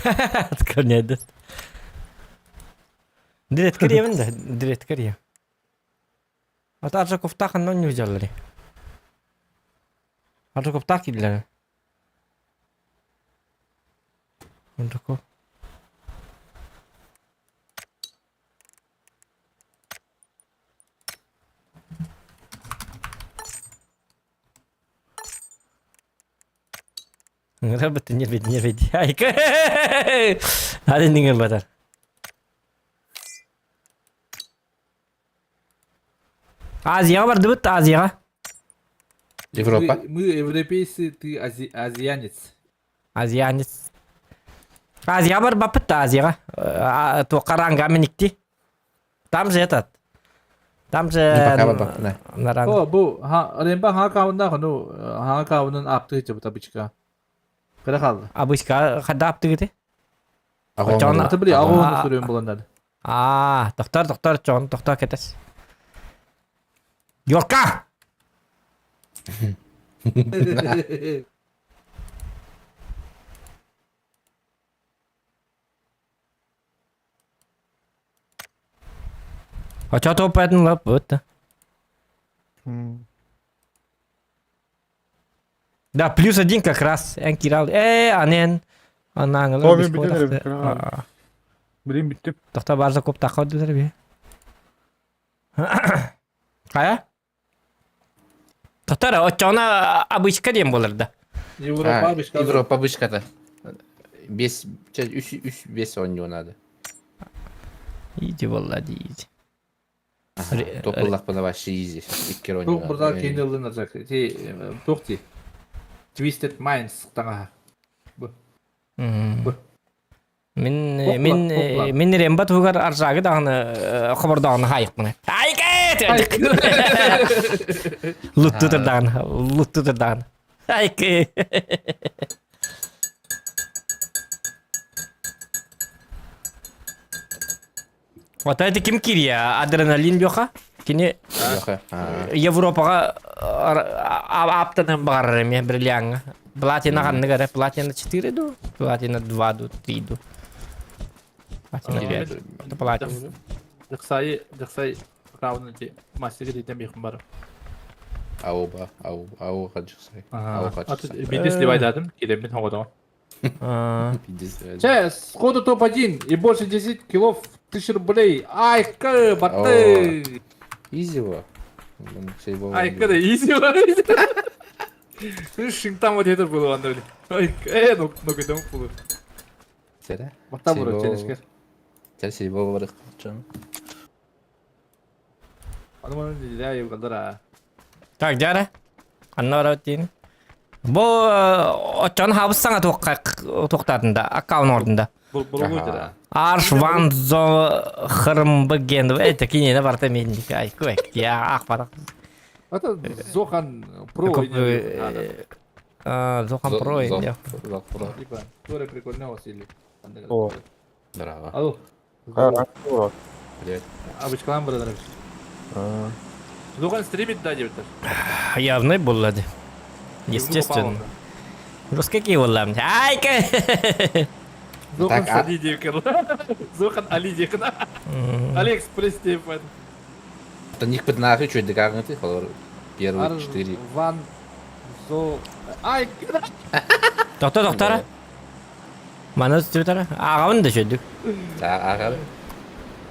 Отконеды. Дирет кіревін да, дирет кірев. Ата аржа кофтақын нон не взялari. Аржа кофтақ кидлер. Аржа коф. Рабыты не ведь. Айка. Hadi ninger batar. Азияға барды бұт, Азияға. Европа. Мы европейцы, ты азианец. Азиянец. Азияға бар бапыт, Азияға. Қараңға мінікті. Там же этот. Там же... Не пока бапыт, да. Наран. О, bu Ремба хакауында хну хакауның апты жабы табычка. Кара қалды. Абышқа қада апты кеті? Ағуын Аты біле ағуын сүрен боландар. Тоқтар, Джон, тоқтар кетес. Йорка! А что то поэтому лапота? Да, +1 как раз. Энкирал. Анен. Анаңылы. Томи бітеді. Білем біттім. Тоқта барза көп тақауды дәрбе. Қая? Тоқтар, отчауна абычка дем болырды. Европа бішка. Европа бышката. 3-5 oynuyor надо. Иди, Володи, иди. Topulak bana başı iyice. İlk kere oynuyor. Тоқ burada кейінді ылынар тоқ ти. Twisted Minds таңа. Мен ремба тугар аржагы дағыны қыбырдағыны хайық мұны. Айке! Лұтты тұрдағыны. Айке! Вот это кім кирия? Адреналин беха? Кені Европаға аптадан бағарыр еме бірлияңы. Платина қанды кәрі? Платина 4 ду? Платина 2 ду? 3 ду? Платина 9 ду? Платина. Жақсай рауны те мастері дейтен бейхім бар. Ау қачықсай. Бейді сливай дадым, келем мен хоғыдағын. Пиздец. Сейчас, сходу топ-1 и больше 10 килов 1000 рублей. Айка, баты! Изи во. Айка, да изи, Шинтам вот это было, Андрей. Ну кайдан пулы. Сера? Бата бұры, челескер. Челси бол барық. Аныманы да евгалдара. Так, дәрі? Қанна бар өттейін? Бұл отчан хабыссаңа тоқтадында, аккаун ордында. Бұл ойдыра. Арш ван зо хырымбы генді. Әйті кенені барта мендік. Ай, көк. Я, ақ барақ. Это Зохан Про. Зохан Про енді. Типа, тоже прикольно Василий. О. Браво. Алло. О. Привет. Абычкалан бұрыдыр. Зохан стримит, да, девятер? Явный болады. Естественно. Русский кей боламын. Айка! Зохан Так, Али девкер. Зохан Али девкер. Алиэкспресс девкер. Это них поднахи, что декарны ты, первые 4. Ван Зо... Ай! Тоқтар. Мана сөйтері? Ағауын да сөйдік. Аға.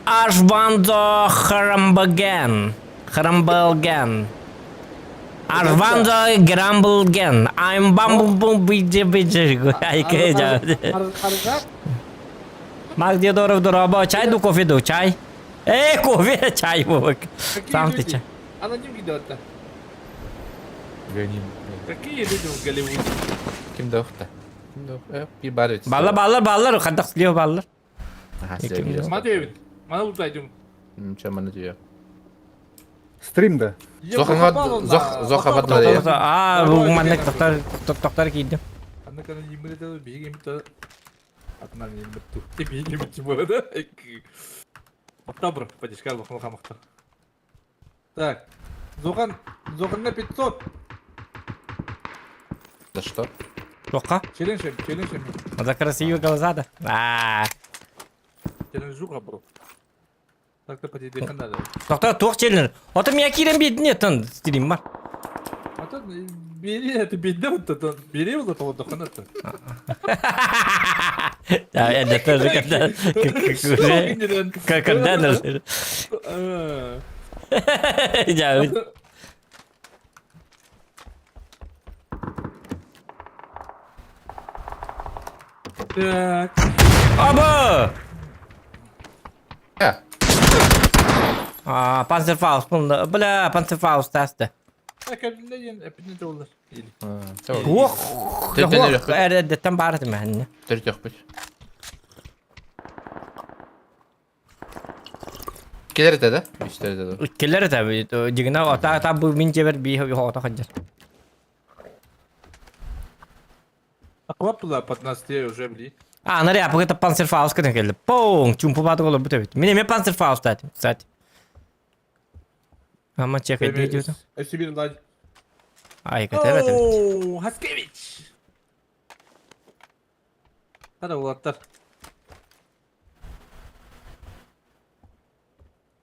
Арш ван зо хырымбыген. Арванзо Грамблген. I'm бамбум биджи. Айке жа. Мак дедоров дороба. Чай ду кофе ду, чай. Кофе, чай бобок. Сам ты чай. Аноним гидотта. Ганим. Какие люди в Голливуде? Kim dokta? Bir bar ötesi. Баллар. Қандақ слева баллар. Aha, Kim sevgili. Смотри, мана ултайдым. Что мана diyor? Стримда. Зоха батла ya. Бұл маннек тоқтар кейді. Аннакана еміреді, бейген бітті. Атынан емірді. Тек бейген бітті болады. Апта бұр, падешкар бұқыл қамақты. Так, Зохан на 500. За что? Тоққа? Челлендж, челлендж. За красивые глаза, да? Челлендж жука, бро. Так-то по тебе надо. Тоқта, тоқ челлендж. Ота меня кирен бейді не тын стрим бар. А то бери, это беда, вот это бери вот это вот дохана-то. Да, это тоже когда... Когда даже... Ya, Так. Aba! Ya. Panzerfaust bunda. Bля, Panzerfaust testi. Так, опять доллар. Или. Ох, Тетен yok. Erdetten bari mi hani? Dört yok bir. Gelir dedi. İşleri dedi. Keller tabi. Jigna ata bu min jeber bi hota хаджар. Аквап туда под нас уже, бли. Нари, а это Panzerfaust кедің келді. Поң, чумпу бады қолы бұты бейт. Мен Panzerfaust дадым, кстати. Ама чекай, не дүйді. Сибирь ладь. Ай, кәтер бәті. Ооо, Хаскевич! Hadi ulatlar.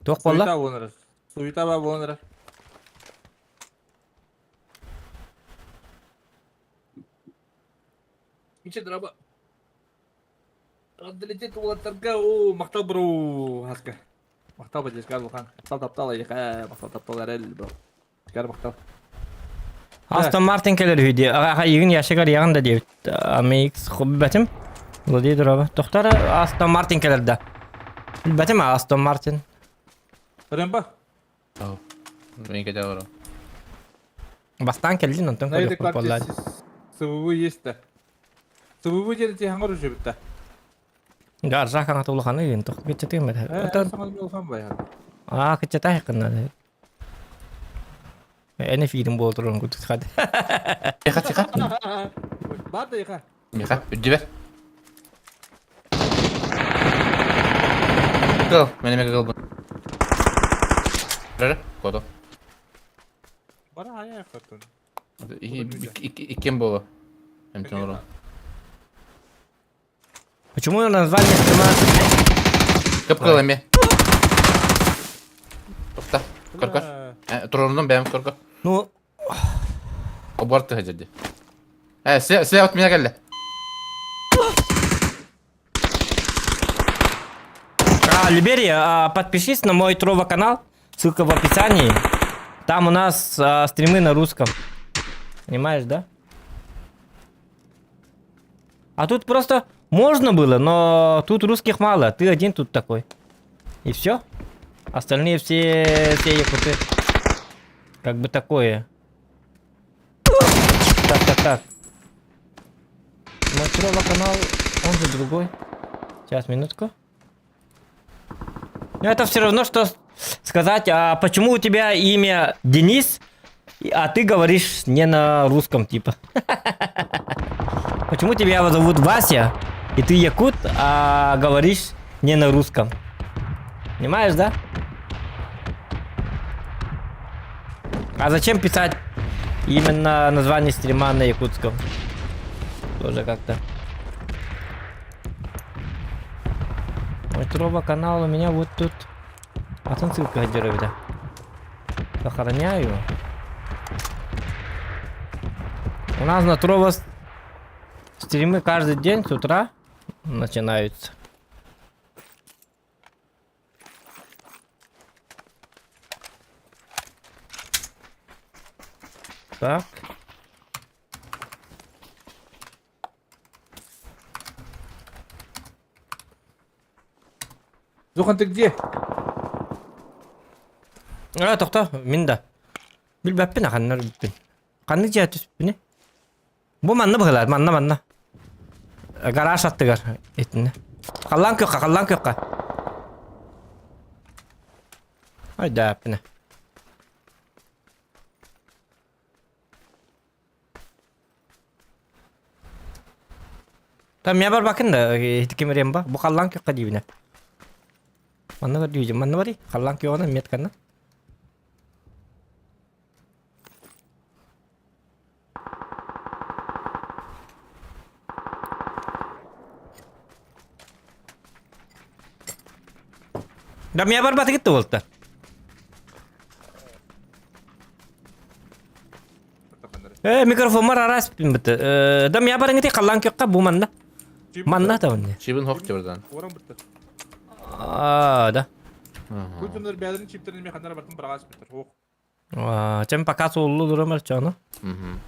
Тоқ болла? Суета болыныр. Суета ба болыныр. Ниче драба. Долететь улаттарға. О, мақтал бұру. Хаска. Мақтал ба дескар бұлқан. Мақтал таптал айдық. Мақтал таптал әрел. Дескар мақтал. Aston Martin kelir hüydü. Егін яшығар яғын да дейбіт. AMX құбы бәтім. Бұл дейді дұрабы. Тоқтары Aston Martin келірді. Бәтім Aston Martin. Рем ба? Tamam. Ben gidelim oraya. Бастан келдин, онтон На этой көлік карте боллады. СВВ есть-то. СВВ дерете хангар уже бітті. Гар жақан атылы қаны ең тоқ кетчеті емеді. Саңыз болсан ба яғын. Кетчеті айқынады. Әне фильм болды ұрын күтік қады. Yıkat yıkat. Бар да яқа. Yıkat. Üddü ver. Kıl. Benim kıl bunu. Ver. Kodu. Бара ая яқатын. İkim bolu. Hem için olur. Почему название стрима? Kıp kıl emmi. Topta. Kır kır. Turunun benim kır kır. Ну, O bu arada hacı. Silah at bana geldi. Либерия, подпишись на мой Трова канал, ссылка в описании. Там у нас стримы на русском. Понимаешь, да? А тут просто можно было, но тут русских мало. Ты один тут такой. И все. Остальные все якуты. Как бы такое. Так. Мой Трова канал, он же другой. Сейчас, минутку. Но это все равно, что сказать, а почему у тебя имя Денис, а ты говоришь не на русском, типа. Почему тебя зовут Вася, и ты якут, а говоришь не на русском. Понимаешь, да? А зачем писать именно название стрима на якутском? Тоже как-то. Мой Трова канал у меня вот тут. А там ссылка Гаджировида. Сохраняю. У нас на Трова стримы каждый день с утра начинаются. Так. Зухан, ты где? Тоқта, мен да. Білбәппін ақаннар бітпін. Қанны жия түспіне? Бұл манны бұғылар, манна. Гараж аттығар етіні. Қаллан көққа. Айда әппіне. Там я бар бақын да, кемерем ба. Бұл қаллан көққа дейбіне. Манна бар дейбіне. Манна бар дей. Қаллан көққаны метканна. Dam ya bar batı gitti oldu. Mikrofon var aras bitti. Dam ya bar ngiti kallan kökka bu manda. Manda da onu. Чибин хок жордан. Оран бітті. Da. Бұл жөнлер бәлерін чиптерін мен қандара бартын бір ағас бітір. Оқ. Чем пока солlu duramar çana. Мгм.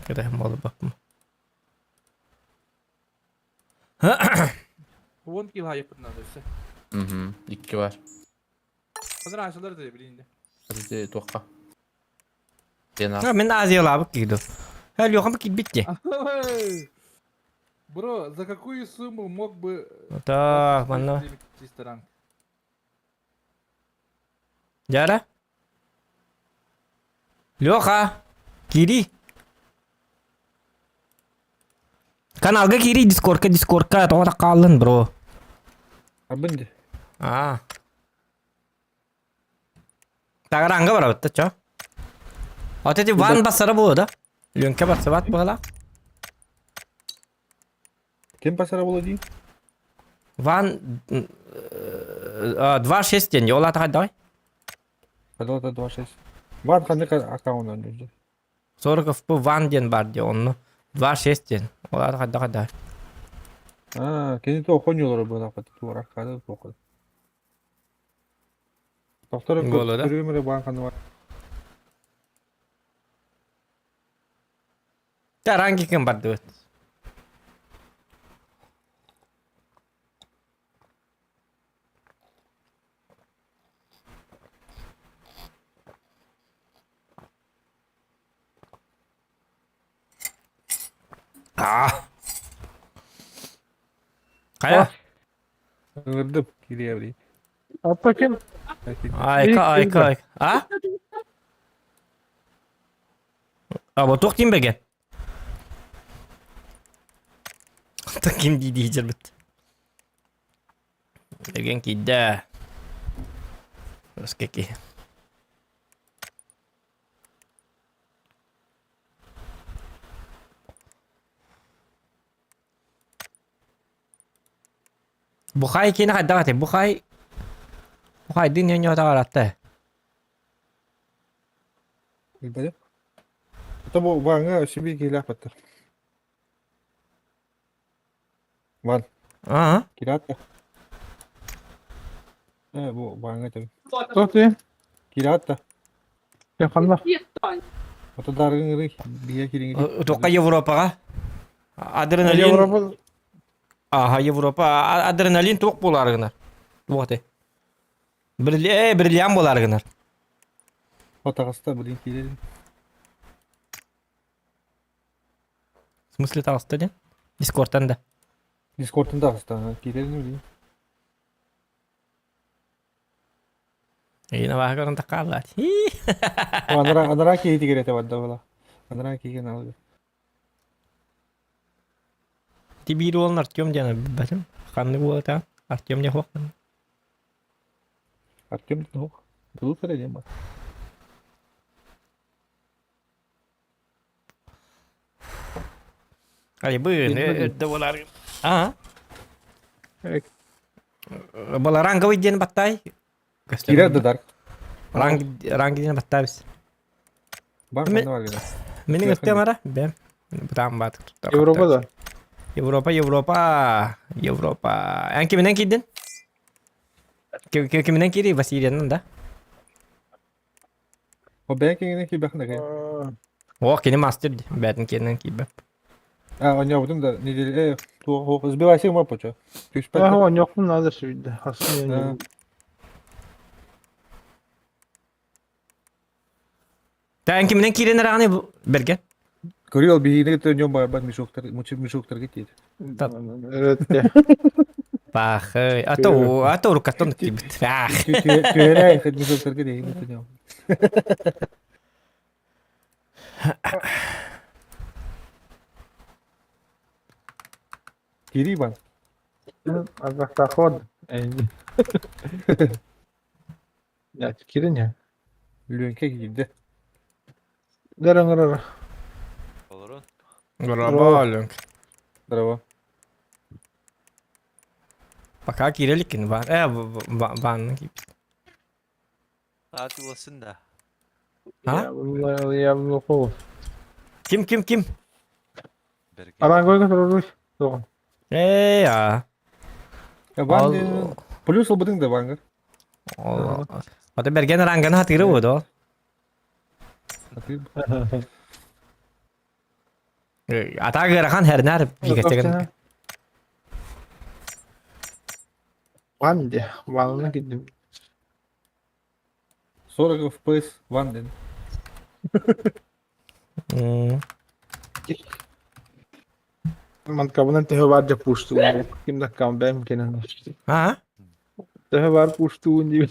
Kira malı bakma. Оғын кел хайып бітін адырсы. Мгм. 2 var. Қандара ашылар да білейінде. Hadi toqqa. Yana. Ha men Aziyalı abi gidiyor. Hel yok ama git bitti. Бро, за какую сумму мог бы... Так, manna. Ресторан. Jara. Лёха. Kiri. Kanalga kiri Discord'ga to'g'ri qaldin bro. Abindi. Tagaranga bor bitta cho. Oteti van basara bo'ladi. Lyonka bassa bat bo'la. Kim pasara bo'ladi? Van 2.6 den yo'lata qadday. Qadota 26. Var qanday akkauntdan o'zi? 40 bu van den bar de onu. 2.6 den. Yo'lata qadday. Kendi to qo'nyolari bo'la qotib to'g'ri qadi to'qil. Doktor Bo'ladi. ko'rmere bankanda var. Tarangi kim bar deb. Kaya? Ngırdım geriye bir. Apa kim? Ayka. Ha? Ama tok kim begen? Tok kim di dijer bit. Begen kida. Terus keki. Bukhai kini kadang kata Bukhai din nyo ta rata. Bilmem. Tabu banga şimdi gila patır. Var. Kirat ya. Bu banga tabii. Tohti. Kirat da. Yakında. Atı dargın ngeri biya kiring. Toka Европаға adrenalin. Европа. Европа adrenalin tok bolargınar. Boğate. Birliğen bolargınar. Otağısta bu link gidelim. В смысле тағысты ден? Дискордтан да. Discord'un da ağısta. Gidelim mi diyeyim? Yine bakıyorum da kallar. Andara ki hiti girete vadda valla. Andara ki gen aldı. Tibiri olun Artyom diyene benim. Kanlı bu ata. Artyom ne hok. Artyom ne yok. Dulu söyleyeceğim bak. Ay bugün de bolar. Bolar rangga wijen batay. Girer de dark. Rang diyene batay biz. Bak ne var gene. Meni ngerti mara? Ben. Betam bat. Avrupa'da. Европа. Yang kiminden gidin? Kiminden kiri Vasilia'nın da. O banking'ine ki bakın da gel. Oh, kini master di. Batin kinin kibe. On yaptım da ne dedi? Tu sbivайся mı poça? Küspet. Он yok mu надо şimdi. Aslında. Yang kiminden kiri nerani bu? Bergen. Görüyor bir yine de nyom bak mişoktar gitti. Evet ya. Bak, atau rukaton kibit. Tüyene ekit mişoktar gitti yine nyom. Kiri ban. Agak takut. Ya pikirin ya. Lönke gitti. Gara. Bravo, Lönk. Bravo. Baka kirelik var. Van. Hadi olsun da. Ha? Ya bu kol. Kim? Berge. Aran koy götür. Doğru. Ya. Van den plus olbudun da Van'ga. Allah. Ata bergen rangan hatırı o da. Ata gerakan her ner bigeçten. Van de. Van'a gittim. Sonra FPS Van den. Man kabından tehe var da pushtu. Kim de kam benim kenan. Ha? Tehe var pushtu diye.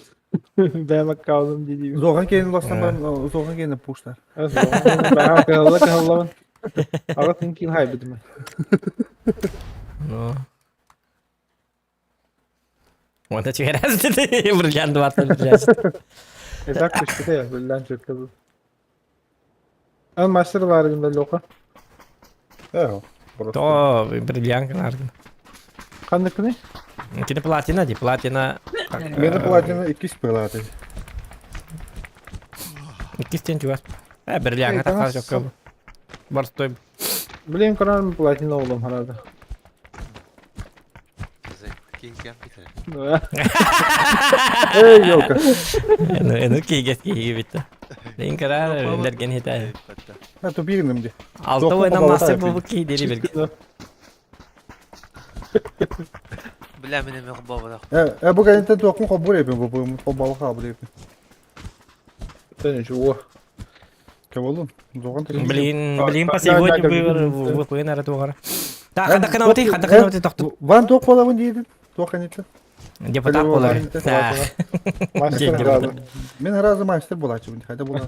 Ben kaldım dedi. Zoran kendi bastan ben Zoran kendi pushlar. Ben kaldım. Aga thinking hay bidim. No. Wanda çekeraz dedi. Brilliant var brilliant. Edak işte ya bilden çok kaldı. Al master var günde loka. Evet. To brilliant kan argın. Kandık ne? Kini platina di platina. Beni platina 2 spelati. İkisten juga. Brilliant Tamam. tak çok kabul. Barstoy. Bileyim karar mı platin oğlum herhalde. King yan bitir. Ey yok. Enu kiget bitti. Deyin karar dergen hita. Ha to birini de. Altta Dokun oynan baba master yapayım. bu ki deri bir. Bilemini mi baba da. Bu kadar dokun kabul yapayım bu baba kabul yapayım. Sen şu Kavalım. Zoran Beliin pasivo bu koyun ara tuğara. Tak kadakana taktu. Van dok falan değildin. Dokan için. Dia petak bola. Nah. master kaldı. Ben her zaman master bulacağım. Hadi bula.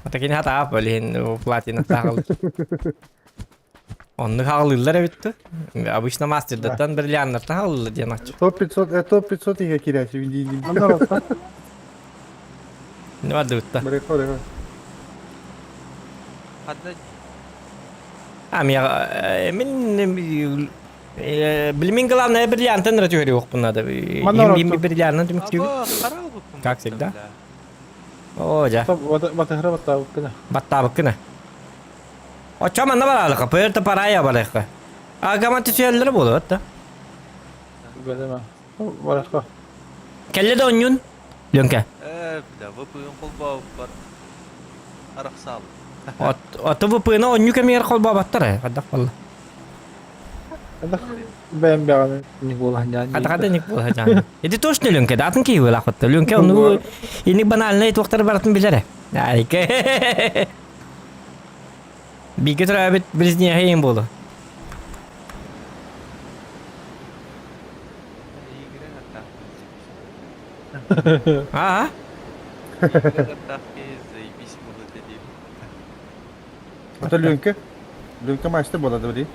Mata kini hata apa lihin platina takal. Onu haklılar bitti. Обычно master'dan brilliantlar takal diye maç. Top 500 iyi kirası değilim. Onlar olsa. Ne var dutta? Mereka oraya. Hadi Am ya min bilmin главное бриллиантын рачу yok bunlarda. Им бриллиантын demek ki. Aba karal bu. Как всегда. O ja. Batahra batah kena. Batta bakına. O çaman ne var alaka? Pırta paraya balaka. Agamatı şeyleri bolu hatta. Böyle mi? Varaka. Kelle de onyun. Lönke. Da bu bugün kol baba var. Arak sağ. Atı bu pıyına onyu kemiyer kol babattır ya. Kaddak valla. Ben bir ni bolan yani. Kaddak nik bu hacan. Jadi toş ne lönke? Datın ki vela katta. Lönke onu ini banalnya itu waktu baratın bilir. Yani ke. Bir getir abi biz niye heyim bolu. İyi giren hatta. Ha? Hatta zaybis bunu dediğim. Hatta Lönke master buladı bari.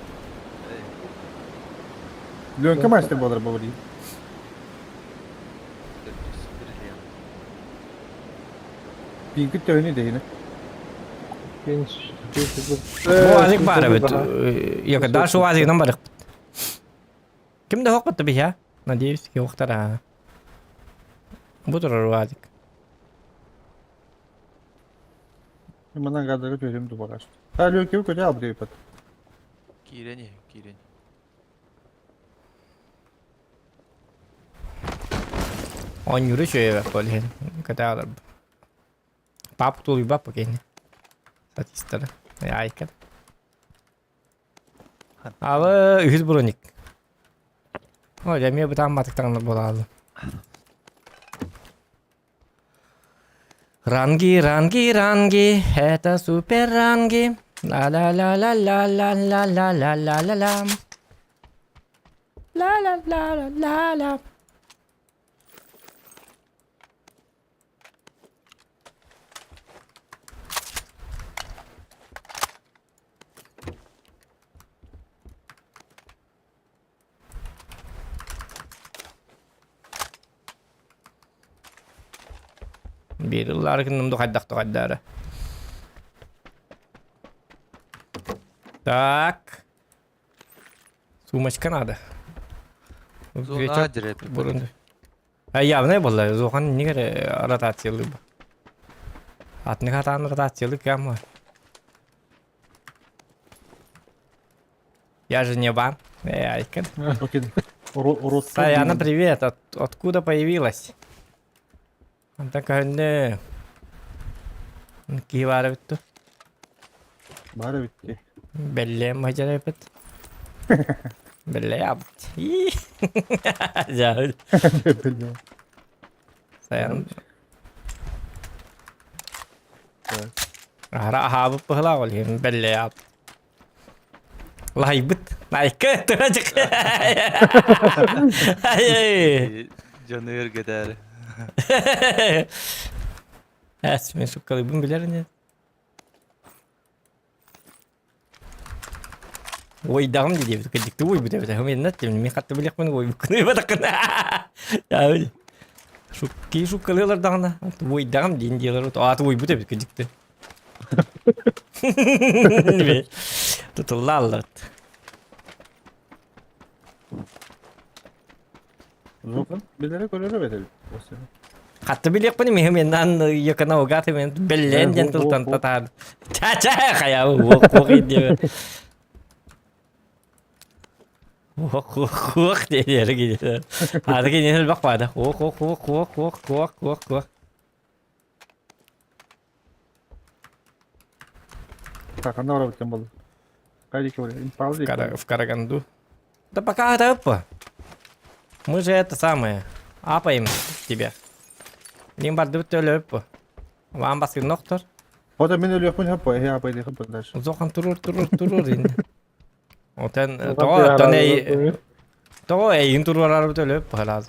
Lönke master buladı bari. Pinkit de öyle değil. Genç. Bu azik var evet. Yok daha şu azikten barık. Kim de hok battı bir ya? Надеюсь, yok tara. Bu da o azik. Hemen kadar gördüm du bagaj. Ha Lönke yok öyle abi yapıp. Gireni, gireni. On yürü şöyle bak böyle. Kata alır. Pap tuh bap pakai ini. Statistara. Ya ikan. Apa 100 bronik. Oh, jamnya betam matik tangan bola aldım. Rangi, rangi, rangi, это super rangi. La la la la la la la la la la la la. La la la la la la. Birullar kenum kaddak kadara. Так. Сумочка надо. Zona direkt. Burundu. Явно было, Зохан не ротациялы. Атны хатан ротациялы кем? Я же не бан. Айкен. Окей. Урод. Саяна, привет. Откуда появилась? Так, не. Кивара битtu. Бары bitti. Belli macera yapıt. Belli yaptı. Cahil. Sayan. Ara habı pıhla olayım. Belli yaptı. Laybıt. Layıkı. Tıracık. Ay. Canı gider. Esmi şu kalıbım bilir ne? Ой, дам где вы такой диктуй, будет это мы на тем, мне хатты были хмын, ой, кны вот так. Я ой. Шукки шуккалылар дагына. Ой, дам дин делар. А ой, будет это дикты. Не. Тут лаллат. Зокан bilerek öyle verelim. Хатты были хмын, менен якына угаты мен беллен ден тылтан татар. Ча-ча, хая, ок иде. Хух dedi gidiyor. Hadi gel bak bana. Хух. Так, она вроде там была. Кайдики вроде. Паузи. В Караганду. Да пока это опа. Мы же это самое. Апаем тебя. Лимбарду төлөп. Вам баскын ноктор. O da beni öyle yapınca hep ya yapaydı yapınlar. Зохан турur ин. Отен то эйин турурар төлөп халаз.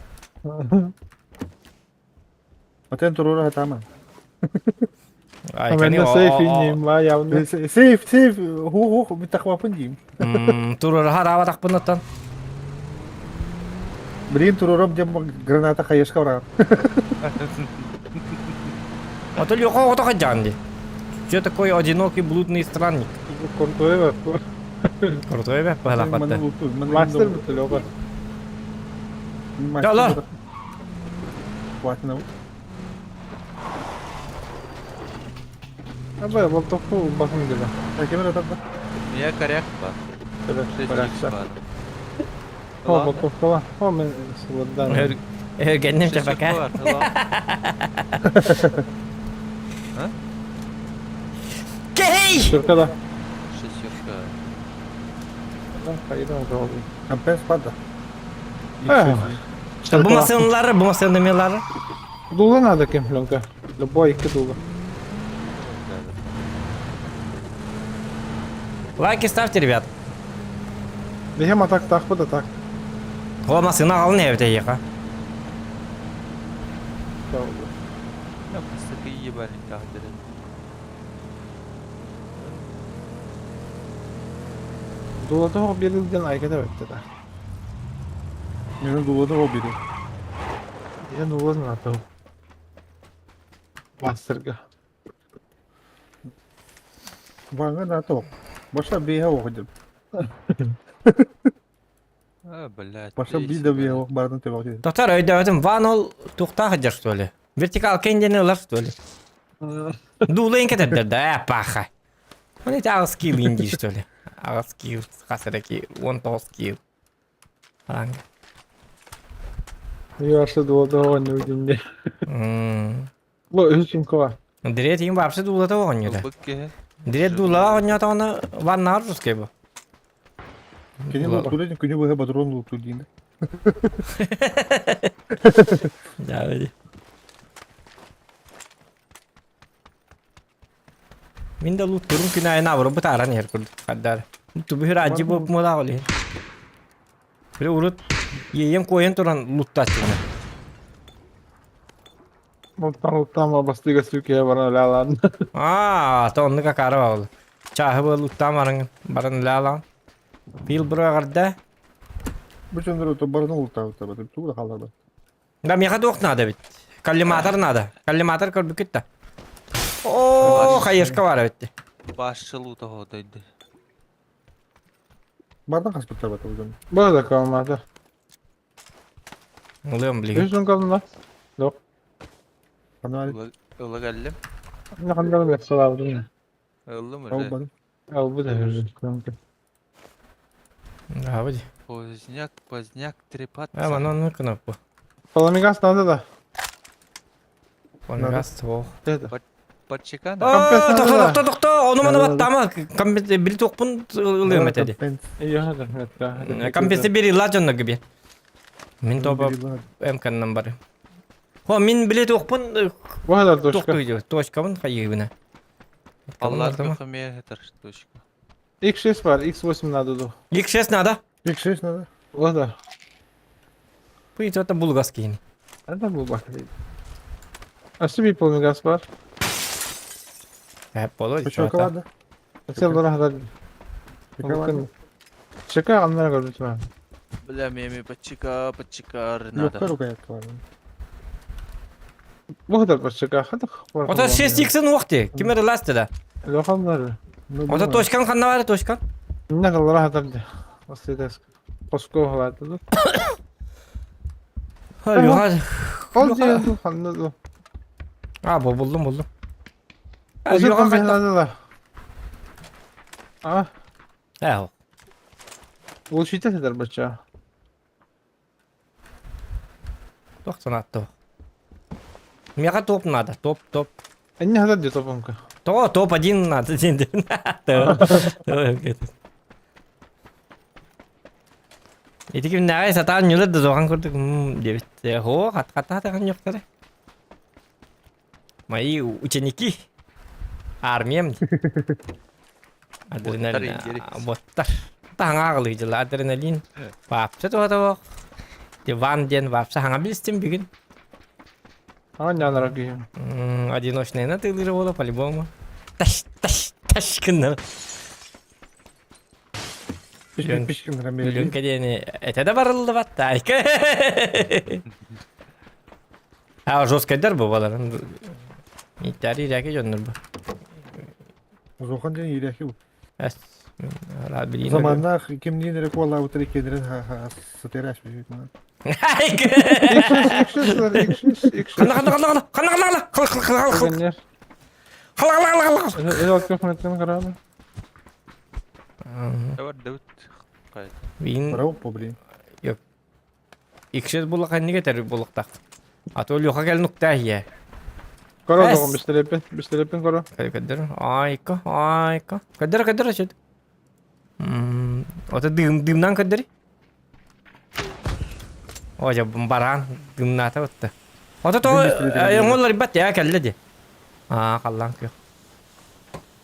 Zaten turura tamam. Ай Ben кани de safe ineyim la yavrum. Safe. Hu bir takma yapın diyeyim. Турур харава так пынаттан. Блин, туруram jam granata kayışka var. А то лёха вот так джанди. Что такой одинокий блудный странник? Kontrol var. Крутой бе, пахла хатта. Master bitti loka. Ya lan. Хватит. Abi bu topu bakın gele. Hakeme atar. Niye karyak var? Evet, Şey bıraksa. var. O bu topu var. O men sıvıdan. Kendim Şey çapak var. ha. Gey! Türkiye'de. Şey yok. Ben kaydım o zaman. Кампен спада. Bu masanın demiyorlar. Dula надо кем лонка. Любой iki dula. Лайки ставьте, ребят. Дихем атак так bu da tak. O masını alın evde yıka. Ya fıstıkı iyi ben intihar Dula da o bir yıldan aykada bekti de. Benim duvada o biri. Ya dula ne yapalım? Masterga. Bana da top. Başka bir hava hocam. Ha, блядь. Başka bir de bir hava. Bana da bakıyor. Доктор, ödedim. Van ol tukta hajar что ли? Vertikal kendini alır что ли? Дула инкетер да, паха. Он эти ağız skill indi что ли? Ağız skill, kasaraki, one to skill. Falan. Yaşlı dula da o ne ucunda. Bu üçün kova. Direkt им вообще дула то oynuyor. Bakki. Direkt дула oynuyor da onu van narus gibi. Kendi bu turadın günü bu hep drone loot tudin. Ya öyle. Min de loot turun kina ena vuru butaran yer kurdu. Kadar. Tu bir acı bu moda oli. Bir urut yiyem koyun turan loot taşına. Mutlama bastıga Türkiye'ye bana lalan. Aa, ta onu kakara oldu. Çahı bu loot tamarın baran lalan. Bil bura garda. Bütün de to barını ulta tabii. Tu da kaldı. Da mi khadok nada bit. Kallimatar nada. Kallimatar kar bikitta. Oo, hayır var bitti. Başçılığı da odaydı. Bardan kaç bitti tabii hocam. Bu da kalmadı. Oluyorum bilgi. Yüzün kalın lan. Yok. Bana Ula geldim. Ne kadar yapsa aldım ya. Oldu mu? olmadı. Al bu da yüzün. Kanka. Hadi. Поздняк, трепаться. Hemen onun kınap bu. Polamigas nerede da? Onu gaz soğuk. Dedi. Подчекана. Kampes nerede Doktor da? doktor doktor onu bana Nerede? battı ama kampes biri tokpun ılıyorum etedi. Ben İyi hadi. Hadi. Kampes'te biri ilaç onunla gibi. Min topa emkandan bari. Ho min bile tokpun Bu kadar doşka. toktuydu. Toşkamın kayıbına. Allah Tamam. кухме точка. X6 var. X8 nerede da? İlk ses nada? ilk şey ne? O da. Bu hiç hatta bulgas kiyini. Nerede bu bakayım? Aşı bir polamigas var. Hep bolu. Bu şaka vardı. Mesela hadi. Şaka vardı. Bakın. Şaka anlara göre lütfen. Бля, меми, подчекар Yok надо. o kayak vardı. Bu kadar şaka. Hadi. Ota ses yıksın vakti. Kime relastı da. Lokalları. Ota toşkan kanna var toşkan. Ne kadar hadi. Asıl Kosko vardı da. Hadi hadi. Ol diye anladım. Ha bu buldum. O zaman ben hadi da. Ah. Ha. Bu şiddet eder bıçağı. Doktor attı. Мега топ надо. Топ. Ne hadi diyor topunka. Топ один надо. Itu kim nãy sao tao nhớ được rồi con để hố hạt thằng nhóc đấy. Мои ученики. Армиям. Адреналин. Боттар. Таңа кылый жылы адреналин. Вапсы то. Диван ден вапсы хаңа билстим бүгүн. Hangi anlara giyiyor? Одиночная на тылы было по-любому. Таш кынна. Pişkin lira Milyon mevcut. kadeni ete de barıldı batta. Ha жестко der bu baların. İhtiyarı ilaki gönder bu. O zaman can iyi bu. Es. Hala O bileyim. zamanlar kim niye direkt vallahi bu trik edilir ha satiraş bir şey. Genler. El altı metreden kararlı. Давай, Давид. Bin Bravo po блин. ikşet bulak ne getir bulakta. Atol yoka gel nokta hiye. Kara Es. doğum bir kara. Kadir. Ayka. Kadir açıd. Ota dımdan kadir. Oja baran dımna ta otta. Ota to yongollar bat ya kelle. Kallan ki.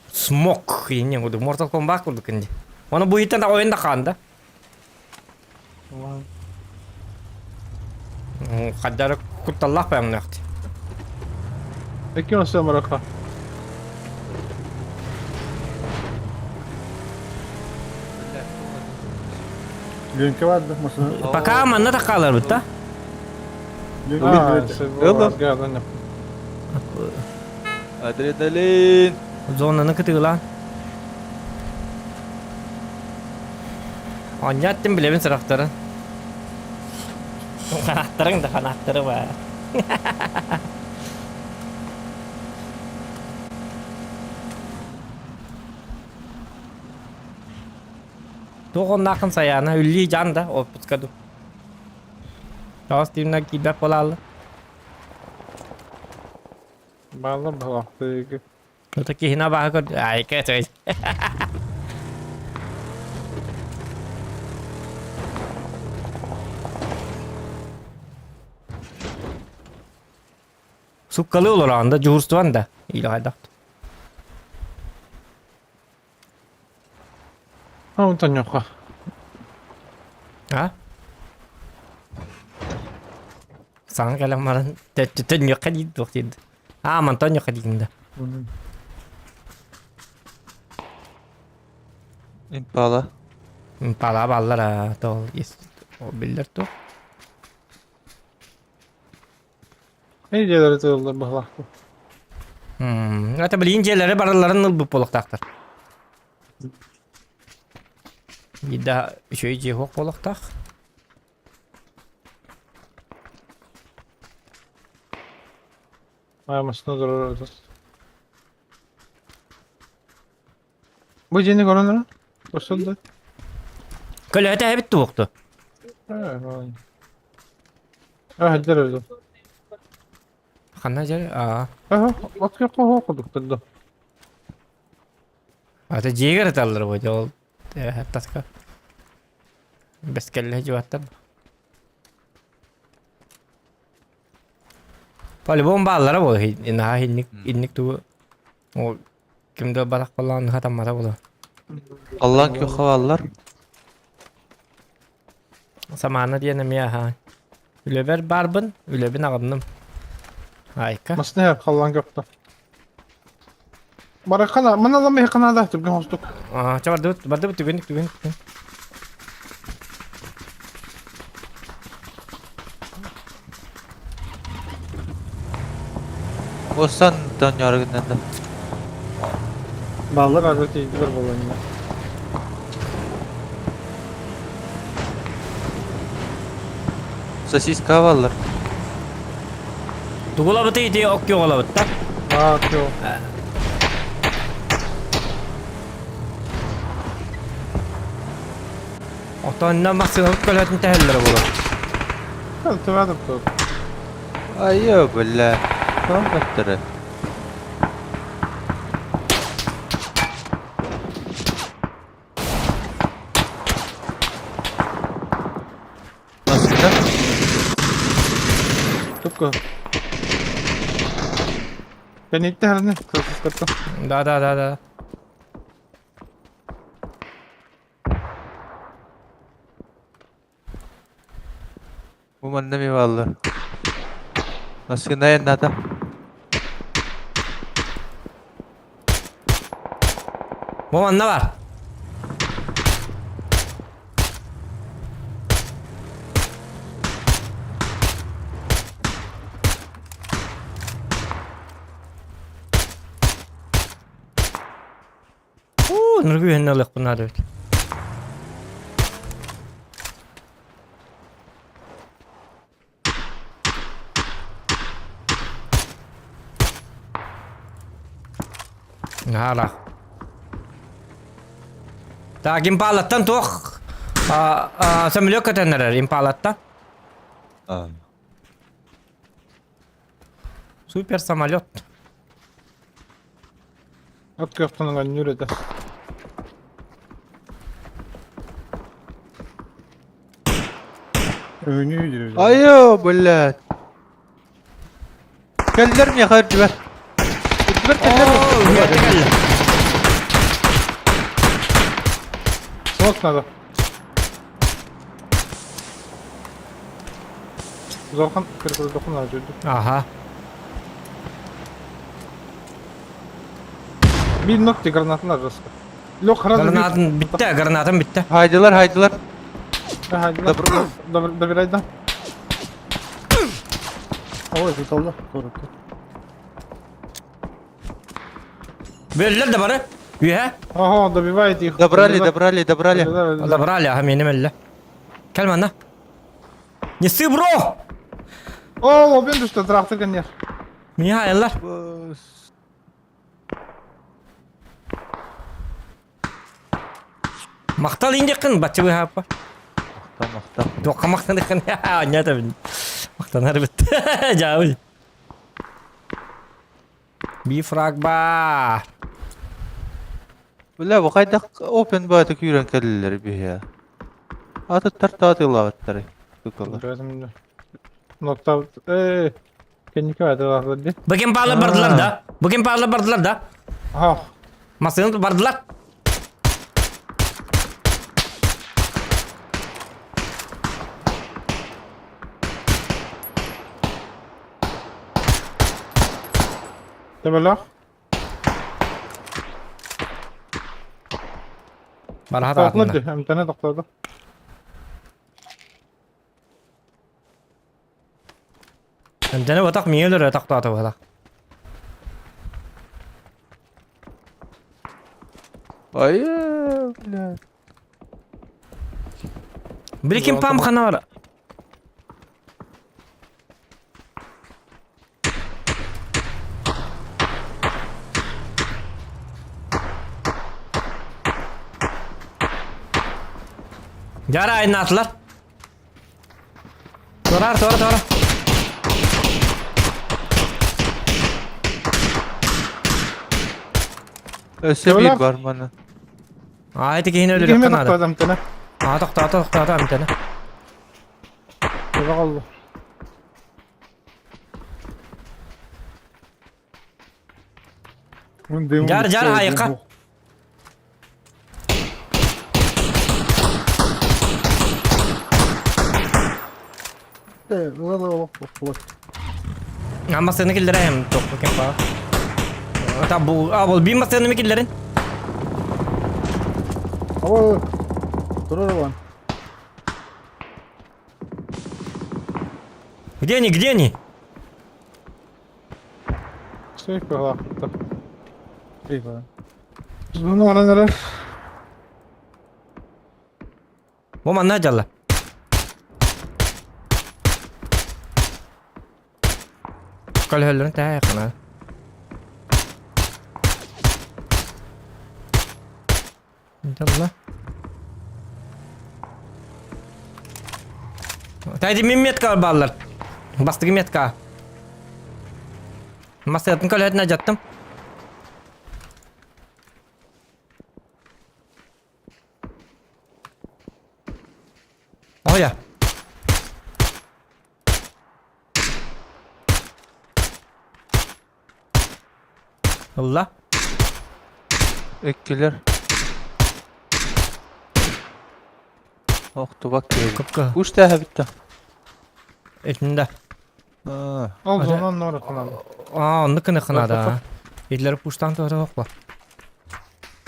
Smoke ini yang udah Mortal Kombat udah kendi. Mana bu hitam tak oyunda kanda. Kadar kutallah pem nakti. Peki nasıl maraka? Lönke vardı masada. Пока mana tak kalar butta. Lönke Aa, bir sevgiler. Gelden yap. Адреналин. Zonanı kıtılan. Anyattım bile ben sıraktarın. Kanatların da kanatları var. Doğun nakın sayana ülli can da o putkadu. Yavaş dimden gidip olalı. Bağlar bağlaktı. Öteki hina bakır. Ay kötü. Sukkalı olur anda cuhurstuan da. İlahi da. Ha untan yok ha. Ha? Sana kalamarın tütün yok hadi doktor. Ha mantan yok hadi şimdi. Импала. Pala ballara to yes. O bilir to. Ne diyorlar diyorlar bağlaktı. Ata bilinceleri baraların bu poluktaktır. Bir daha şey cihok poluktak. Aymasına durar. Bu yeni görünür. Basıldı. Kölete bitti boktu. Evet. Ah, der öyle. Kanna jere. Aa. Aha, bak yok okuduk dedi. Ata jigar tallar bu jol. Taska. Bes kelle juatta. Pali bombalara bu inha innik tu. O kimde barak falan hatamata bu. Allah'ın ki havalar. Samana diyenem ya ha. Üleber barbın, ülebin ağındım. Hayka. Masne her kallan yoktu. Barakana, mana lama yakana da tübün hostuk. Aa, coba bardı tügünük. Olsan dön yargından da. Ballar arada teyzeler bolanıyor. Sosiska havalar. Tugula bıtı iti ok yok ola bıtta. Aa, yok. Otanna maksimum kölhetin tehellere bulu. Hadi tüvadım tut. Ayyo billah. Tamam battırı. Nasıl da? Tukku. Ben ilk de her ne? Kırkız kırkı. Da. Bu manda mi valla? Nasıl ne nada? Bu anna var. Nurgu henne lık bunlar evet. Hala. Так, импалаттан тух. Самолет катанар импалатта. Супер самолет. Ak yoktan lan yürüdü. Övünüyor. Ayyo billah. Keller mi yakar ciber? Ciber keller mi? Soğuk nada. Zorkan kırkız dokun harcıyordu. Aha. Bir nokta granatın arası. Lok haradı bir. Granatın bitti. Haydiler. Haydi lan. Da bir aydan. Ой, это Allah. Korktu. Verirler de bana. Üye. Aha da bir vaydi. Добрали. Забрали, ага, меня мелли. Кальмана. Неси, бро! Oo ben düştü traktör yer. Меня hayırlar. Maktal indikkin, baca bu apa? Tamam. Doka maktal indikkin. Ya, nyata bin. Maktal harbit. Jauh. Bir frag bar. Billah bu kayda open batık yürüyen kelleleri bir ya. Atı tartı atları. Tukallar. Benim de. Nokta kendiki vardı rahmetli. Bugün parla bardılar da. Aha. Masını bardılar. Tebella. Bana hata atında. Takladı. Hem tane takladı. Hem batak miyeler ya takta atı batak. Ayyo billah. Bir kim pam kana var. Jara ayın atlar. Tora. Öse Yolar. bir var bana. Haydi keyin ölür Gemi kanada. adam tane. Toqta bir tane. Şurada kaldı. Jar hayqa. Amma seni killere hem toqta kim pa. Ta bu abul bir masını mı killerin? Ama durur lan. Где они? Şey falan. İyi falan. Biz bunu ona neler? Bu mana jalla. Kal hellerin ta yaqına. Jalla. Taydi mimmetka ballar. Bastı metka. Masayatın kal hedne jattım. Oh ya. Allah. Ekkiler. Oktu bak geldi. Kapka. Uç daha bitti. Etinde. Ha. Al Hadi. zaman ne olur kanalı. Onu kına da. Etleri puştan tohra okla.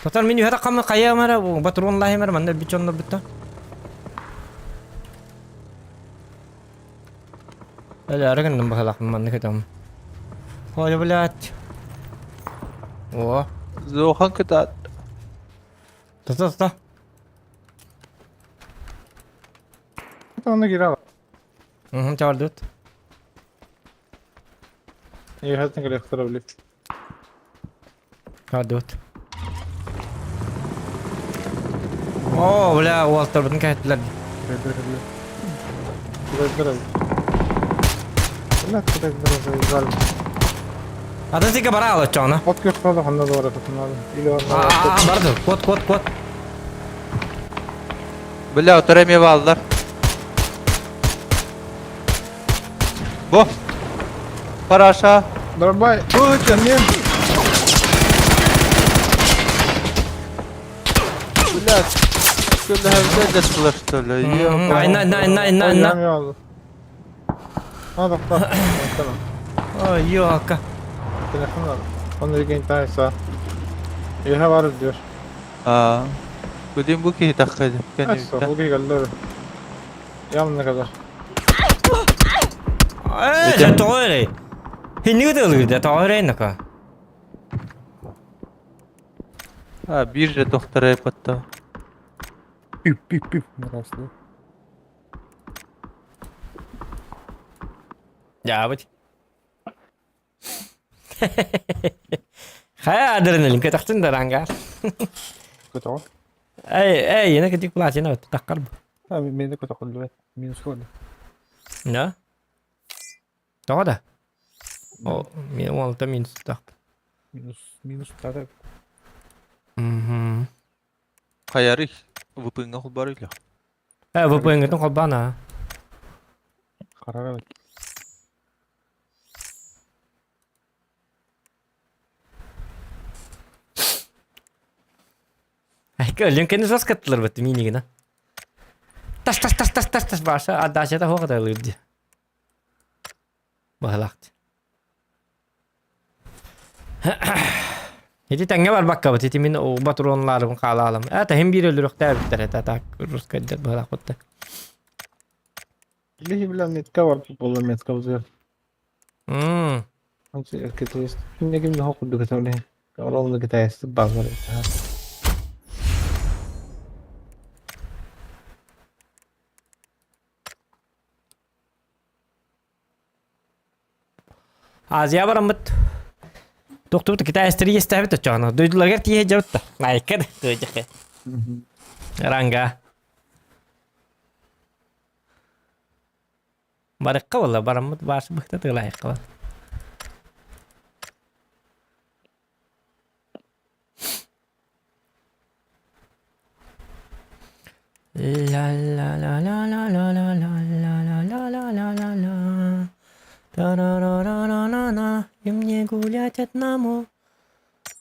Total mini hada kam kaya mara bu patron lahi mara manda bichon bitta. Ada aragan bahalak manda ketam. Hoya bulat. Oh. Zohan kadar. Ta. Onu gir al. Çağırdı. İyi hadi gel yaktarabilir. Çağırdı. Oh, bula Walter bütün kahtlar. Biraz. Ulan biraz. Ada sih ke bara alo chona. Ot gösterdi hanna doğru tutunalı. İli var. Bardo. Kot. Bile oturamaya bağlılar. Bu. Para aşağı. Darbay. Bu canım. Bile. Şöyle hem de sıkılaştırdı. Aynen. Yaldı. Hadi bak. Tamam. Oh, yok. Telefon al. Onu ilgin tanıysa. İyi var diyor. Aa. Bugün bu ki takıydı. Neyse bu geldi. Yalın ne kadar. Ê, trời ơi. Hình như từ từ trời lên nè cả. Ha bir de doktora yapattı. Pip. Neresi? Ya bıç. Khá adrenaline cái taxin da ranga. Kötü o. Ey, yine kedik pula çene takkar bu. Ha beni de kötü oldu. Minus oldu. Ne? Đó da. O, mi wal ta min tak. Minus tane. Kayarı. Bu pınga kulbarıyla. Bu pengen tong kobana. Karar ver. Ay, kölün kendi sos katılır bu mini gina. Tas başa adaşa da hoqa da lüdü. Bahalakt. Hedi tenge var bakka bu min o patronlarım qalalım. Ata hem bir ölürük de bitter ta rus kadar bahalakt. İyi bilen metka var. Futbolda metka var. Hangi erkekler? Şimdi kim daha kudu katılıyor? Orang kita es bangun. Azia baramut. Doktor kita istri istahbet chana. Duydular ger tiye jawta. Naikad tuh Rangga. Barıkka valla baramut başı bıktı tığlayık valla. La la la la la la la la la la la la la la. Та-ра-ра-ра-ра-ра-ра. И мне гулять одному.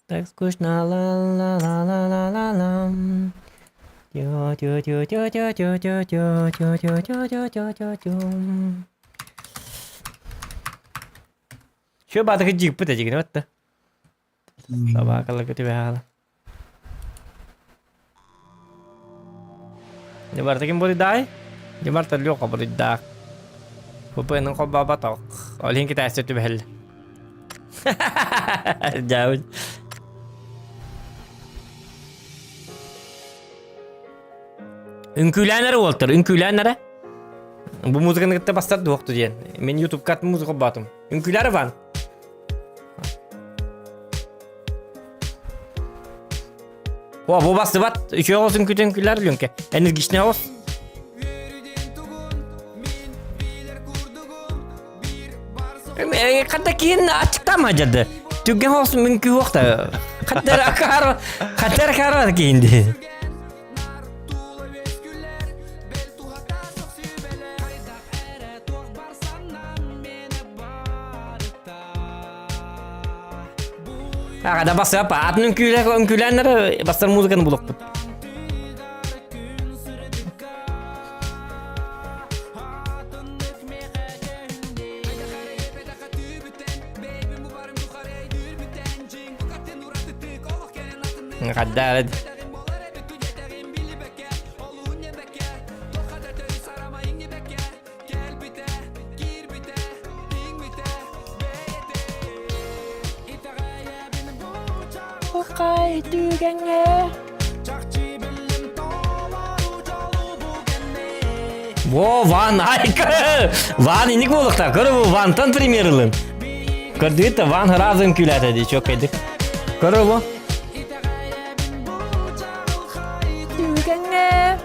Так скучно, ла-ла-ла-ла-ла-ла-ла. Тю-тю-тю-тю-тю-тю-тю-тю-тю-тю-тю-тю-тю. Şu batık jig pıta jig ne battı? Sabah kala kötü bir hala. Di ba takin bodi dai? Di ba talyo ka bodi dak? Pupuin ko babatok. Olhin kita sa tubel. Jauh. Ünkülenlere Walter, ünkülenlere. Bu müzikanı gitti bastırdı vakti diyen. Men YouTube kat müzik batım. Ünküleri var. Bu bastı bat. Üçü olsun kötü ünküler diyorsun ki. Enerji ne olsun? Katakin açıklama acıdı. Tügen olsun mümkün yok da. Kader karar kindi. Ada bas apa? Atın ünkülenlere bastır müzikanı bulup. Kadar hadi. Okay, düğenge. Wow, Van harika. Van inik bulduk da. Görü bu Van'tan premier'ılın. Gördüğü de Van hırazın külat dedi. Çok edik. Görü bu. Düğenge.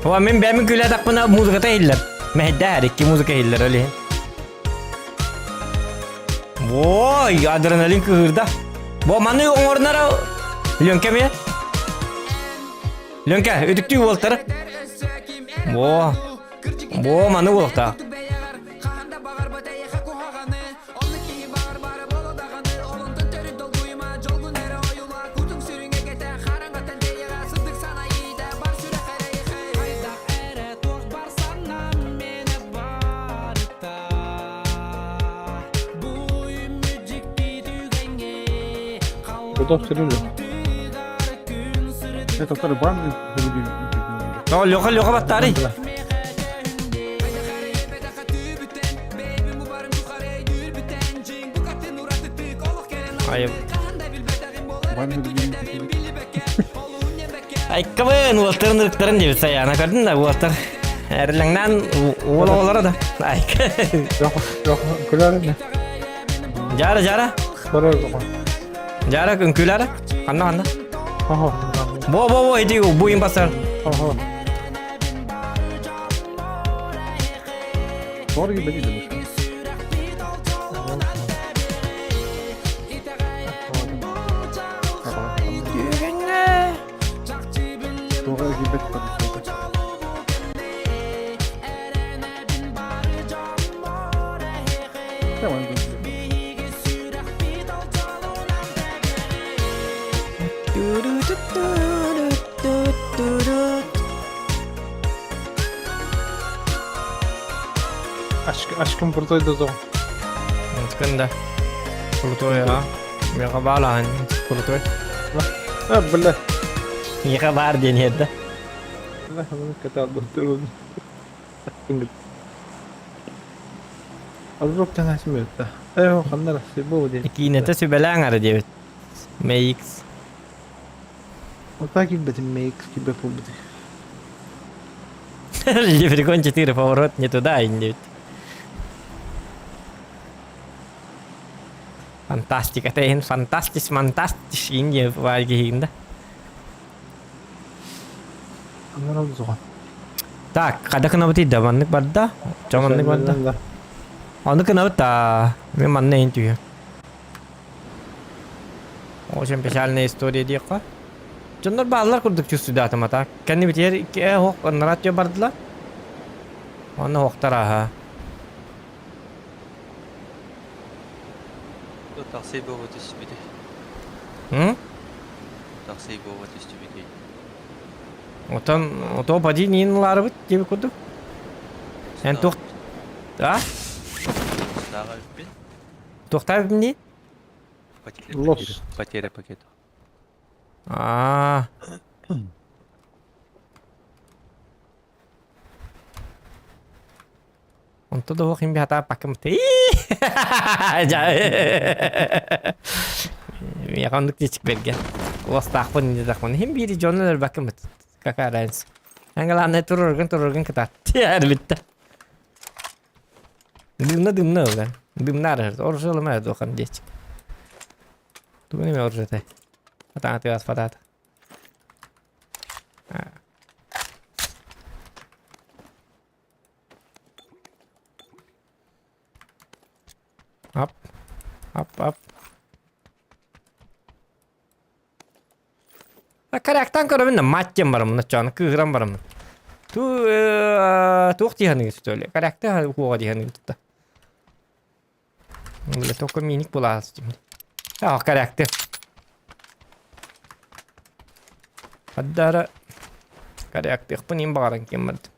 Wah, ben külah tak pernah musik kata hilang. Mehdah ki musik hilang oleh. Woi, adrenalin kehirda. Bo mana yung ornara? Lönke mi? Lönke, ödüktü Walter. Bo mana Walter? Burada sürüyor. Ne doktor var mı? No, loka batari. Ayıp. Var mı? Ay kawan Walter'ın ırkların diye saya anak kadın da Walter. Erlangdan ola da. Ay. Yok, güler mi? Jara. Sorar zaman. Jara ünküler. Anna. Aha. Bo itu bu impasar. Aha. Doğru gibi değil. Doğru gibi değil. Tamam. Aşkım buradaydı o zaman. Sıkında. Pluto ya. Bir kabalan. Pluto. Ha billah. İyi kabar diye niyette. Allah bunu kata doktorun. Azrok tengah semut dah. O kanlar sibu dia. Ikinete sübelang ada dia. Meix. Apa ki betul make ki betul betul. Лепрекон 4 поворот не туда и не... Фантастика, тейн, фантастиш, инде вайгинда. Bunlar oldu zaman. Так, kada kenapa tidak manik pada? Cuma manik pada. Onu kenapa ta? Мен mana itu ya? Очень печальная история дика. Жондар балалар курдук чувствует атамата. Кенни битер ке хок наратья бардыла. Оны хоктара. Такси бова төстүбүдү. Хм? Такси бова төстүбүдү. Ото бади нинлары бит деп курдук. Сен тох... А? Дагы үппен. Тохтап не? Лос. Потеря пакета. А. Онто да хим бята пакам те. Я кондук тичик берген. Остақпын не дақпын. Хим бири жонлар бакам. Какая разница? Аңгаланы турурган катат. Әлбетте. Дымна уган. Дымнар. Оржылма дохан дечик. Ту не оржете. Атаң ты вас фатат. Ап. Ап. Карактан көрөмүн маттем барым, начаны кыгырам барым. Тух тиханы сөйле. Каракта хуга тиханы тутта. Биле токо миник булас. Каракта. Аддара каракта хпынын баран кеммет.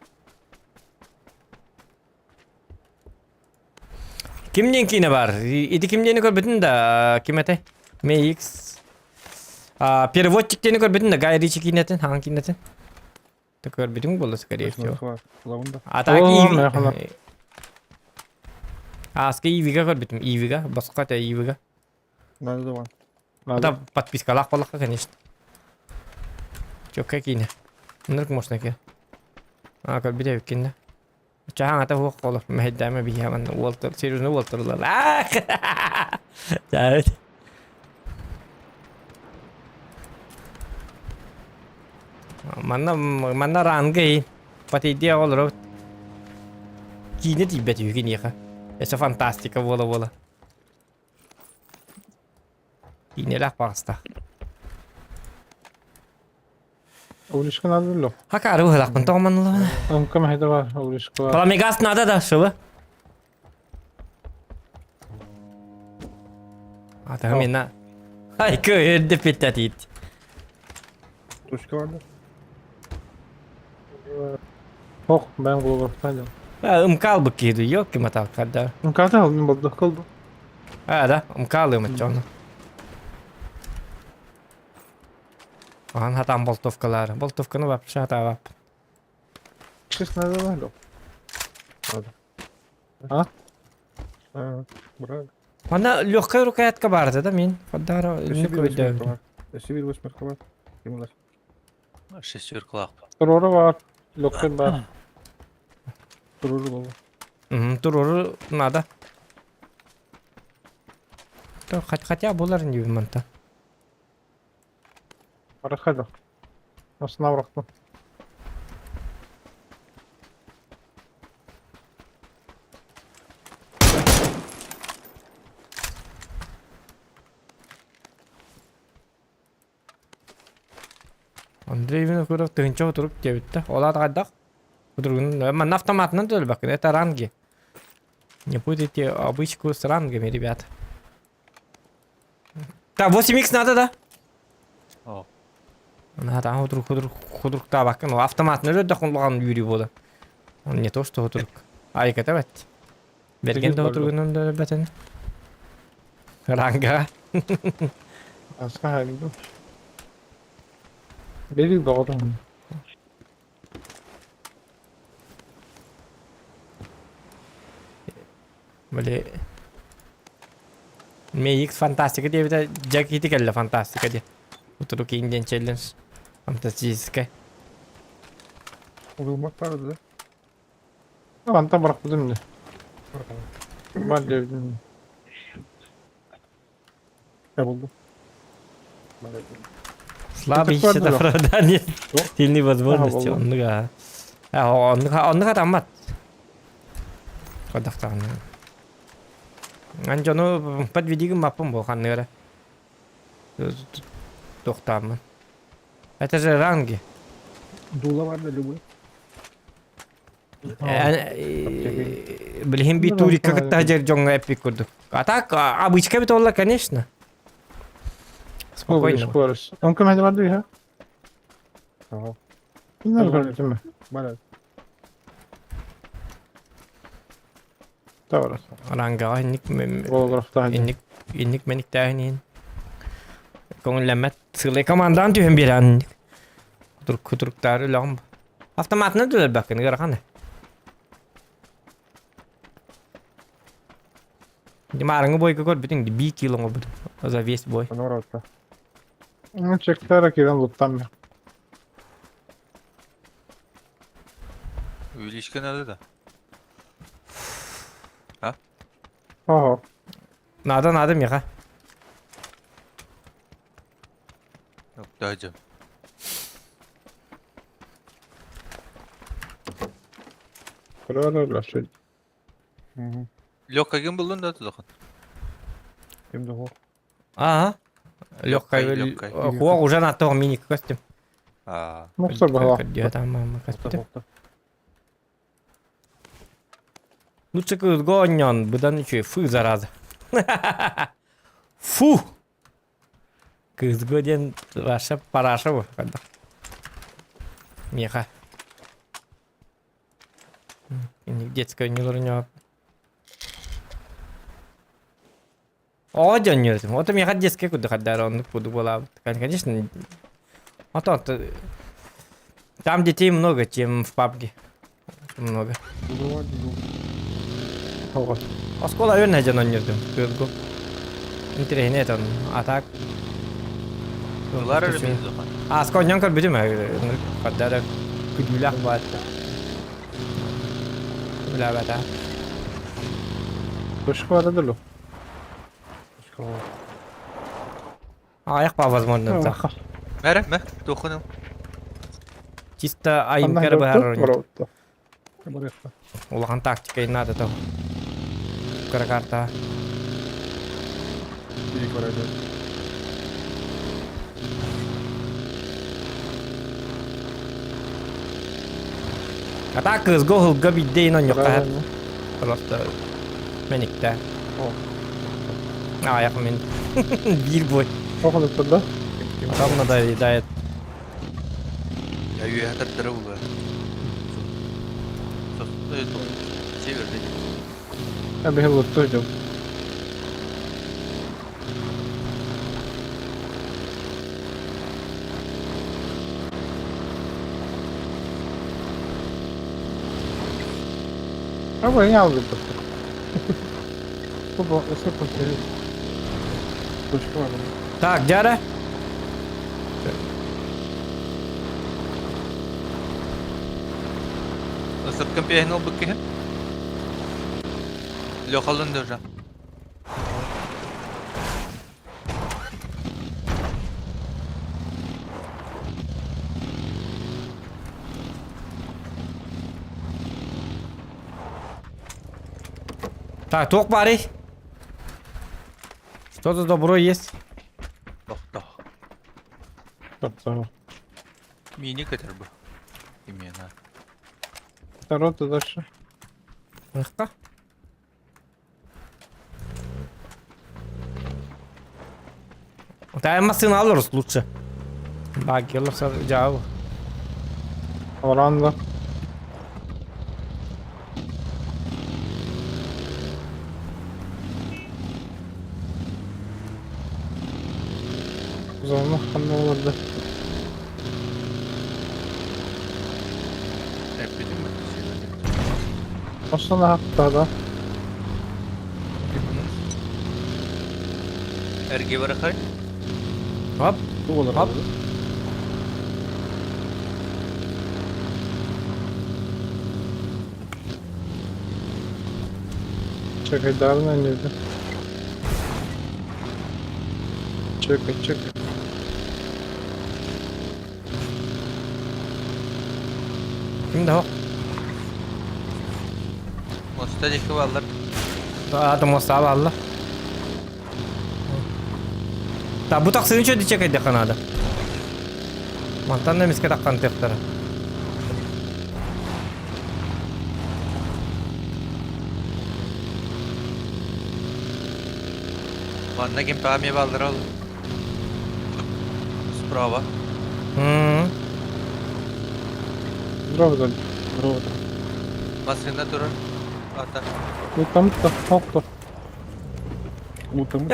Kimden kine var? İdi kimden görmedin de kimete? MX. Переводчиктен көрбедин да Гай Ричи кинетин, хаң кинетин. Ты көрбедин болду скорее всего. Лавында. А так Механар. Иви. Аска Ивига көрбедим, Ивига, басқа та Ивига. Надо давай. Это подпискалак болакка, конечно. Чокка кине. Нырк мошна ке. Көрбеде кине. Чаһаң ата хук болор. Мәһдәме биһәмән Уолтер, серьезно Уолтерлар. Жайт. Манна рангай патидия олро. Кине тибет югиниха. Это фантастика вола. Кине ла паста. Улишка надо было. Хакару хелак пантоман. Он кем это var улишка. Паламигас надо да, шо? Атамина. Ай, көйөрдө петтатит. Тушка vardı. Hok ben bulurdaydım. Мкал бы киду, ёлки мотал, когда. Ну когда он был кылды. Да, мкалы мачон. Ан хатам болтовкалар. Болтовканы вообще хата. Честно надо было. Надо. Брат. Ана лёгкая рукоятка барды да мен. Фадара не көйдө. Сибир восьмерка. Кимлер. Шестерклак. Турору var. Lokal var. Туруру болу. Туруру надо. То хотя булар не биманта. Арахада. Осна бıraktım. Андреевна көрөк тынча отуруп дебитте. Олар кайдак. Кудургун, мен автоматынан төлөп бакын. Это ранги. Не будете обычку с рангами, ребята. Так, 8х надо, да? О. Надо, худрук та бакын. Автоматны өйдө кулган үйрү болду. Он не то, что худрук. Айката бат. Бергенде отургунун да бетен. Ранга. Aska halinde. Beri doğdum. Böyle MX фантастика diye bir de jaketi geldi фантастика diye. Oturup Indian Challenge. Фантастическая. Vurulmak vardı da. Anta bırakmadım ne? Ben devdim. Ne buldum? Слабый Это еще до квадрат. оправдания. Сильные возможности. Ага, Он нога. Он нога там мат. Кодахтан. Анжону подведи мапом болған нера. Тоқтамын. Это же ранги. Дула var da любой. Блин, би Ну, тури да, как да. то джонга эпик курдук. А так, обычка бит олла, конечно. Спокойно. Спокойно. Он кем vardı ya? Ага. Bunlar Var. var değil mi? Bana. Doğru. Ранга, Volgraf'ta hadi. инник меник тахнин. Көңілләмәт сылай командан түйен берән. Күтүрүктары лам. Автоматны дүләр бакын гараханы. Димарыңы бойга көр бүтүн би килоңа бүтүн. За весь бой. Bana var orta. Onu çektiler kiren lootlanmıyor. Увеличка надо, да? Aha. Надо меха. Yok, dayıcım. Buralar şey. Hı hı. Лёгкий кем buldun da Тузахан? Hem de o. Ага. Лёгкая. Лёгкая. Хуа уже на том мини костюм. Aa, Muhtar baba. Где там мама Orta костюм? orta. Лучше гонен, быдан ничего, фу, зараза. Фу! Кызгоден ваша параша bu kadar. Меха. Детская не лурнёк. О, дёнёр. Вот меха детская куда ходят, он буду была. Конечно. Там детей много, чем в пабге. Много. Dudu var dudu. Hava. Оскола ön näjän onjurdum. Kızgı. Internet on atak. bunlar öyle mi Tuzaхан? Askonyan kar bitim kadar küdülah var. Bila bata. Başka var da lo. Başka var. Ayak по возможности. Merhaba, dokunum. Чисто айым Анна кер gördü. бар. Burada. Kabar etme. Улахан тактика и надо то. Каракарта. İyi koyacağız. Ата кызгы хылга бидейн он юкка. Правильно. Просто меникте. О. Аяк мен. Bir boy. Okul burada. Adam da hidayet. Ya üye hatatları bu be. Soktu, çevirdi. Ben bir loot'ta hocam. Ama ne aldı bu? Bu eski kontrolü. Başka var mı? Так, Джара. Nasıl kampiyon oldu ki? Lokalın döveceğim. Так, ток пари. Что-то добро есть. Doktor. Tamam. Mini kadar bu. Именно. Второй дальше. Легко. Да, машину alırız лучше. Bak gelirse cevabı. Oranda. O zaman ne olurdu? Hep bildim ben. Aslında hatta da. Erge var akay. Hop. Bu olur. Hop. abi. Çakaydarın önüydü. Çakı. Kimde o? Mosta dikkat varlar. Adım Mustafa Allah. Ta bu taksini çözdü çekeydi kanada. Mantan da miske takkan teftara. Ванна геймпами балдырал. Справа. Здорово. Машина durur. Ата. Мутта. Хокто. Мутамут.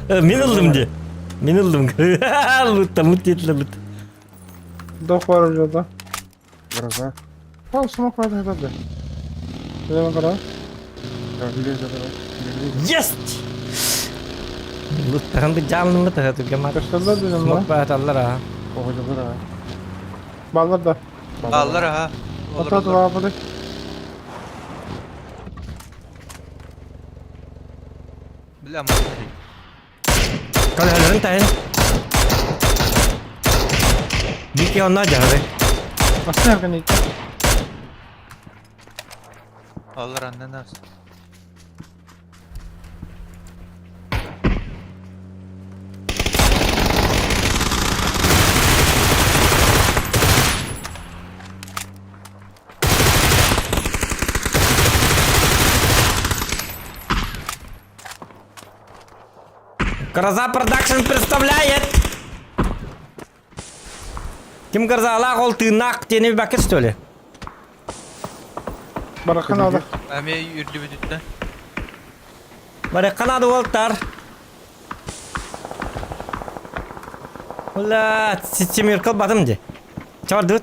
Мен ылдым де. Мен ылдым. Лутта мут етілі лут. Дох var orada. Гроза. Al smoke var hadi. Şöyle kadar. Железо, давай. Есть! Луттағанды жалынымы тағады кемар. Kaçırlar dedim lan. Смок бәталлар а. Ого, да. Ballar da. Ballar ha. Ata da var böyle. Bilmem. Kalelerin tayın. Bir ki onlar cahabe. Nasıl yakın ilk? Alır annen nasıl? Гроза Продакшн представляет. Kim Grzala qol tırnak deni bir bakış söyle. Bırakın aldı. Әме юрлі бітітті. Bare kanadı voltar. Ulan sistemi kıl batım de. Çağır dut.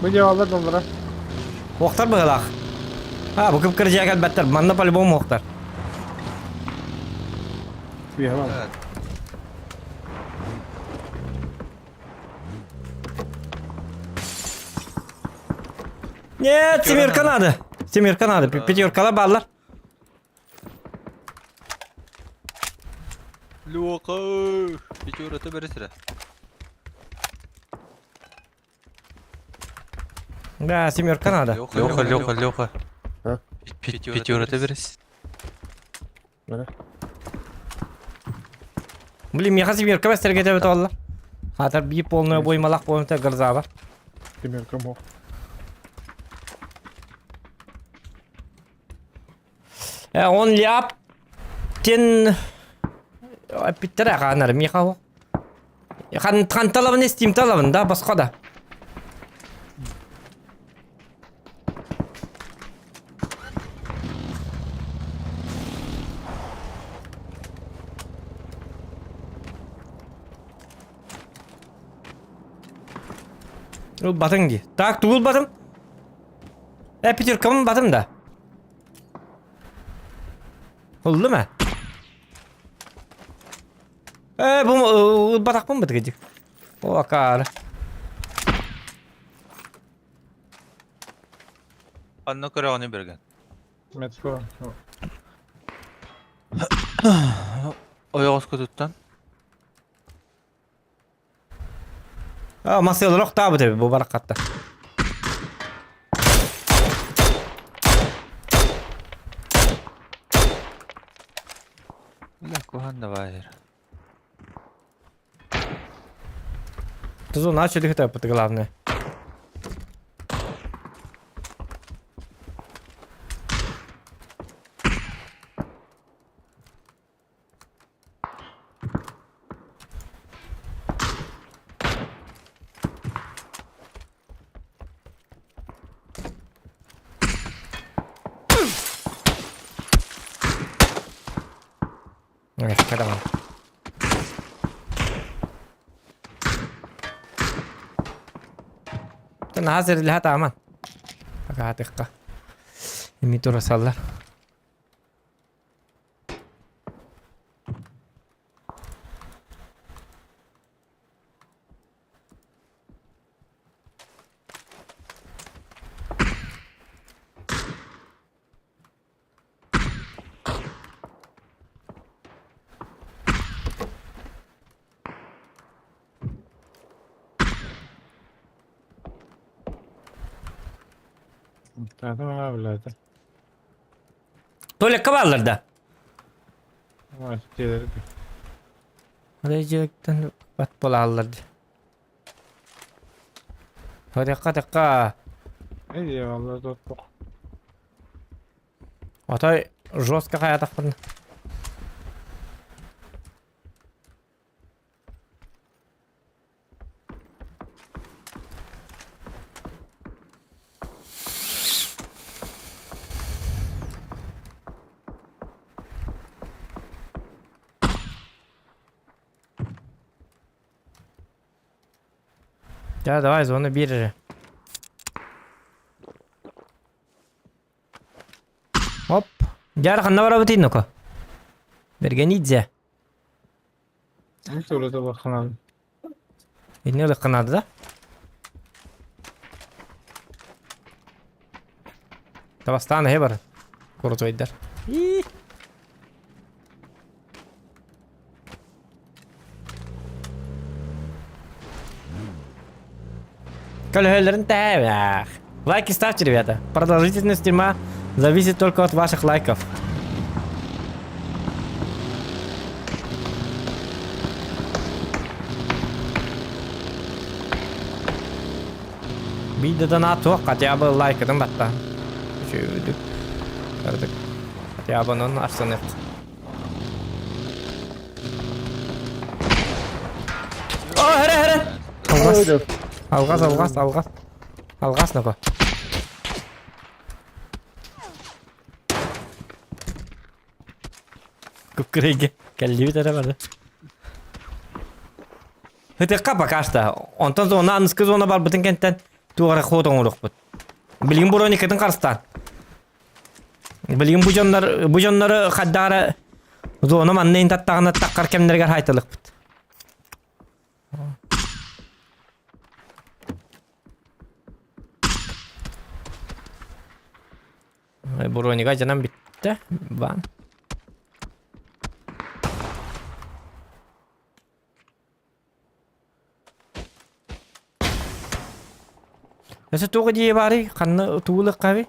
Bu cevaplar onlara. Muhtar bağlaq. Ha bu kıpkırıcıya gel better. Manda palibon muhtar. Фига, ладно. Evet. Нет, семерка надо. Семерка надо. Пятерка балlar. Лёка. Пятерата бері sıra. Да, семерка надо. Лёха. Ha? Пятерата беріс. Mana? Блин, меха семерка бәстер кетебет олар. Хатыр bir полная боймалақ бойымта Гроза бар. Примерка мог. Он ляп. Тен... Питтер ағанар меха о. Қан талабын естим талабын да, басқа да. Batın ki. Tak tuğul batım. Pütürkamın batım da. Oldu mu? Bu batak mı batık? O akar. Anna kırağını bergen. Metro. Oyağı tuttan. Masaya olarak tabi tabi bu barakatta. Bilmem kuhan da var. Tuzu начали это это главное. Когда он? نعذر اللي هتعمل هتقع يميتو رسالة Tamam abi zaten. Tuvalette bağlardı. Ama şeyleri de. Recekten bat bolarlardı. Dakika. Ne diyor vallahi dört bok. Atay жестко hayata kırdı. Ya давай зону биржи. Оп. Жарханна бара бутин ноко. Бергенидзе. Bir türlü de bakın abi. Inni ылыкканады да. Табастан хе бар. Курутойдар. Коллегалерин тәбәх. Лайки ставьте, ребята. Продолжительность стрима зависит только от ваших лайков. Видеодан ату хотя бы лайкадан батта. Şöyle gördük. Хотя бы onun arsanı. Oh, here. Algaz. Algaz noko. Кукрыги. Келли тара барды. Хытыкка бакашта. Онтон зона анскы зона бар бутын кенттен. Тугара ходон урuk бут. Билгин буроникатын карстан. Билгин бу жоннары хаддары зона маннын таттагына таккар кемдерге хайтылык бут. Буроника жанам битти. Бан. Nese tuğu diye bari kanı tuğuluk kavi.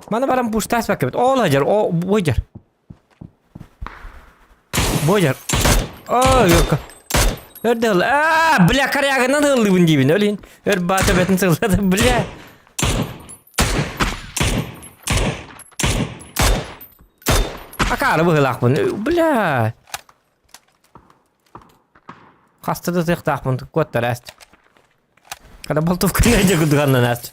Mana barang pustas pakai bet. Oh lajar, oh bojar. Oh yok. Erdal. Bela karyagan hıllı bun dibin ölün. Batı betin sığladı bela. Akar bu hılak bun. Bela. Hastada tıktaq bun. Kuattar ast. Kada boltovka neđe gudganna nas.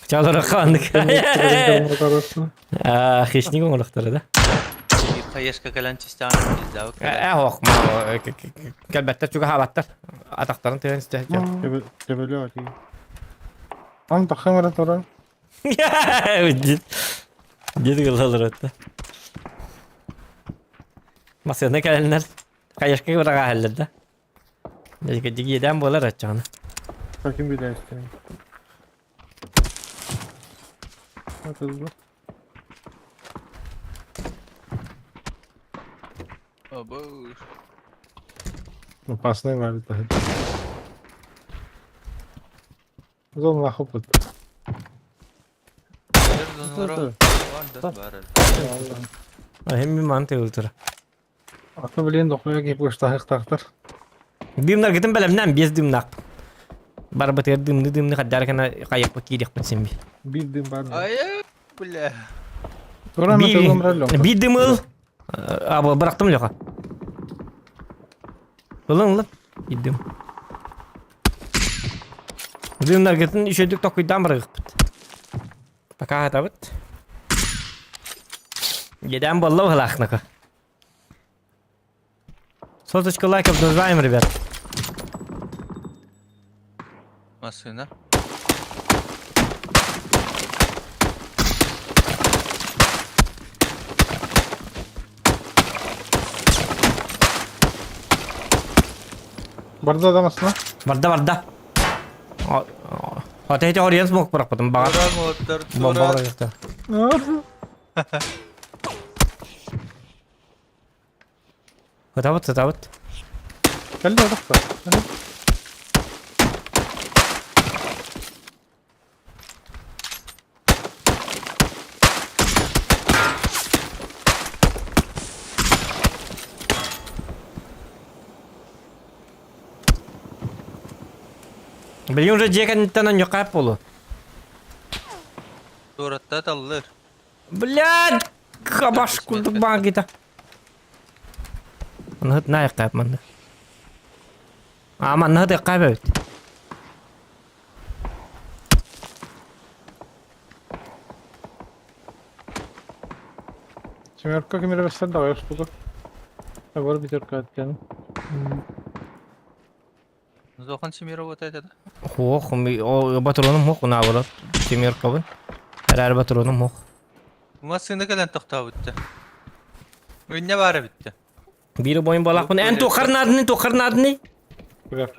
Çalara kandık. Hiç ne konuştular da. Kayışka kalan çistanı izlawak. Hoq. Kelbette çünkü habattar. Atakların teren isteyeceğim. Tebeli atayım. Tam takımara toran. Ciddi kılılır hatta. Masaya gelenler kayışka bırak hallerdi. Ciddi giden bolar açacağını. Sakin bir daha isteyeyim. Atıldı. Abo. Опасный валит. Зон лахопот. Hem bir mantı ultra. Aklı bilen dokuya gibi uçtahık taktır. Dimnar gittim belemden biz dimnak. Barbat dimni kadar kana kayak pakidik patsim bi. Bildim ben. Ay bula. Toran mı tezom rallom. Bir dimil. Abi bıraktım loka. Ulan. Gittim. Dimnar gittim işedik tokuydan bırakıp. Пока таbat. Giden bollu halaknaka. Соточка лайков называем, ребят. Masına. Barda adam aslında. Barda. Отойди, орient смог бırak потом. Bağır. Turan motor, Bomba turan. bıraktı. Tıtabıt. Geldi odakta. Bilgin уже жеген танан yok hep bolu. Turatda tallar. Блядь! Kabaş kulduk bana gita. Onu hıt ne yakayıp manda. Ama ne hıt yakayıp evet. Семерка камера висит, давай штука. Var bir terk etken. Zokan Simiro bataydı da. Hoq, o patronum hoq, ona avrat. Temir kabı. Her patronum hoq. Bu masında gelen toxta bitti. Önüne var bitti. Biri boyun balaq bunu. En toqarın adı ne? Birer.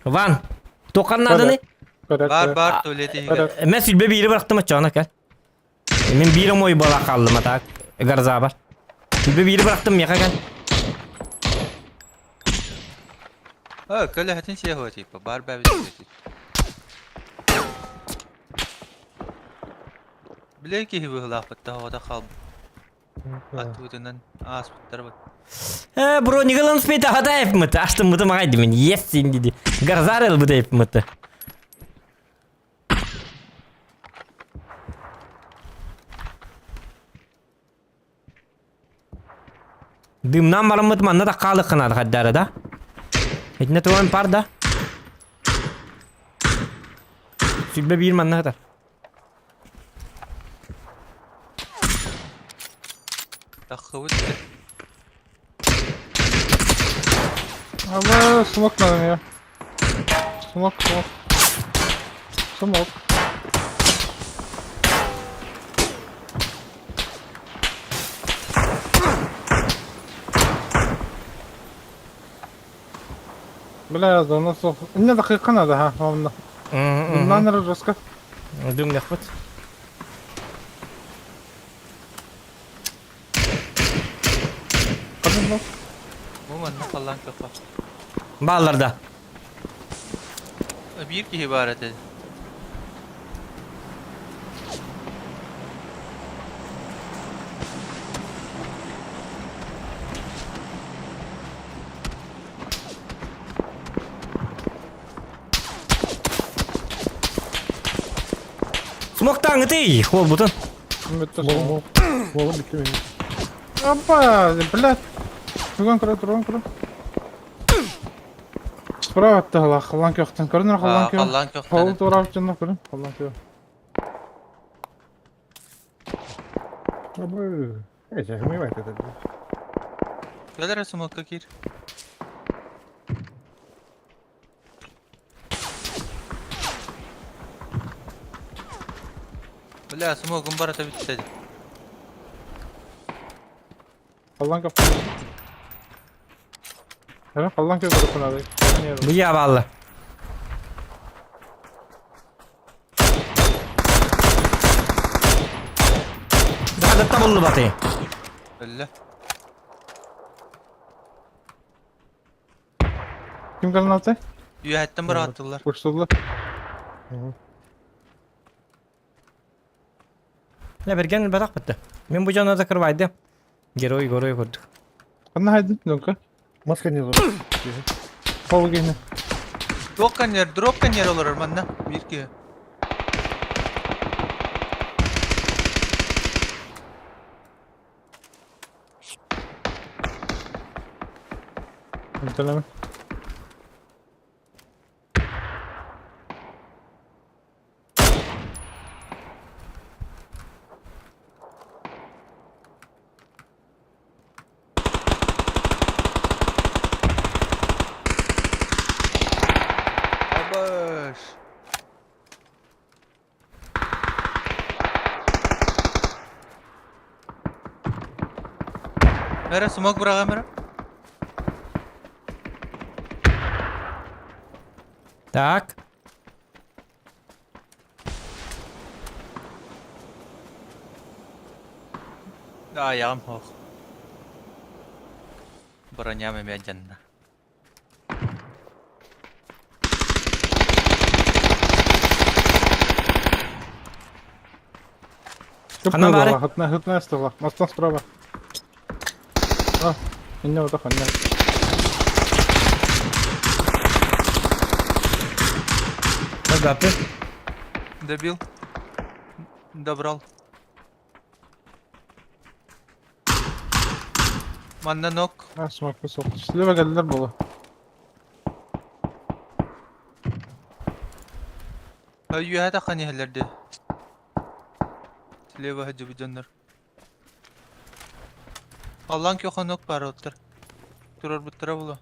Van. Toqarın adı ne? Bar tuvaleti higa. Men sülbe biri bıraktım açana gel. Men biri moy balaq aldım atak. Garza var. Sülbe biri bıraktım yaka gel. Ha, köle hatin şey hoğu tipa. Bar babi tipa. Biley ki hibi hılaf bitti havada kalb. Atudundan ağız bitler bak. Bro, nigalan spete hata yapmadı. Açtım mıdı mağaydı men. Yes sen dedi. Garzar el bu yapmadı. Dımdan maramut manna da qalı qınadı haddara da. Etne tuvan par da. Sülbe bir manna kadar. Takı bitti. Ama smoke lan ya. Smoke. Bela yazdı nasıl? Ne dakika ne daha onda. Bundan nereye rızkı? Düm yakıt. Kadın mı? Bu manna kallan kafa. Bağlarda. Bir ki ibaret edin. Smoktan gıtı. Hol butun. Bitti smoke. Oğlum bitti benim. Опа, блядь. Друган кра. Справа от того, халанки охтан. Көрдүн халанки. Kallan köfte. Хол турап жана көрүн. Халанки. Abi. Neyse, şimdi bak dedi. Gelir smoke'a gir. Bля, smoke'un barata bitti dedi. Халанки охтан. Herif халанки көрүп алды. Bu ya bağlı. Daha da tabullu batı. Öyle. Kim kalın altı? Yühettin bıraktılar. Kursuldu. Ne bergen batak bitti. Men bu canına da kırbaydı. Geroy gördük. Kanna haydi donka. Maske ne olur? Hol gene. Drop kan yer olur manna. Bir ki. Tamam. Abaş. Mera smoke bırak mera. Tak. Ayağım hoş. Bronям имя жанна. Хана бары. Хытна справа. Мостон справа. А, инне вот так, инне. Гапы. Добил. Добрал. Манна нок. А, смог высок. Слева geldiler было. Ayyu hada qani hallarda. Слева hajı canlar. Allah'ın ki o nok var otur. Durur bu tara bula.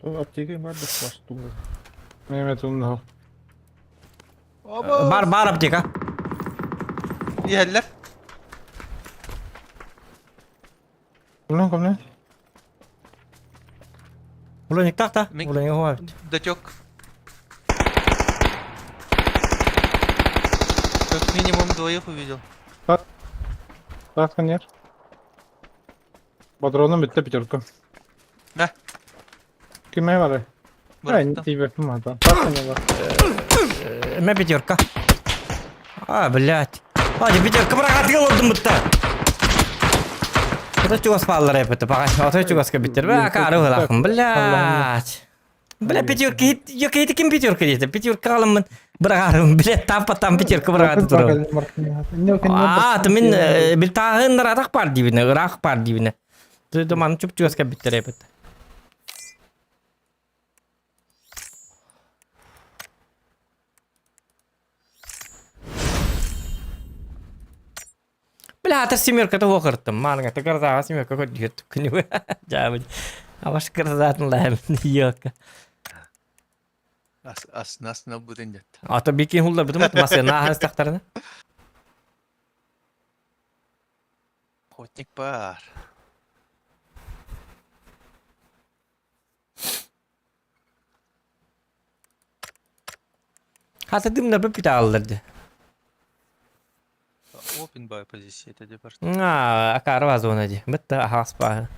То аптека бар да басту. Mehmet onu Бар аптека. Yeller. Kom ne? Ulan ilk tahta. Mik- Ulan yok var. Датек. Как минимум двоих увидел. Bak kan yer. Badronun bitti piterka. Ne? Kime var? Ay, Bıraktım. тебе помада. Bak kan yer. ما пятерка. Блядь. Пятерка прокатка oldu mutta. Ota чугас баллар yapıtı. Ota чугаска bitir. Кару лахым, блядь. Бля, пятерка, yok eti kim пятерка deydi. Пятерка alımın. Bırakarım, блядь, tam пятерка bırakatı durur. Мен бил тағын ратақ бар дейбіне, рақ бар дейбіне. Думаны чуп чугаска bitir yapıtı. Бля, атыр семерка-то оқырттым. Малыңа тықырзаға семерка көтігеттіп күні. Жабы. Аваш кырзатын лайым. Yok. Aslında bu dendet. Ata bikin hulda bütün matmasya nahans taqtarını. Хотник бар. Hata dımda bir pita alırdı. Open by позиция это департ. Akarı vaz ona di. Bitti ahas pa.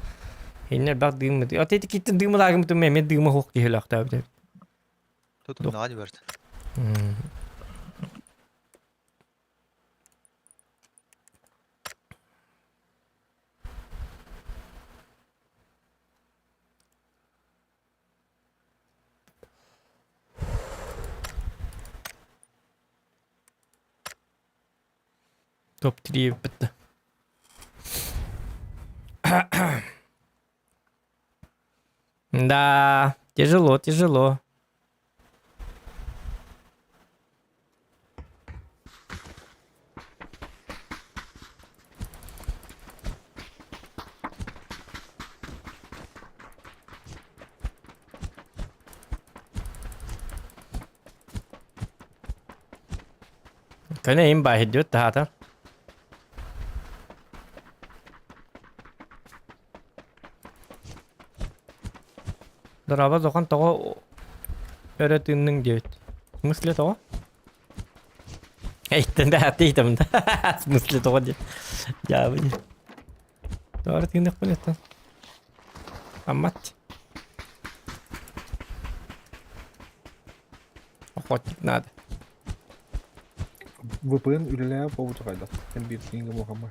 Hinne bak dımı di. Ata kitin dımı lagım tüm Mehmet dımı hok di hilaqta abi. Тут он нади барт. Топ 3 bitti. Да, тяжело, тяжело. Köneyim bahid diyor daha da. Дрова зохан того öğretinin diyor. Смысле того? Eğitim de hatıydım da. Смысле того diyor. Ya bu. Doğru dinle koletan. Amat. Охотник надо. VPN үлеләе повод кайда. Sen bir тиңге мохаммад.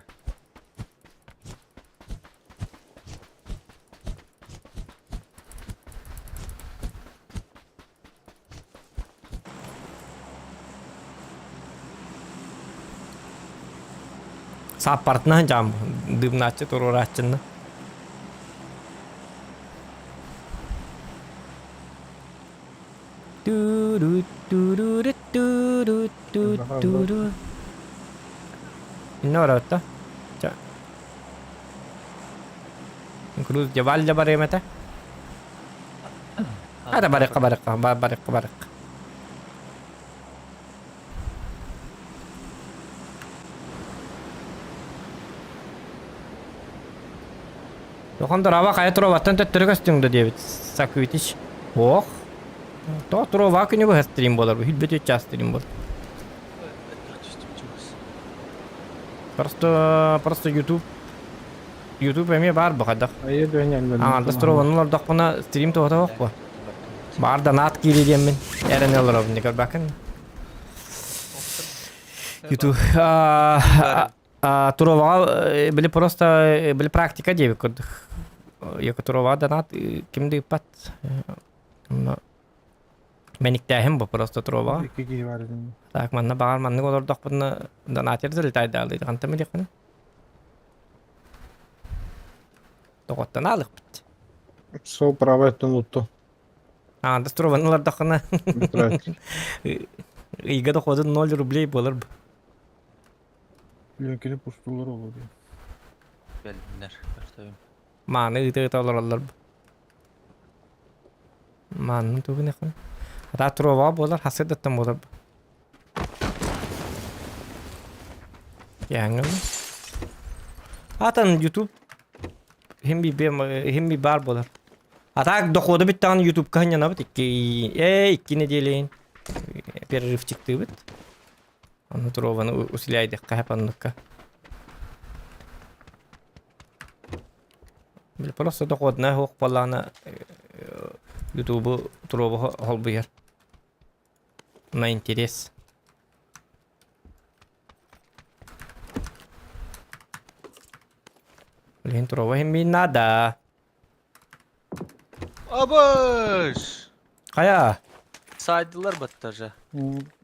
Сапартна жам. Дымначы турурачыны. Innora otta. Cioè. Incluso Jabal Jabare meta. Ada barik. Yokan drava kaya trovatan töttürgöstüngdü diye saküvitiş. Oh. То трова к него стрим болар. Хилбете час стрим бол. Просто YouTube эме бар bu kadar. Ayı dönüyorum. Аңарда строванылар дақпына стрим тоғыта бақ bu. Бар да нат кейледен мен. Әрін олар обын декар бақын. YouTube. Туроваға білі просто білі практика дейбі көрдік. Екі туроваға да нат кімді пат. Мен иктәхім bu просто туроваға. 2 kişi var dedim. Так, манна бағар манны олар дақпына да натер зілтайды алды. Қанта мен деқпіні? Тоғыттан алық бітті. Сол право это лутто. Аңарда строванылар дақпына. Ига доходы 0 рублей болар bu. Yönkeli pustular olur diye. Beldiler. Tabii. Mаны ыты олар bu. Манның түгі не қын? Ата турова болар, хасыдаттан болар bu. Яңыл. Атын YouTube hem bir bar bolar. Ata dokodu bit tane YouTube kanyana bit iki nedeleyin перерыв çıktı bit. Onu trovanı usilaydı kapanlıkka. Bil просто доходна хоқ балана YouTube трова хол bu yer. На интерес. Блин, трова hem bir nada. Abaş! Kaya. Saydılar battarca.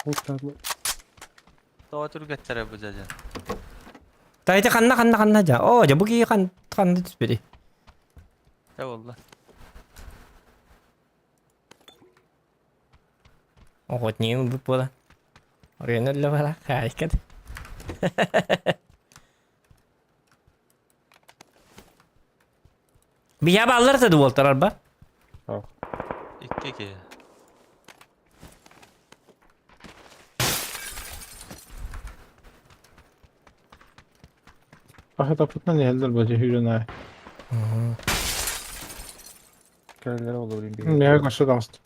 Kurtarlı. Tava tür gettere bu zaten. Tayta kanna ja. Oh, ja bugi kan disperi. Eyvallah. Oh, ni bu pola. Oraya la bala. Harika. Bir ya ballar da voltar araba. İki. Ахы тапытна не helder бачы hürüne. Kelleri olur diyeyim. bir. Mega kaşı dast.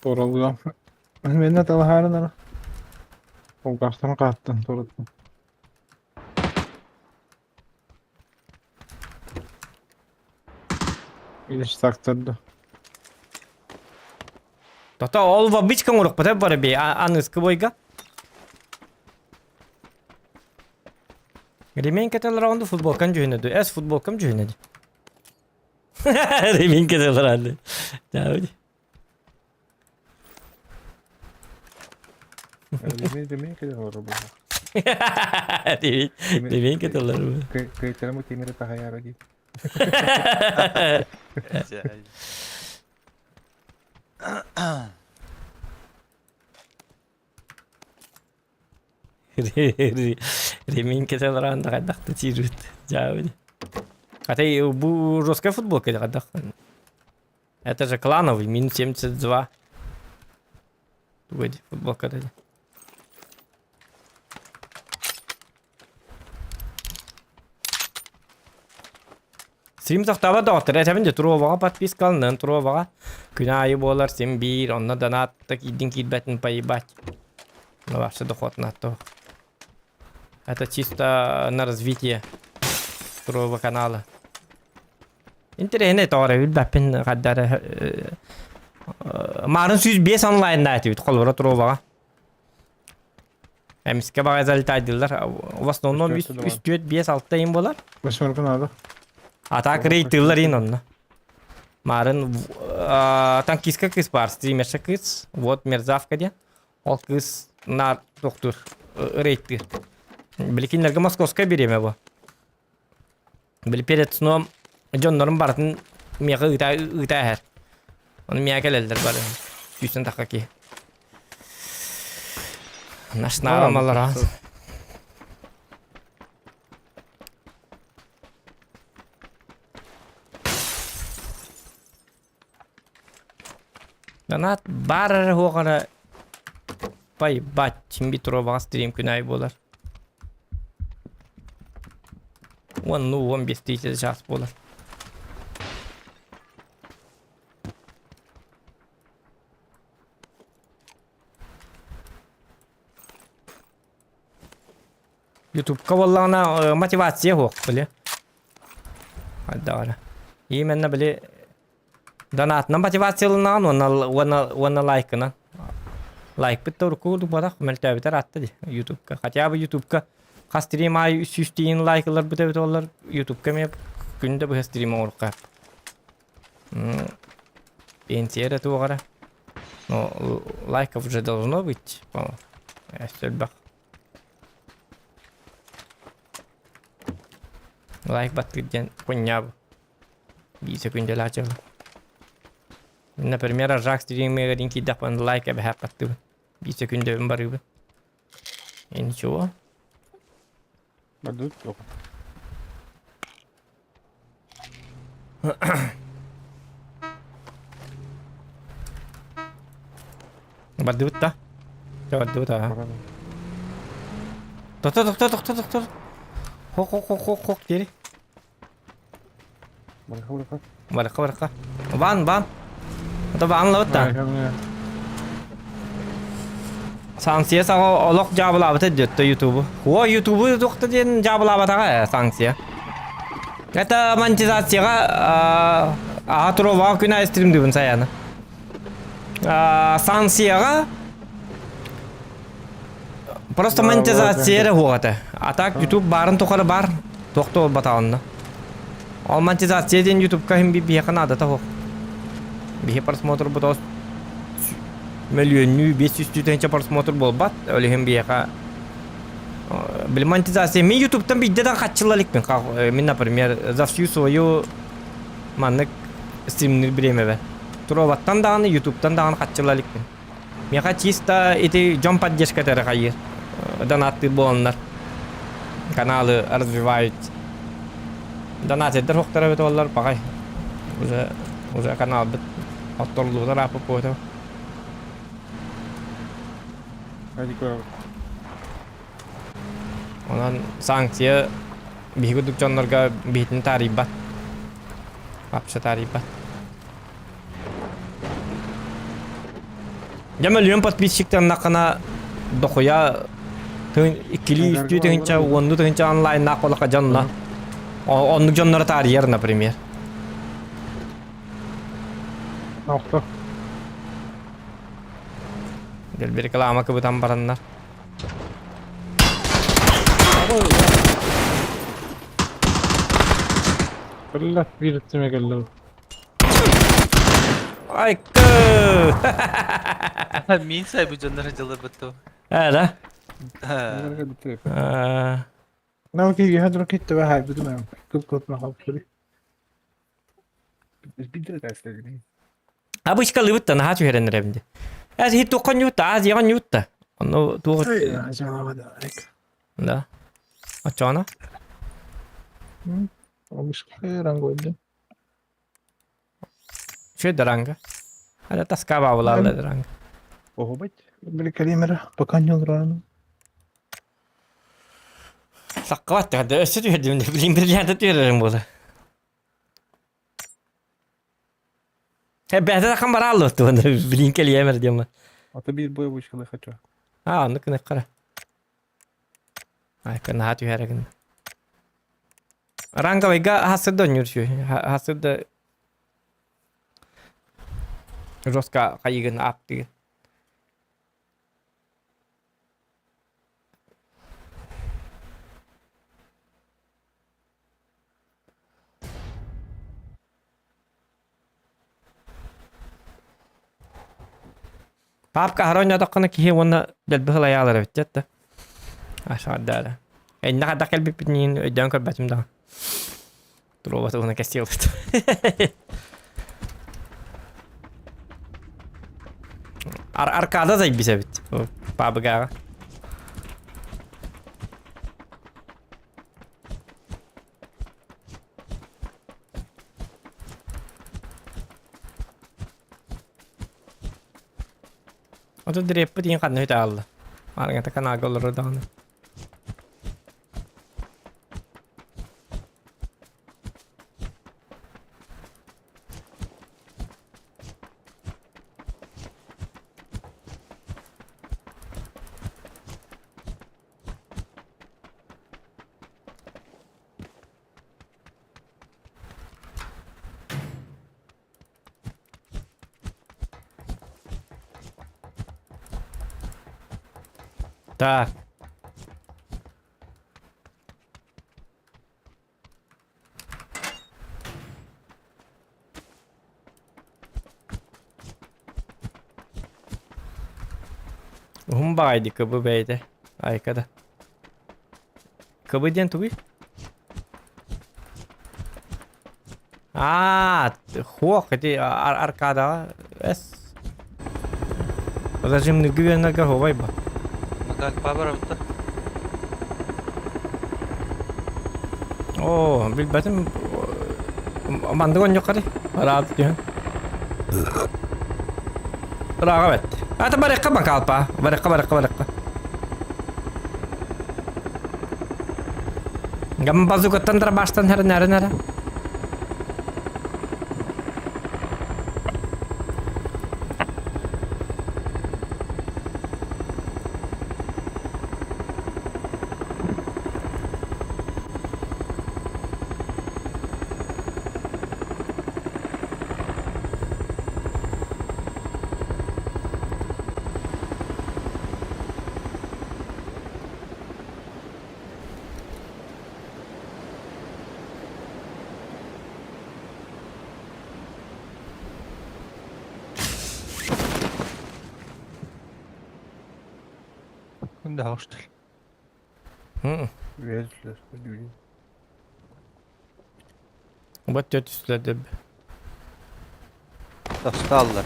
Toralıyor. Men de talaharın ara. O kastan kattın torutun. İliş taktırdı. Tata olva biç kan uruk pata bara be anız kıboyga. Remin ketel roundu futbol kan juhinadı. Es futbol kam juhinadı. Remin ketel roundu. Tahu. Demeye kadar olur bu. Remin ketel roundu. Kayıtlarımı temire takayar değil. Remin ketel roundu kadak da tirut. Jauh. Katanya bu русская футболка kadak. Это же клановый, минус 72. Вроде футболка да. Stream to'xtaba doktor aytavinde Turovaga подписка alın, Turovaga күнайы болар сен бир, онна донаттык идин кирбетин поебать. Ну вообще доход на то. Это чисто на развитие Турова канала. Интересно тора билбепин каддар. Марын 105 онлайн дайтыбыт колбора Туровага. Эмиске бага залетайдылар. В основном 3-4-5-6 болар. Başmarkın adı. Атак рейтылар ин онна. Марын танкистка кыз бар, стримерша кыз. Вот мерзавка де. Ол кыз на доктор рейтер. Биликинлерге московска береме бу. Бил перед сном жоннорун барын мега ыта хер. Оны мега келелдер бар. Күсен такаки. Нашна аламалар. Донат бар хоғана пай бат чимби Туровага стрим күнай болар. 10-15 тысяч час болар. YouTube'ка боллағына мотивация хоқ біле. Аддағара. Именно біле донатына мотивациялынаған, оны лайкынан. Лайк бітті ұрқуды бадақ, мәлтәбітер атты де YouTube'ка. Хотя бы YouTube'ка қа стрим ай 300 дейін лайкылар біті олар YouTube'ка меп күнді бұл стрим орыққа. Пенсия это угора. Но лайков уже должно быть. Я сельбах. Лайк баттырден поняб. 10 секунд лачал. Например, ажак стример ринки дапан лайк я бы хапатту. 10 секунд барыбы. И ничего. Бадут yok. Бадут да? Бадут да. Доктор. Хок дери. Барка. Бан. Это бан лавта. Санкция сага олок жабылабыт эдетте YouTube. О, YouTube доктор ден жабылабатага санкция. Это монетизацияга атырова күнә стримдибин саяны. Санкцияга просто монетизация хугата. А так YouTube барын тохары бар. Тохто батаанна. Ал монетизация ден YouTube-ка хим бие канада та хок. Бие просмотр бутос миллионы 500 тысяч просмотр болбат. Өле хим бие ка бил монетизация мен YouTube-тан бидден катчылалык мен. Мен, например, за всю свою маннык стримнер бремебе. Туроваттан дагы YouTube-тан дагы катчылалык мен. Мега чисто эти жон поддержка тары кайыр. Донаты болоннар. Каналы развивают. Донаты дырхоктар бит олар багай. Уже канал бит отторлудар апып койду. Hadi koy. Ondan sanksiya бигудук жоннорго битин тарибат. Апша тарибат. Я миллион подписчиктер накана дохуя ikili üstü tığınca, onlu tığınca online nakolaqa canla. Onluk canlara tariyer, например. Nokta. Del bir kalama kıbıtan baranlar. Allah bir ittime geldi. Ay kı. Мин сайбы жоннор жылы бытты. Öyle. Ne ki hadro kitte ve hay dedim ben. Kut ma hapsuri. Bir de derslerim. Abi işkalı bitti, ne haçı herenler evinde. Az hit dokon yutta, az yagan yutta. Onu tuğut. Acaba da rek. Da. Açana. Olmuş rango oldu. Şu deranga. Hadi taska bağlı deranga. Oho bak. Bir kalimera bakan yol ranı. Sakkavat da ösü diyorum, bileyim bir yerde diyorum burada. Bende de kamera aldı tu, bileyim ki liyemer diyorum. Ata bir boya bu işkalı kaçıyor. Ha, onu kene kara. Ay, kena hatu herakin. Ranga vega hased dönüyor şu. Hased de Roska kayıgın aptı. Papka haronya dakana ki ona delbihla yalar bitecekti. Aşağıda da. Ne kadar kalbi bitnin öden kal batimda. Trova ona kesiyor. Arkada da bir sebit. Papka. Atau direpet yang kan itu Allah. Orang yang tekan agak lor dah. Так. Humbaydı kıbı beyde. Aykada. Kıbı diyen tuğu? Хуох, эти аркада. Эс. Зачем не güvenler говай ба? Макал пабарабытта. О, билбетим. Мандыгон yok hadi. Rahat diyor. Rağbet. Ata baraka mı kalpa? Baraka. Gam bazuka tantra baştan her nere. Kunde hostel. Vezler. Bat göt üstüde. Tastallar.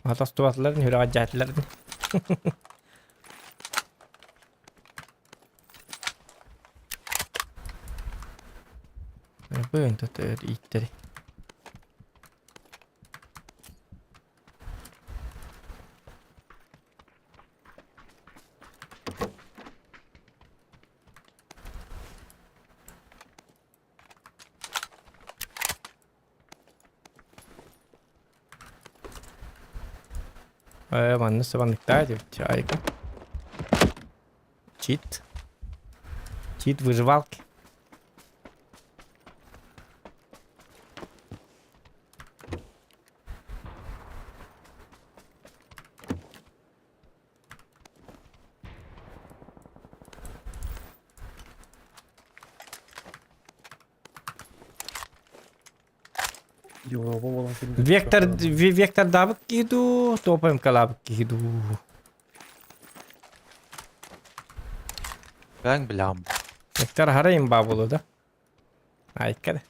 Hatas tuvatların hüracatların. Böyle de itleri. Манна сабанныктайды чайка. Чит выживалки. Европа болан фильм. Вектор дабык киду, топаем калабык киду. Ben bilam. Vektor harayım babulu da. Ayıkkada.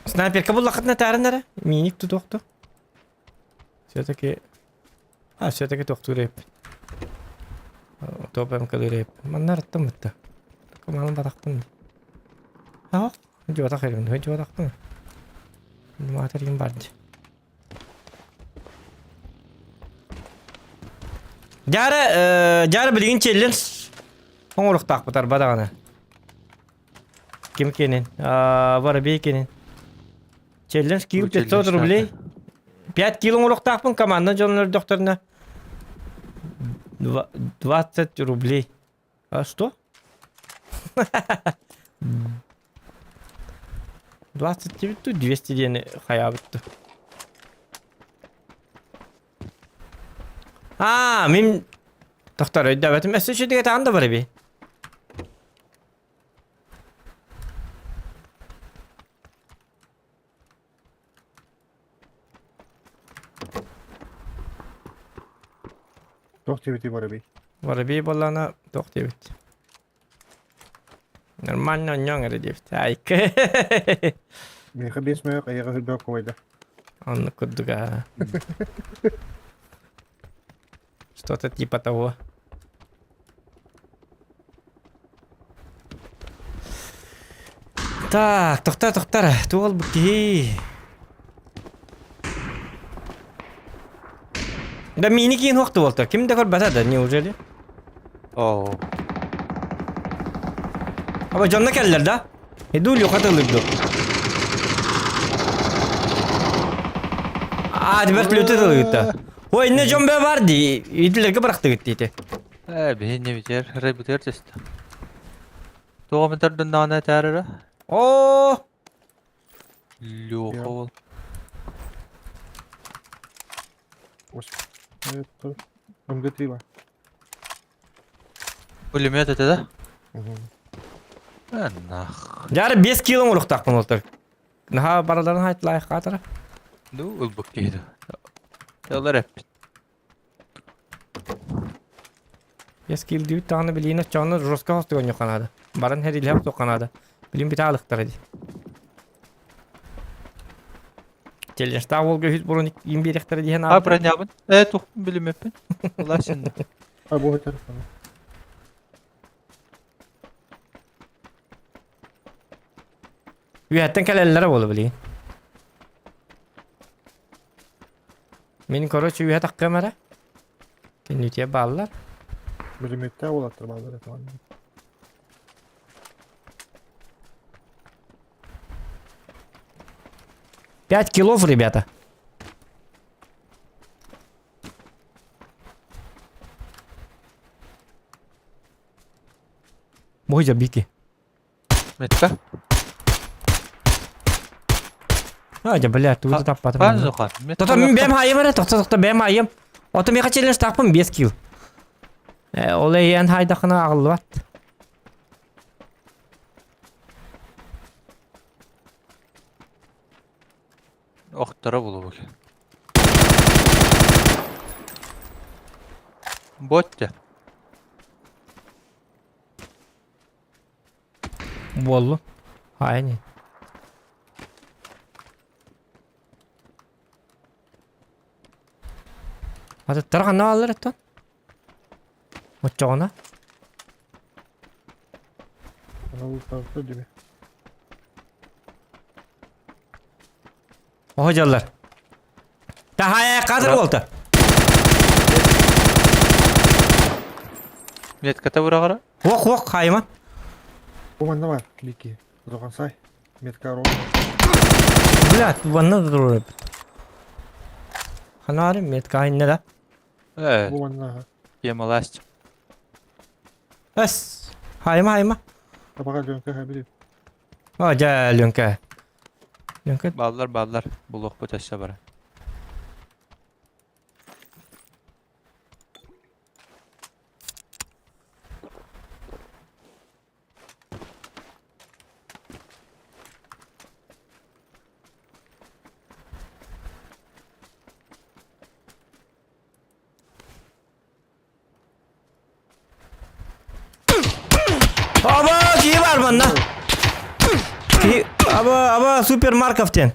Снайперка был лохотная тарнера. Миник тут доктор. Все-таки... все-таки доктор рэп. Топаем каду рэп. Маннар аттым бітті. Малын батақтым. Жуатақ ерім. Жуатақтым. Матер ем барды. Жары білген челленж. Оңырықтақ бұтар бадағаны. Кем кенен? Бары бей кенен. Челлендж киюп 500 рублей. 5 кило урок команда жонлар докторна. 20 рублей. А что? 29 тут 200 дені хаябытты. Мен доктор өйдәбәтім әсі деге тағында бар бей. Тох тебе Воробей. Воробей болана тох дебет. Нормально нёң әрі дебет. Айк. Меха бес мөк, аяға хүлбек койды. Анны күддіға. Что-то типа того. Так, тоқтар. Туғал бүкей. Да мини кейін уақыты болды. Кімді көр батады, неужели? Oo. Ama canına keller da. Dul yok atılırdı. Hadi bak lütfen oluyor. O inne jombe vardı. İdilerge bıraktı gitti. Bihin ne biter? Biter testa. Doğumeter döndüğüne terörü. Oo. Loha ol. Evet, dur. Ömgötüğü var. Ölüm yat ete de. Nah. Yarı 5 kilo mu takım oldu? Naha baraların hayt layık kadar. Ne ol bakıydı. Yollar hep. 5 kilo diyor tane bileyine çanı roska hastı oynuyor kanadı. Baran her il hep kanadı. Bilim bir tağlıktır hadi. Challenge daha olga hiç burun 21 hektare diyen Ha bırak ne yapın? Tohum bilim yapın. Allah şimdi. Ha bu telefonu. Üyetten kelellere bolu bileyim. Menin koroçu üyet hakkı mara. Kenditiye bağlılar. Milimetre olattır bazıları tamam. 5 килов, ребята. Мой забики. Metka. Hadi блядь, tu da patron. Fan zokar. Toto min benim hayım var, toto benim hayım. Oto mi kaçırılmış takpım 5 kil. Olay yan haydakına ağlı var. Ohtara bulu bakayım. Botça. Bollu. Aynen. Hadi tarakan ne alır ettin? Uçağına. Bana bu tarafta gibi. O hocalar. Daha kadar oldu. Metkata vura. Vok hayman. Bu bende var. Liki. Zokan say. Metka rol. Блядь, bana durur. Hanari metka ne da? Evet. Bu bende ha. Yemalaşç. Es. Hayma. Tabaka dönke ha bilip. Hoca lönke. Lönke. Ballar. Buluk bu taşla bara. Aba ki var bana. Ki aba süpermarketten.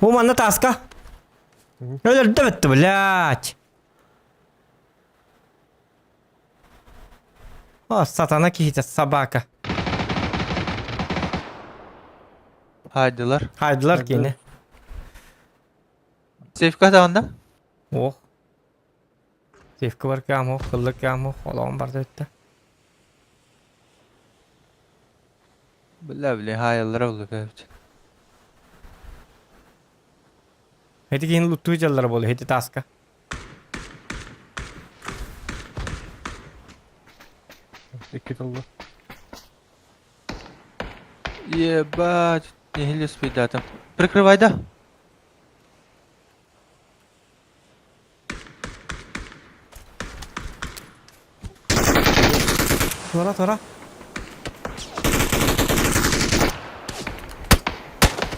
Bu bana taska. Öyle de bitti блядь. O satana ki hiç sabaka. Haydiler. Haydılar ki yine. Sefka da onda. Oh. Sefka var ki ama kıllık ki ama olan var da ötte. Bile hayallara oldu hepsi. Hedi ki yine luttu jallara bolu hedi taska. İki dallı. Ебать. Нехилю спидатом. Прикрывай, да? Tora.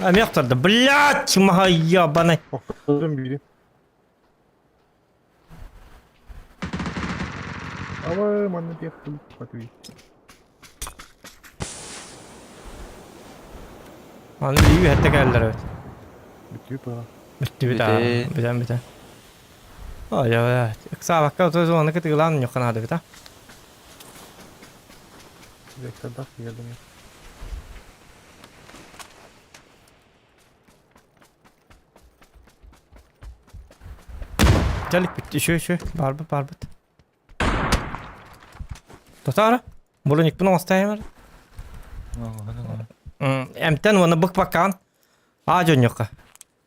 Am yaktırdı. Блядь, mahayya bana. Okudum biri. Ama bana bir yaptım. Hadi. Anı iyi hatta geldiler evet. Bitiyor para. Bitti bir daha. Biten. Oh ya evet. Kısa bakka o zaman ne kadar lan yok kanada bir daha. Direkten tak geldim ya. Gelik bitti şu. Barbut. Totara. Bulun ilk bunu hastaya var. Emten onu bak bakan. Ağacın yok.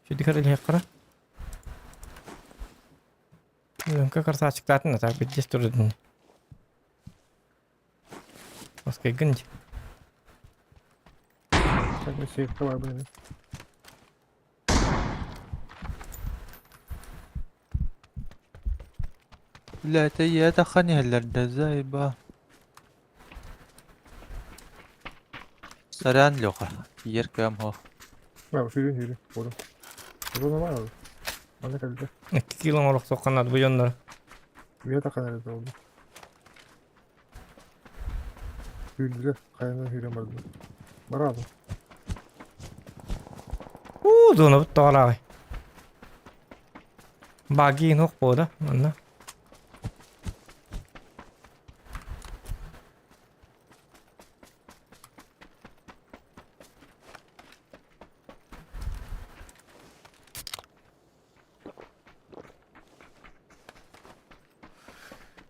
Şu dikkat edin yakara. Önka karsa açıklatın da tabi bir durudun. Oskay gınç. Sen de safe'de var benim. لا تيا دخلني هاللردة ازاي بقى سران لغة يركم هو Ya şu yürü. Oğlum. Oğlum var abi. Bana kaldı. 2 kilomoruk sokkanlar bu yönleri. Üye de kadar oldu. Hürüyle. Kayanın hürüyemezdi. Var abi. Donu bu doğru. Bagi nok boda. Anna.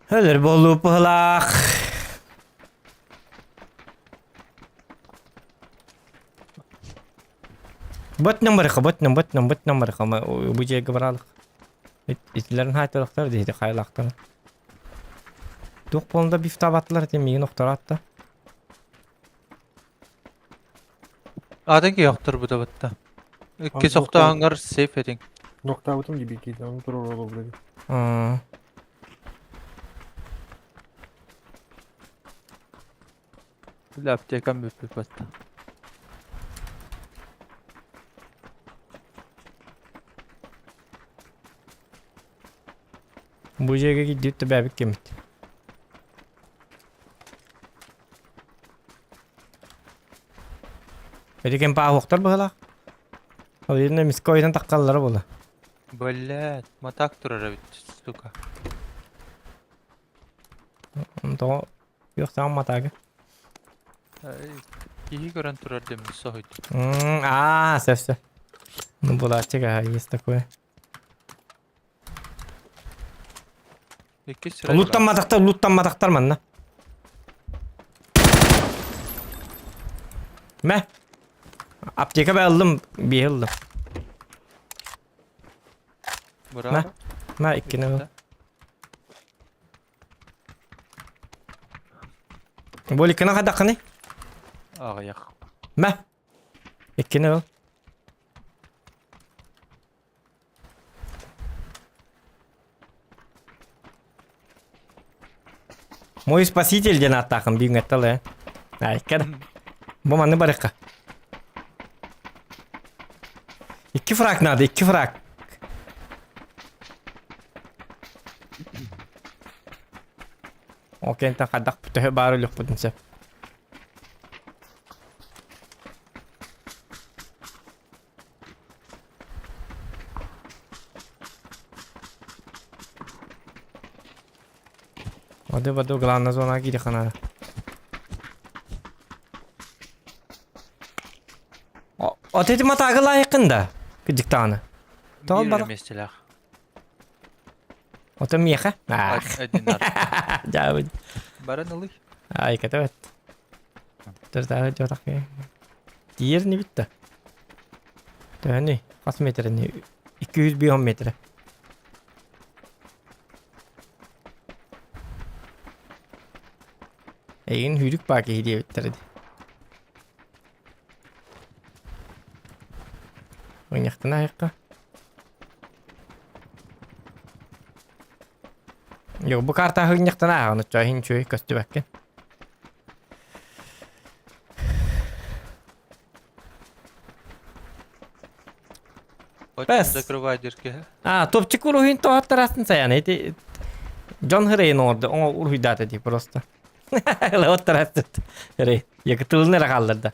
Heler bolu pıhlak. Bot number kama bu jega baralık. İtlerin haytalıklar deydi kaylaklar. Dok bolunda bif tabatlar demeyi noktalar hatta. Adın yoktur bu da batta. İki Abi sokta yoktur. hangar safe edin. Nokta avutum gibi giydi. Onu durur olur dedi. Hmm. لا بتكم ببتا Bu jega gidip de bebek kemit. Jadi kan pa hoktar bala. O yerine miskoydan takkalları bola. بولات ما تاكتر ربيت سوكا To yok sama mataga. يهي قرن ترى دم الصهد Sef. Ну была чека, есть такое. يكسر Luttanmadaktar manna. Me. Apteka ben aldım bir aldım. برافو Ma ikkini al. Bol ikkini kadakni. يا Me. Ikkini al. Мой спаситель ден атакын бүйңеттал э. Ай, кәді. Бұл маны барыққа. 2 фраг надо, 2 фраг. Окей, та қадақ бүтігі бары үлік бұдынсы. Waduh, gelana zona lagi di kanan. O tedi mata agak layakında. Gıcık tane. Tamam bana. مثلها O da miyaka? ادينار Jauh. برن Ay kata evet. Dur daha jorak ya. Diğer ne bitti? Daha ne? Kaç metre ne? 210 metre. Egin hürük baki hediye bitirdi. Oynaktın ayakta. Yok bu karta oynaktın ayakta. Onu çoğun çoğu köstü bakın. Очень закрывай дырки. Topçuk uruhin to hatırasın sen. Eti John Hrein orada. Ona uruhidat edi prosta. La hatırasın. Hrein. Yakıtılını kaldırdı.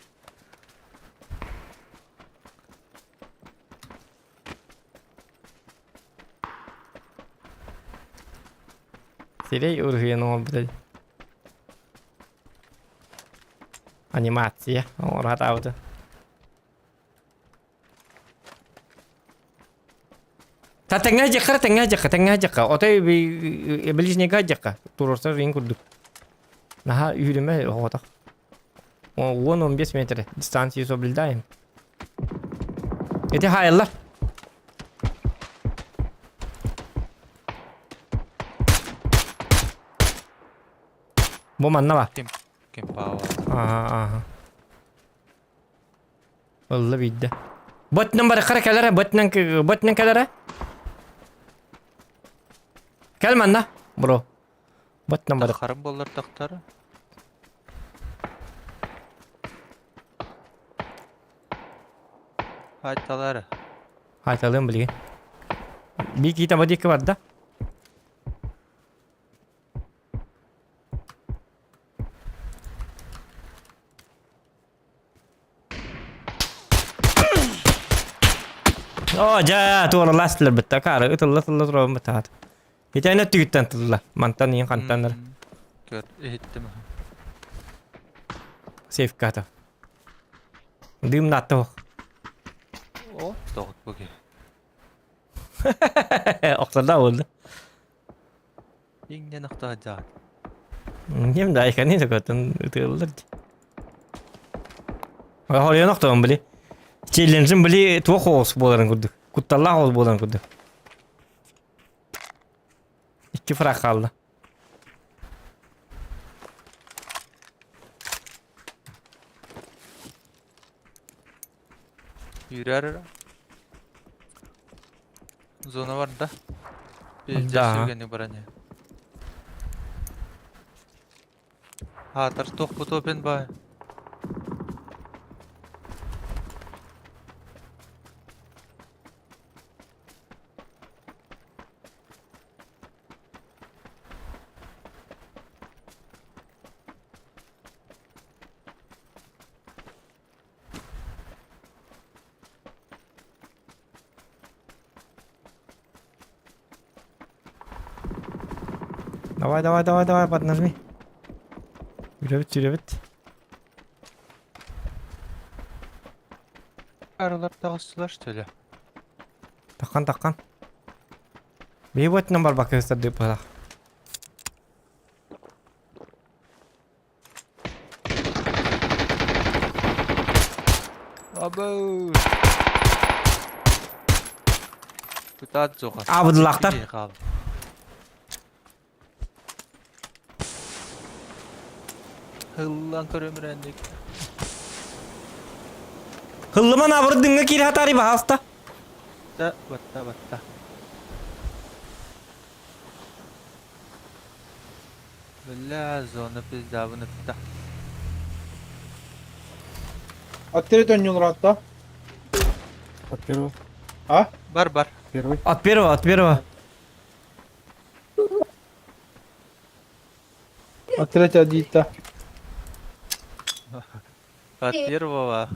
Sirey uruhin oldu. Animacja. Rahat avdı. Tengah aja kak. Otoy ближний aja kak. Turursa ring kurduk. Nah, yürüme otak. 10-15 metre distansiyı sobrildayım. Eti hayırlar. Bu manna var. Kim power. Aha. Vallahi bidde. Bot number kara kelere, bot kelere. Kel manna, bro. Bot number. Karım bollar taktarı. Haytaları. Haytalım bilgi. Bir kita body ki var da. Oh ja, tuh last lebet takar itu lah rom betat. Kita ini tüyten tuh mantan yang kantanlar Gör, ehittim. safe kata. Dim nato. O, doğut bugün. Oxtada oldu. İnge nokta acayip. Hem de ikan ini sekatan itular. Hal nokta beli. Challenge'in beli tuh host bolan kudu. Kutalla host bolan kudu. İki frak kaldı. Yürür. Zona var da. Bir Da. cesur baranya. Hatar topu topen bay. Давай, поднажми. Yürü. Aralar dağısılar şöyle. Takkan. Bir buat nomor bakıyor tadi pala. Abo. Kutat zoka. Abdullah'tar. Hıllan körömürendik. Hıllıman abur dinge kiri hatari bahasta. Da batta. Billah zona biz davını da. Attire dönüyorlar hatta. Ha? Bar. At первого. Attire tadita. От первого.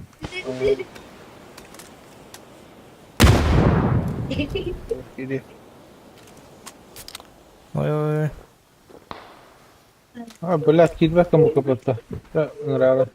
Gidi. Ой. Ha, блядь, git bakalım bu kapatta. Nırağla.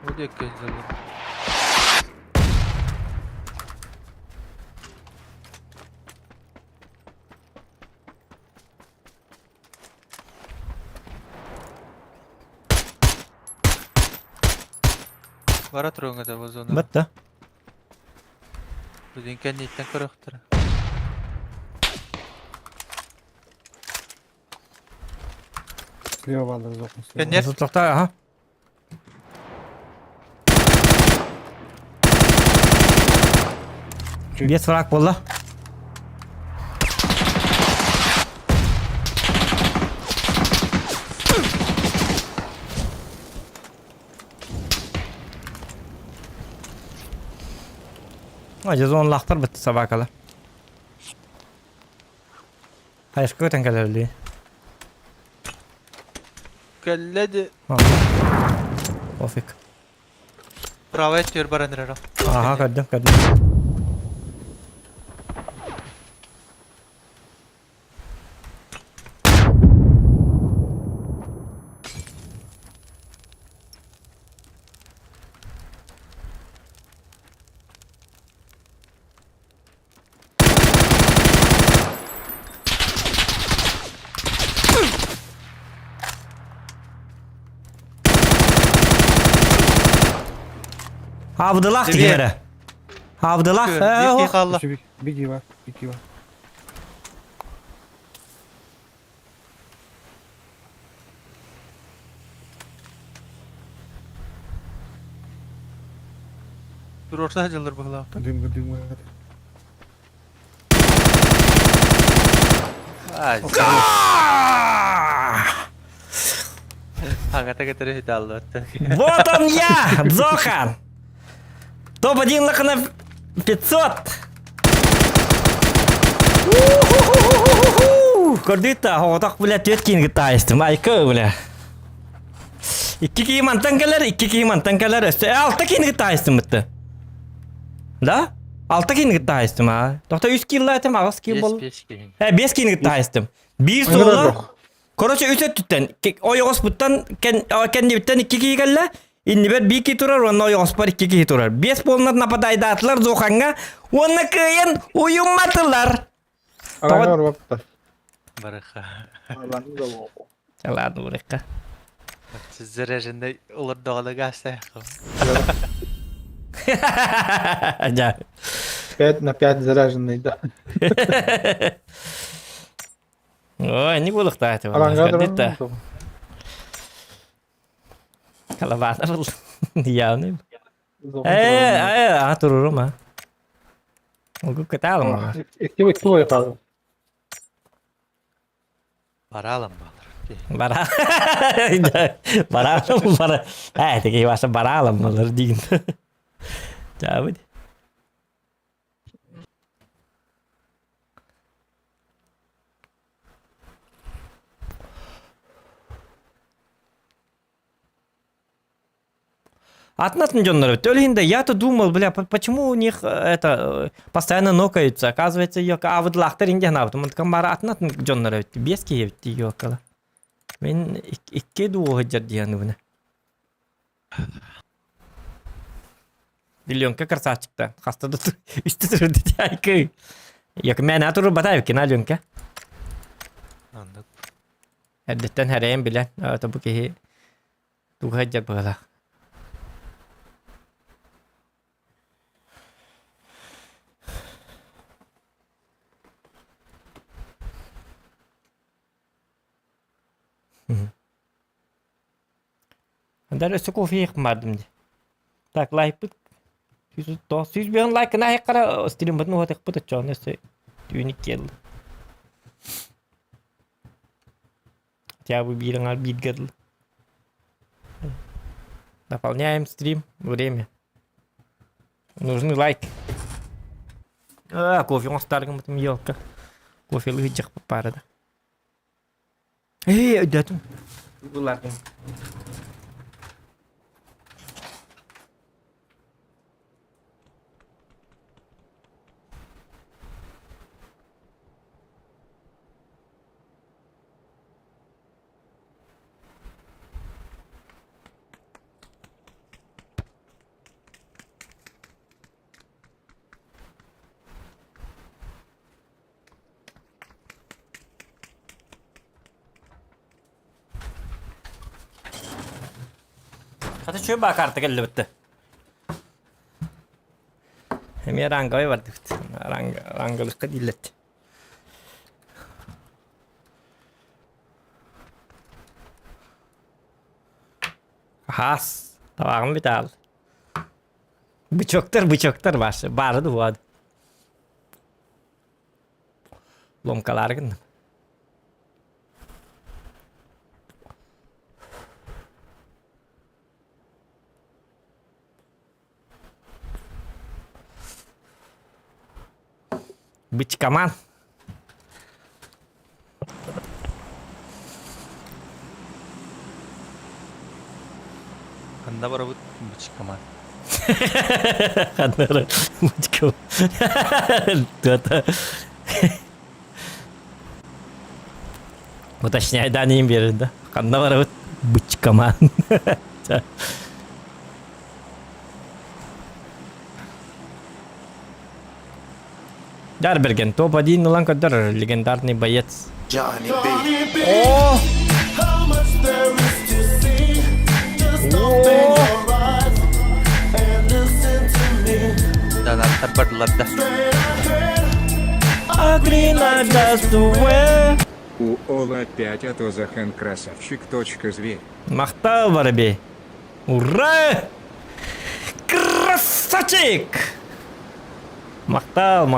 O da gözlerim. Var atronga da bozonu. Batta. Bugün kendi itten kırıktır. Слева надо запустить. Kendi Tutlukta aha. Bir frak bolla. Acı zonlaktır bitti sabah kadar. Hayır köten kadar öyle. kelledi. Ha. Офиг. Правая тюр баранрера. Ага, gördüm, gördüm. Avdılar Seviye. digere. Avdılar. Bir kalla. Bigi var. Bigi var. Bir orta hacılır bu hılafta. Gıdım. Ay. Hangata getirip hidallı attı. Вот он я, Дзохан! Топ-1 на 500! Көрдүйтті, оғытақ біле төткенгі тайыстым, айқы біле. 2 киімантан кәлер, өсті. 6 кенгі тайыстым бітті. Да? 6 кенгі тайыстым, а? Тоқта 3 килла әтім, ағыз кил бол. 5 кенгі тайыстым. Bir sola. Короче, 3 öttütten. Oyogos buttan, kendi bitten 2 kişi kelle. İndi bir kişi turar, onun oyogos par 2 kişi turar. 5 bolunat napadayda atlar Zohan'a. Onu kıyın uyumadılar. Alan var baktılar. Baraka. Alanı da bu. Çalardı buraya. Sizler rejinde olur doğalı gazete. Acayip. 5/5 заряженный, да. Ой, не булых тати. Аланга Көрдүйтті. да. Калабатыр был. Явный. Туруrum ha. Ogu katalım ama. İki boy kaldı. Baralım balır. Bara. Baralım bara. Teki bahasa baralım olur deyin. Cavit. Атнатын жонлары өлейінде я-то думал, бля, почему у них это постоянно нокаются, оказывается, yok avıdılaqtır ingen avıdım, ondan bari atnатын жонлары өтті, 5 keye өтті yok ala. Ben 2 duo hıcar diyanı buna. Milyonka kırsatçıkta, hastada üstü durdu diye köy. Yok, men atırır batayım ki, nalyonka. Anladım. Erdetten hereyim bilen, tabi ki duo hıcar bağla. Anda üstü kofiye yıkmadım diye. Так, лайк бит. Süz bir like na hekara stream batın o tek pıtı çoğun üstü. Unik geldi. Ya bu bir al bir geldi. Дополняем стрим. Время. Нужны лайки. Кофе он старым этим елка. Кофе лыжик попарда. Датум. Bunlar. Hadi şöyle bak artık elle bitti. Hem ya rangayı vardı bitti. Rangalıkta dilletti. Has. Tamam bir daha. Bıçaktır başı. Barıdı bu adı. Lomkalar gındım. Бычкаман. Anda bara bu çıkaman. Kanları muçko. Tuh. Уточняй ним берді. Қанда бар өт бұчқаман. Дар берген топ-1 улан көдір легендарный боец. О! Данаттар бардылар да. У Ола опять, а то Захан красавчик, точка зверь. Мақтал бар бе. Ура! Красавчик! Мақтал,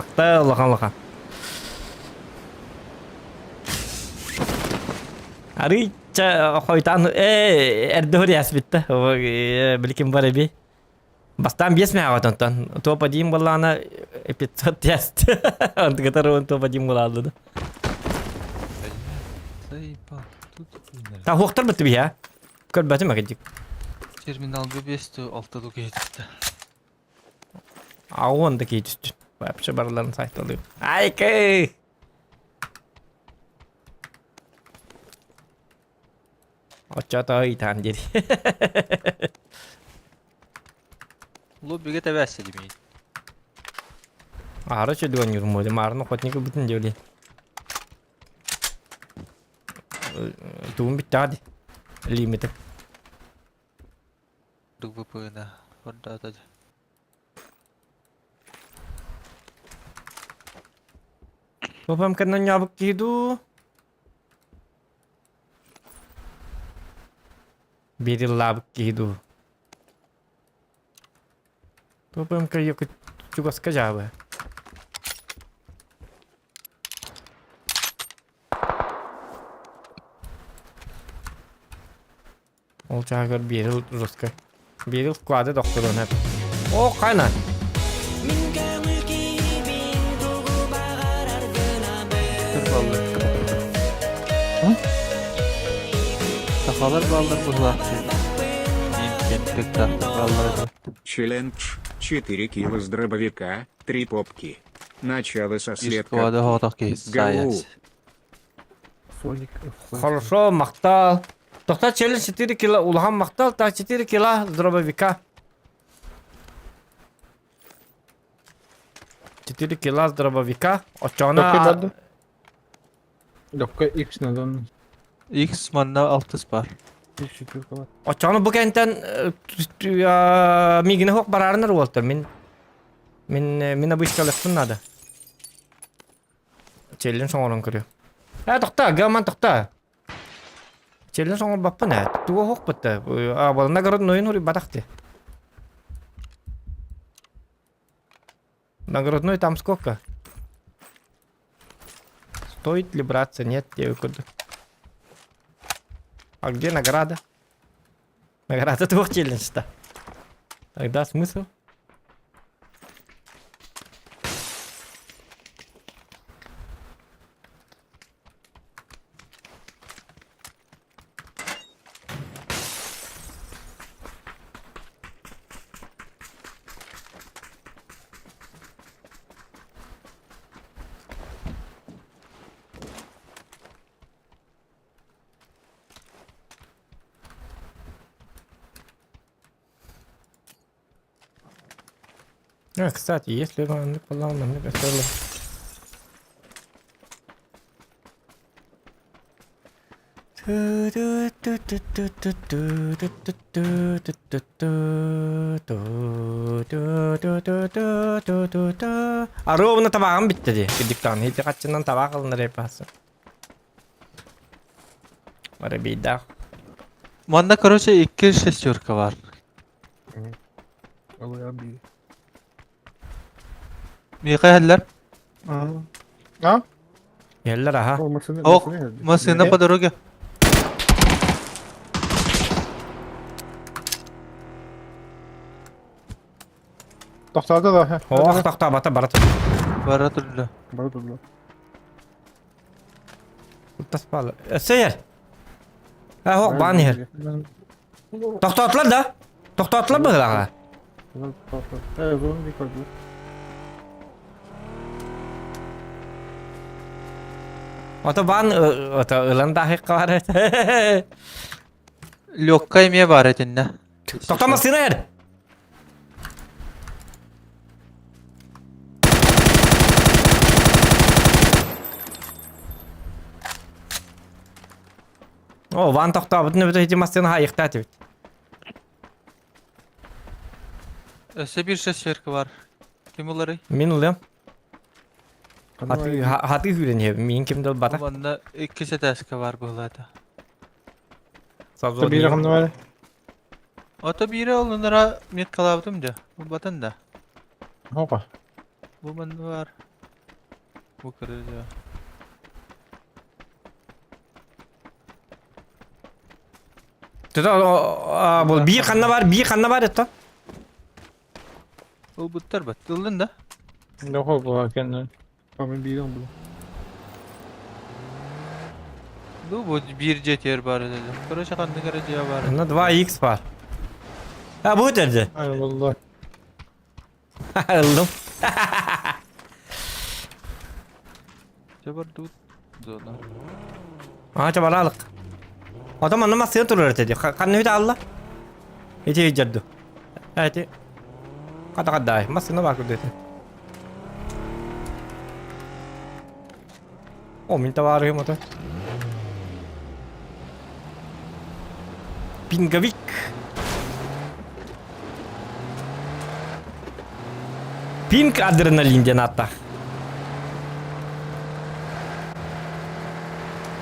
лахан. Арыча хойтан эрдör ясбитте. Билким бар бе. Бастан бес мә атантан. Топ-1 боллана 500 яст. Ант гатарон топ-1 болалды да. Та хоқтар бітті бе я? Көрбәті ме кәдік? Терминалга 5-6 кетті. Ауын да кей түстін. Бәпші барларын сайталып. Айкы! Очата айтан деді. Лоббиге тәбәсі демейді. Ары чөдігін жүрмөді. Марыны хотнекі бүтін деулі. Туғын бітті ады. Лимиті. ВП-на орда атады. Топам кәннен ябық кейду. Берил лабық кейду. Топам кәйекі чуғасқа жабы. Ол жағыр берил жосқа. Берил вклады докторын әп. О, қайна. Тахалар балдар бұзлақты. Кенттік тақтыр балдар. Челлендж. 4 кило с дробовика, 3 попки. Начало со Искуады слепка. хоғдақ кейс. Гау. Хорошо, мақтал. Тоқта челлендж 4 кило улхан мақтал, так 4 кило с дробовика. 4 кило с дробовика. Очона... Dokka X neden? X манна 6 бар. Очона bu kentten migine hok bararınır oldu. Min bu işgalıktın adı. Challenge sonradan kırıyor. Ha toqta, gaman toqta. Challenge sonra bappa ne? Tuğa hok bitti. Balına garad noyun hori badaktı. Наградной там сколько? Стоит ли браться? Нет, я выкуду. А где награда? Награда 2 челленджа. Тогда смысл? Кстати, если он плавно, мне кажется, а ровно табағым бітті де. Диктан, еті қатшынан табақ алыныр епасы. Бары бейдақ. Манда, короче, 2 шестерка бар. Abi. Миқай хәлләр? Ha? Yeller aha. Olmasını Оқ, машина по дороге. Toxtadı da. Ha. Оқ, тоқта бата барат. Бара тұрды. Bana durdu. Таспалы. Сeyir. Ha, оқ, бан yer. Тоқта atlar da. Toxtatla bılağa. Evet, bunu bir koydu. Ota ban ota ılan dahi var. Lokka yemeye var etinde. Toxtamasın er. O van toxtabıdın öbüde hitimasını hayıqta atibit. Öse bir ses şarkı var. Kim onları? Min ulayam. Hatı hülen hep. Min kimde bata. Bunda iki seteske var bu hılada. Sabzol. Bir rakamda var. Ota biri olunlara mit kalavdım da. Bu batın da. Hopa. Bu bende var. Bu kırıcı. Tuta bu bir kanna var etta. Bu butlar batıldın da. Ne hopa kendine. Ama bir rakamda. Bu bir jet yer bari dedi. Kırıcı kandı kırıcıya var. Bunda 2x var. Ha bu derdi. Aynen vallahi. Aldım. Cebar tut. Zona. Ha çabala alık. Adam anlamaz seni turlar dedi. Kanne hüda Allah. Hiç jaddu. Hadi. Kata ay. Masına bak dedi. O minta var ya motor. Pingavik. Pink adrenalin cenata.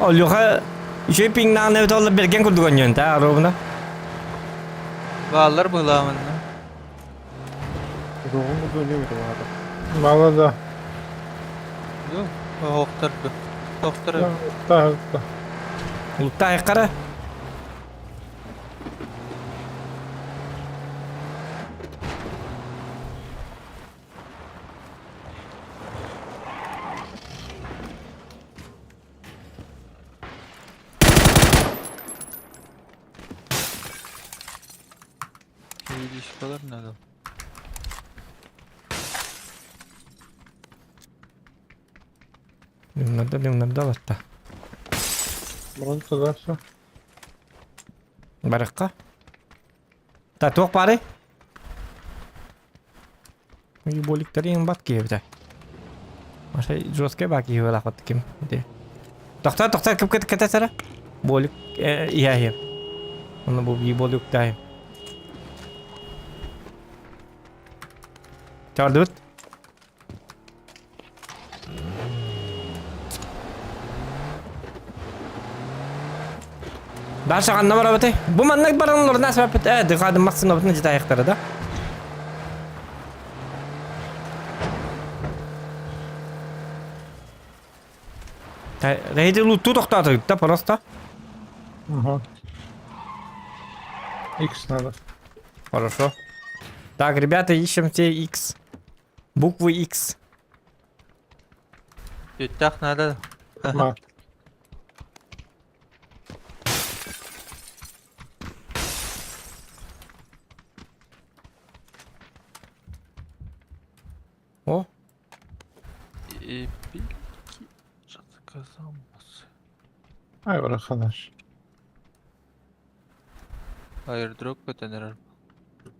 Oluyor şey pingden ne oldu belgen kurdu ganyan ta arabana. Bağlar bu hılamında. Ruhumu dönüyor mu bu arada? Vallahi da. Yok. Hoktar bu. Hoktar. Daha. Ulta yakara. İyi iş kalır ne adam. Bunlarda batta. Bunu tutarsa. Baraka. Tatuk pare. Ini bolik tadi yang bat kia betul. Masa jos ke baki hula kot kim de. Doktor kim kata sana? Bolik iya. Onu bu bir bolik tay. Çağırdık. Darsa kan nomor apa teh? Bu mana barang lor nas apa teh? Dekat maksud nomor ni jita hektar ada. Рейди луту тоқтатып, да, просто. Ага. X надо. Хорошо. Так, ребята, ищем те X. Буквы X. Yüttah nerede? Ма. О, Bir iki çatı kazanması. Ay arkadaş. Hayır drop katenerer.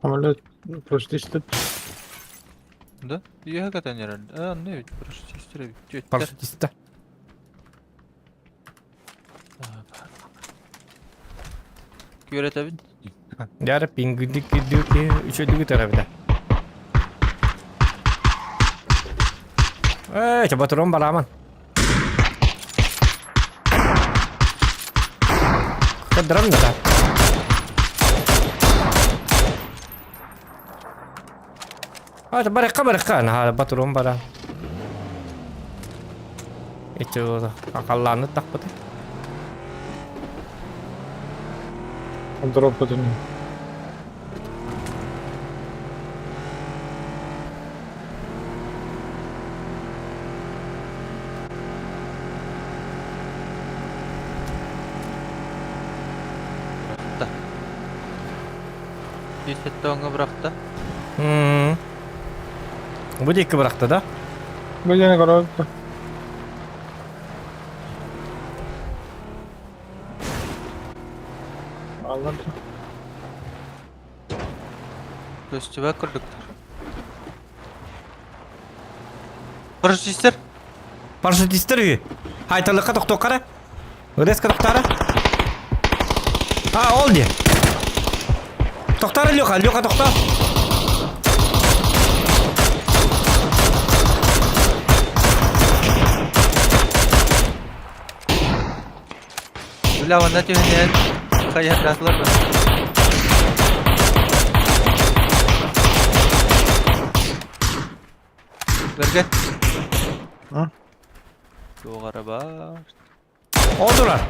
Ameliyat prostitut. Да? Я катанерер. А, не ведь простистер. парашютиста. Göretabin. Diğer pingüdük düdük üçüdük tarafında. Coba turun balaman. Kederam dah. Mereka nah turun bala. Itu akallanı takut. Drop dönüyor. Yesette onu bıraktı. Bu da iki bıraktı da. Bu yine karar. Anladım. Göstübe kırdıktır. Paraşüt ister. Парашют истер. Haytalıkka toktokara. Резко токтара. Oldu. Токтара Лёха токта. Ulan onda tühünen. Kayat raslar mı? Verge. Ha? Soğuk araba. Oldular.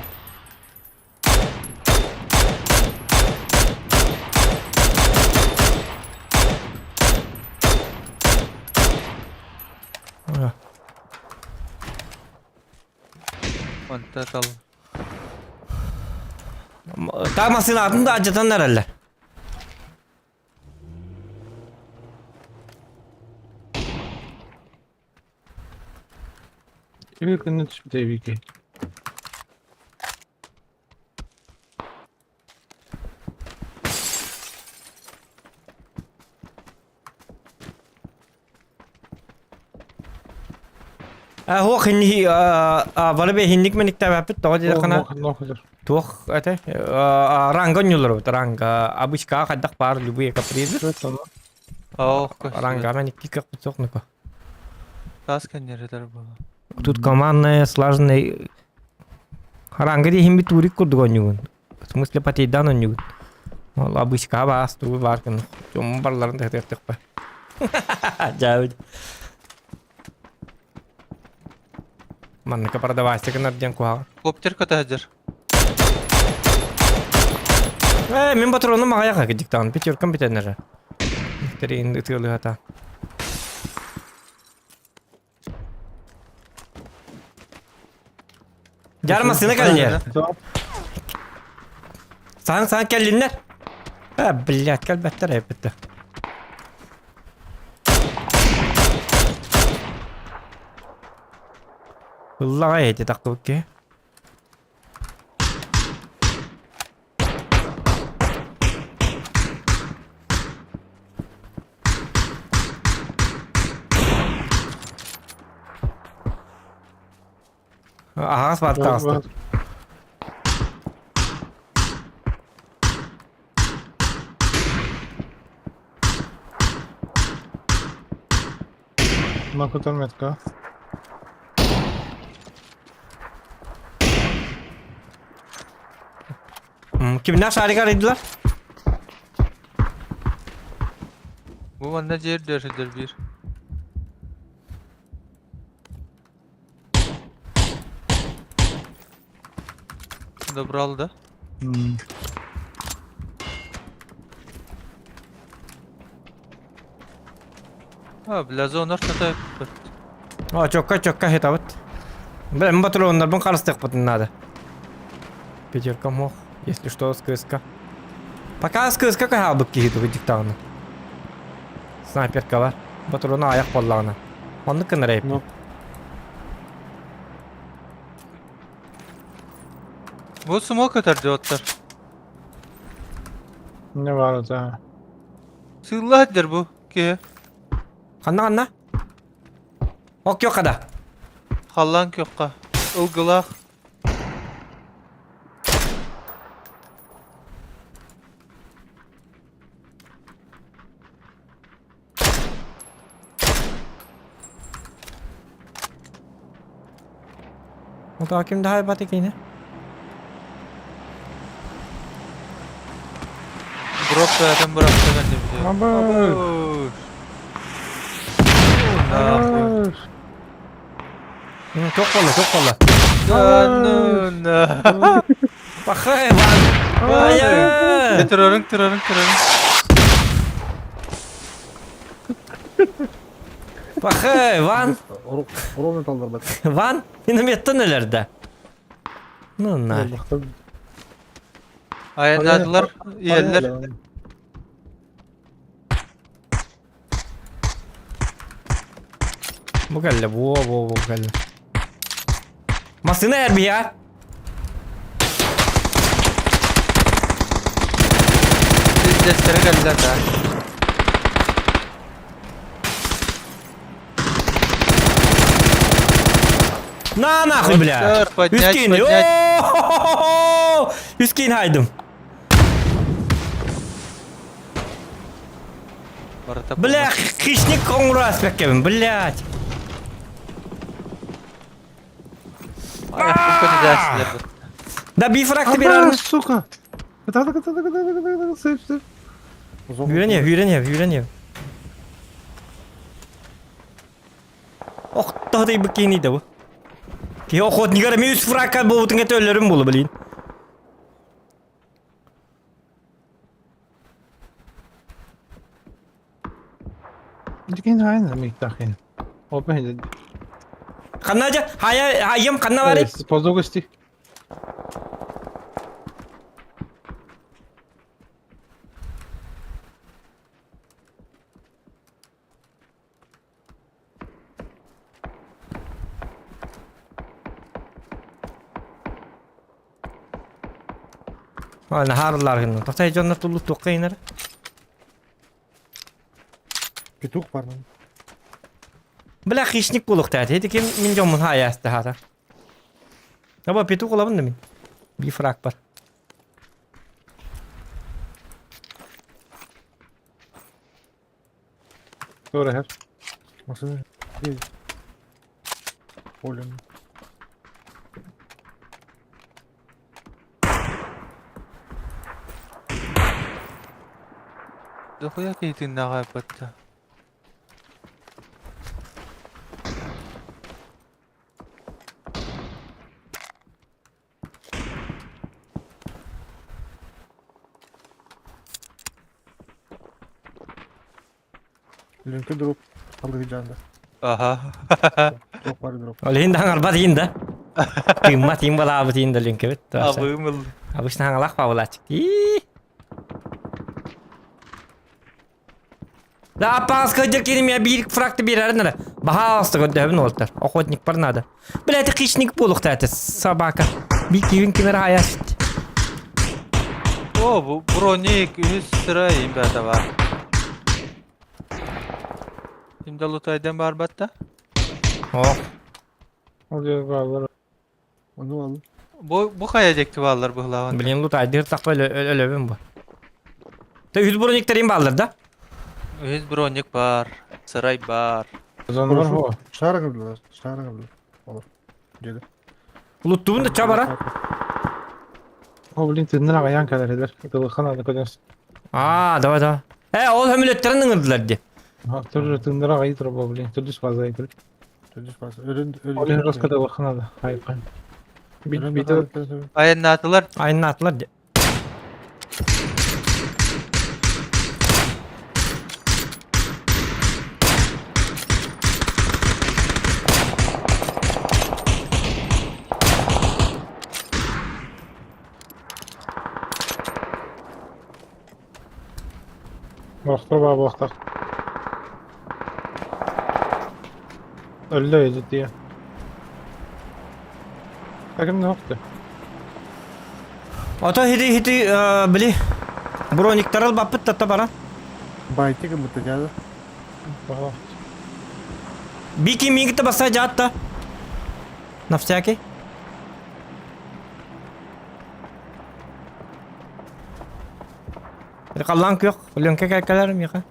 Onta kal. Takmasın altında acıtan herhalde. Bir günün tabii ki. هو خني ولا به هنيك من كتاب بيت تواجد قناة Nohdur. توخ أته رانغ نيولر رانغ أبوش كا خدق بار لبوي كبريز Evet tamam. Oh, رانغ من كيك بتوخ نكو Kas kendileri bu. тут командная сложная ранга ди химби турик курдуга нюгун в смысле патейдан нюгун ол أبوش كا باس ту баркын чом барларын тек па жауд Манна продавайся к наден куа. Kopter kata hajar. Мен патроны мага гидик тан пятеркам битенер. Терин ытылы ата. Жармасына келдер. Tamam. Сан келдинер. Блядь, калбаттар эпетте. Vallahi эти такуки. Ага, спартаста. Макутан метка. Kimler şarkı araydılar? Bu bana cer dersidir bir. Добрал da. Ha, blazo onlar kata. Çokka hitap et. Ben батальонlardan karıştık bu nada. Пятерка мох, если что, скыска. Пока скыска какая бы кихиту диктана. Снайперка var. Батальона ayak bollağına. Onu kınırayıp. No. Bu smoke atar cevaplar. Ne var orada? Sığlahadır bu ki. Kanna. Ok yok kada. Hallan kökka. Ilgılak. O da kim daha batık yine. Drop zaten bıraktı bence bir şey. Haber. Abuş. Çok kolla. Canına. Bakay lan. Hayır. Terörün. Bakay van. Orada kaldır bak. Van. Yine mi yattın nelerde? Bunlar. Aynadılar, yerler. Bu geldi. Bu geldi. Masını er bir ya. Siz destere geldiler ha. На нахуй, бля. Сэр, поднять, Юскин. поднять. О-о-о-о! Юскин хайдым. Барата Бля, хищник коңрас беккебин, блядь. Аяқтың көне дәсілер бір. Да бифракты Ага, берармы? сука! Кыта, сейф. Үйренев. Оқтағыдай біккен еді бұл. Ке охотникер мен үз фракка болутын әті өлерім болу білейін. Дикин хайна миктахин. Опа, хиде. Қанна жа? Хайым қанна бар еді? Позу гости. Наһарылар гына. Тахтай жанна тулу тоқайнар. Петух бар. Бля хищник булук тәте. Эти кем мин жомун хаясты хата. Аба петух олабын да мин. Бифрак бар. Sonra her. Nasıl? İyi. Oğlum. Дохуя кейтін наға бәтті. Linke drop. Aldı canda. Aha. Drop var drop. Олин да аңар бат инда. Тимма тим бала абы инда линке бит. Абымыл. Обычно аңалак павлачык. Да апас кадер кинем я бир фракты берер нара. Баха асты көдәбен олтар. Охотник бар надо. Блядь, хищник булук тәте собака. Bir kivin kimere hayat. О, bu броник üst sıra imbədə var. Şimdi lutaydan var batta. Oh. Orada var. Onu al. Bu kayacakti vallar bu lavan. Bilin lut aydır tak böyle ölövüm bu. Da 100 broniklerim baldır da. Üst bronik var. Saray var. Kazandı var o. Şara kıldılar. Olur. Gel. Luttuğun da çabara. O bilin tındır ama yan kadar eder. Kılıkan adı kadar. Aa, da. Ol hümületlerin ınırdılar diye. Tır tındır ama iyi tırba bilin. Tırdıs fazla iyi tır. Tırdıs fazla. Olin rızkı da kılıkan adı. Hayır. Bir de Ayın natılar. Aynı atlar diye. Bakta. Öldü öyle diye. Bakın ne yaptı? Ото хити били. Брониктарал бапыт тата бара. Baytı kımıttı geldi. Bak. Бики мингите баса жатта. На всякий. Қаллан күйек. Өлеңке кәкелерім яқа.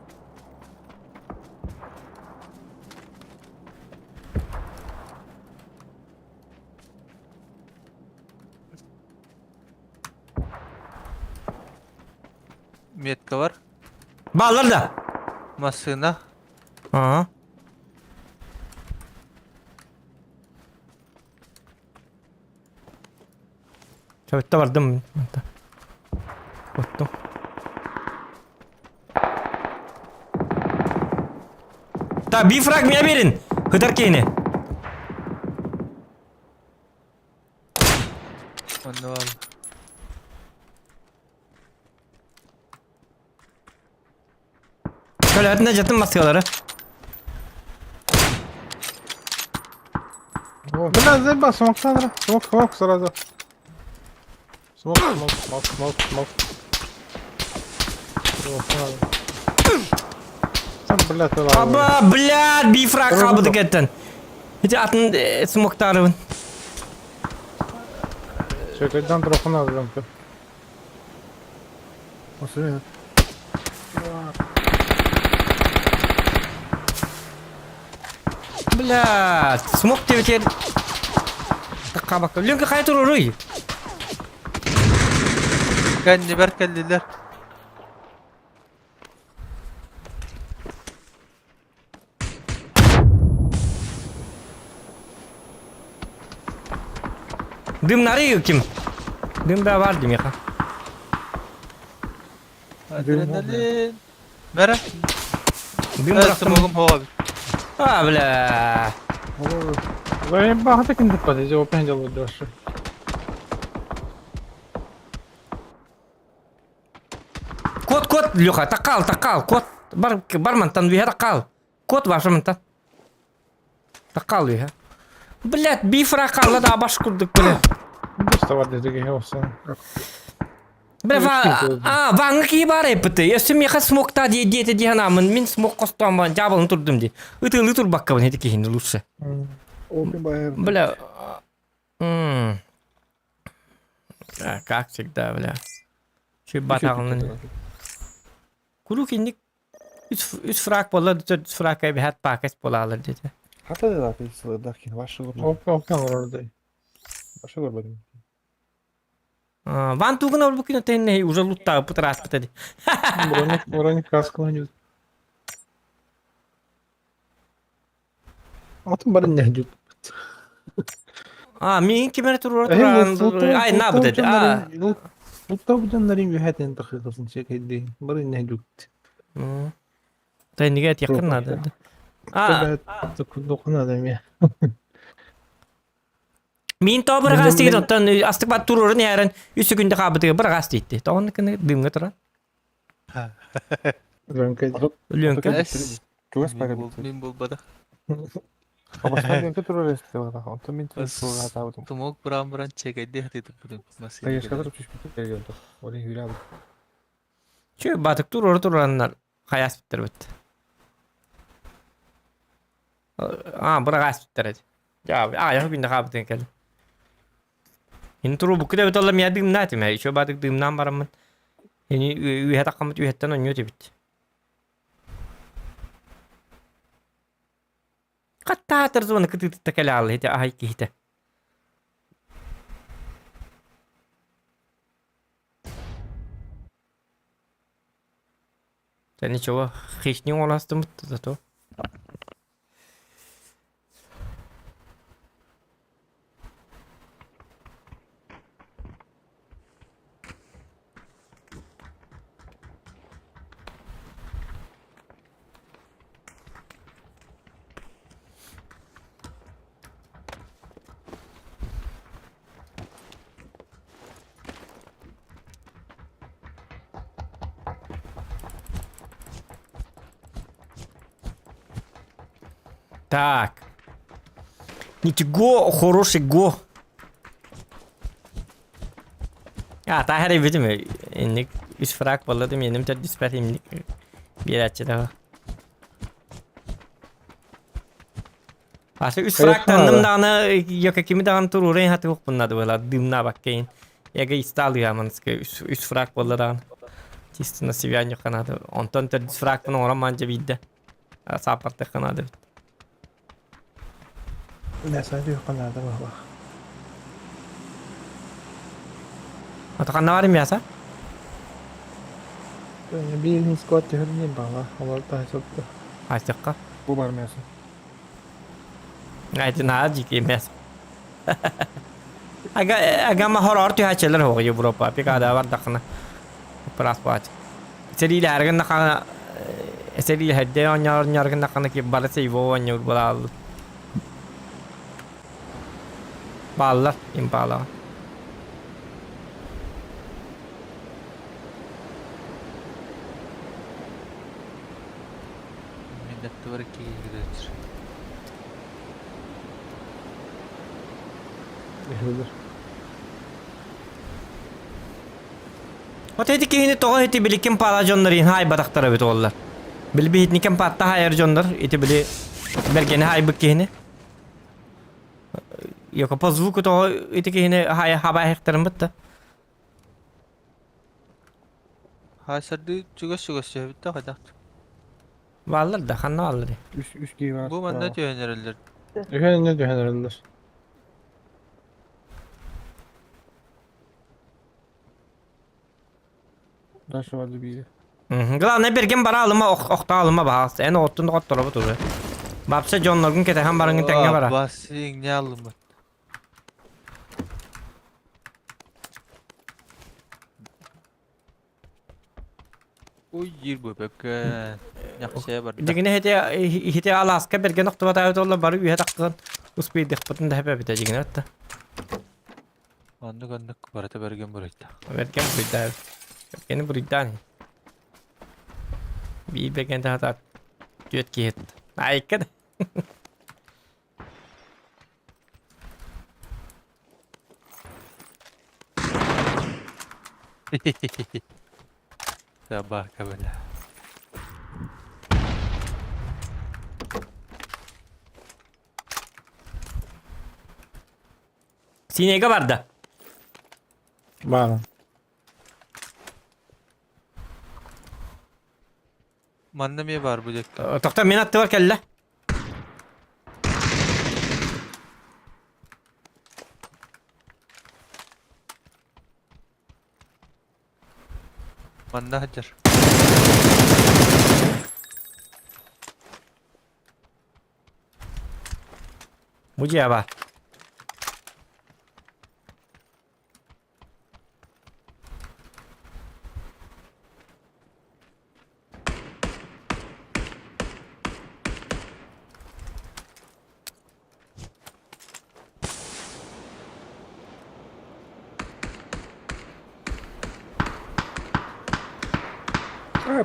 Metka var. Bağlar da. Masına. Aa. Çabukta vardım. Korktum. Da bir fragmaya verin. Hıdar keyni. Onu al. Şöyle adına catın maskaları. Бля, заебал, смог, Сандра. Смог сразу. Смог. Sen bля ты ладно. Aba, блядь, бифрак kaldı getten. Hiç atın smoktarın. Çekirden tarafını alacağım ki. Nasıl ya? Блядь, смок тебе теперь. Takka bak. Lönke kayıt olur. Kendi berkelliler. Düm narıyor kim? Düm daha var düm ya. Adrenalin. Merak. Düm Evet, bıraktım. smoke'um hava. Ha bля. Ben багато кінь падає, його пенділо дощу. Кот, Леха, такал, кот. Бармантан виха такал. Кот вашамантан. Такал виха. Блядь, бифрак kaldı daha baş kurduk böyle. Дощта var dedi ki olsun. Бля, ваңы кии бар епіті. Өсі меха смокта деті диханамын. Мен смок қостуамын, жабылын тұрдым де. Үтілі тұр баққабын, еті кейінді лучше. Бля. Как всегда, бля. Че батағылын. Куру кейіндік. Үш фрак болады, үш фрак әбі хат пакет болалар деді. Hatta da zaten sığdırken başka bir Okan var orada. başka bir bölüm. Ван тугын ол бүкіні тәйіне уже луттағы пұтыр аспыт әді. Броник каскаланıyor. Atın bari ne diyor? Мен кемері тұрған. Ай, на бұд әді. Lutta bu canların bir hatin dakikasını çekildi. Bari ne diyor? Тәйінеге әт яқын ады. Dokun adam ya. Мен то бір ғас деген оттан астық бат тұрырын әрін үсі күнді қабыдығы бір ғас дейті. Тоғын күні дымға тұран. Лөнкі. Çok espera Min bulbada. Ama sen de tur resti var daha. Ondan min tur hata oldum. Tumok buran çekedi hadi tutun. Masih. Hayır kadar uçuş bitti geldi. Oraya hüla bu. Şu batık turanlar hayas bitter bitti. Bir ғас bitter әді. Аяғы күнді қабыдығы кәді. Енді тұру бүкі да өталар мен дымна әтім. Еще бадық дымнан барамын. Енді үйет аққамыт үйеттен он өте бітті. Қатта атыр званы күтікті кәлі алы. Хеті ағай кейті. Sen ничего, хищник оласты мұтты зато. Так. Ничего, хороший го. Та her evi değil mi? İndik 3 frak balladım yedim de disper indik. Bir açı daha. Aslında 3 frak tanıdım da ana yok kimi de antur oraya hatı yok bunlar da böyle dımna bakayım. Yaga istalıyor ama sıkı 3 frak balladan. Çisti nasıl bir yok kanadı. Ondan da 3 frak bunu oramanca bildi. Sapartı kanadı. Ne sayıyor kanada bak. Atakan ne var mı ya sen? Bir squat tehlikeli bağla. Onlar daha çok da. Kaç dakika? Bu var mı yasin? Gayet nazik yemez. Aga ma horor tu haçeler ho Europa. Pek ada var dakna. Pras paç. Seriyle her gün dakna seriyle hedde oynar gün dakna ki balası yivo oynuyor balal. Ballar impala. Millet de var ki gidiyor. Bilir. O tedi kihini toğa eti bili kim para jonları hay badaktara bit ollar. Bili bihit nikem patta hayır jonlar eti bili bergeni hay bik kihini. Yok apa zvuku toğa eti kihini hay haba hektarın bitti. Hay sardı çugas bitti kadar. Vallar da kanna vallar. 3 giy var. Bu manda tüyönerilir. Efendim ne diyor herhalde? Daş vardı bir. Главное берген бара алыма окта алыма баас. Эн оттун оттора бу туру. Бапса жонноргун кете хам барыңын теңге бара. Basing ne aldım ben? Uy yer bu bekken. Yakşaya var. Дигине хете аласка берген окта бата олла бары үйе таккын. Успей дехпатын да хепе бите дигине атта. Anlık barata bergen burayta. Берген бурда. Берген бурда. Bir bergen daha da düet ki het. Ay kad. Sabah kabala. Sinega vardı. Bana. Manda mı var bu dakika? Tokta men attı var kelle. Manda hacer. Muji aba.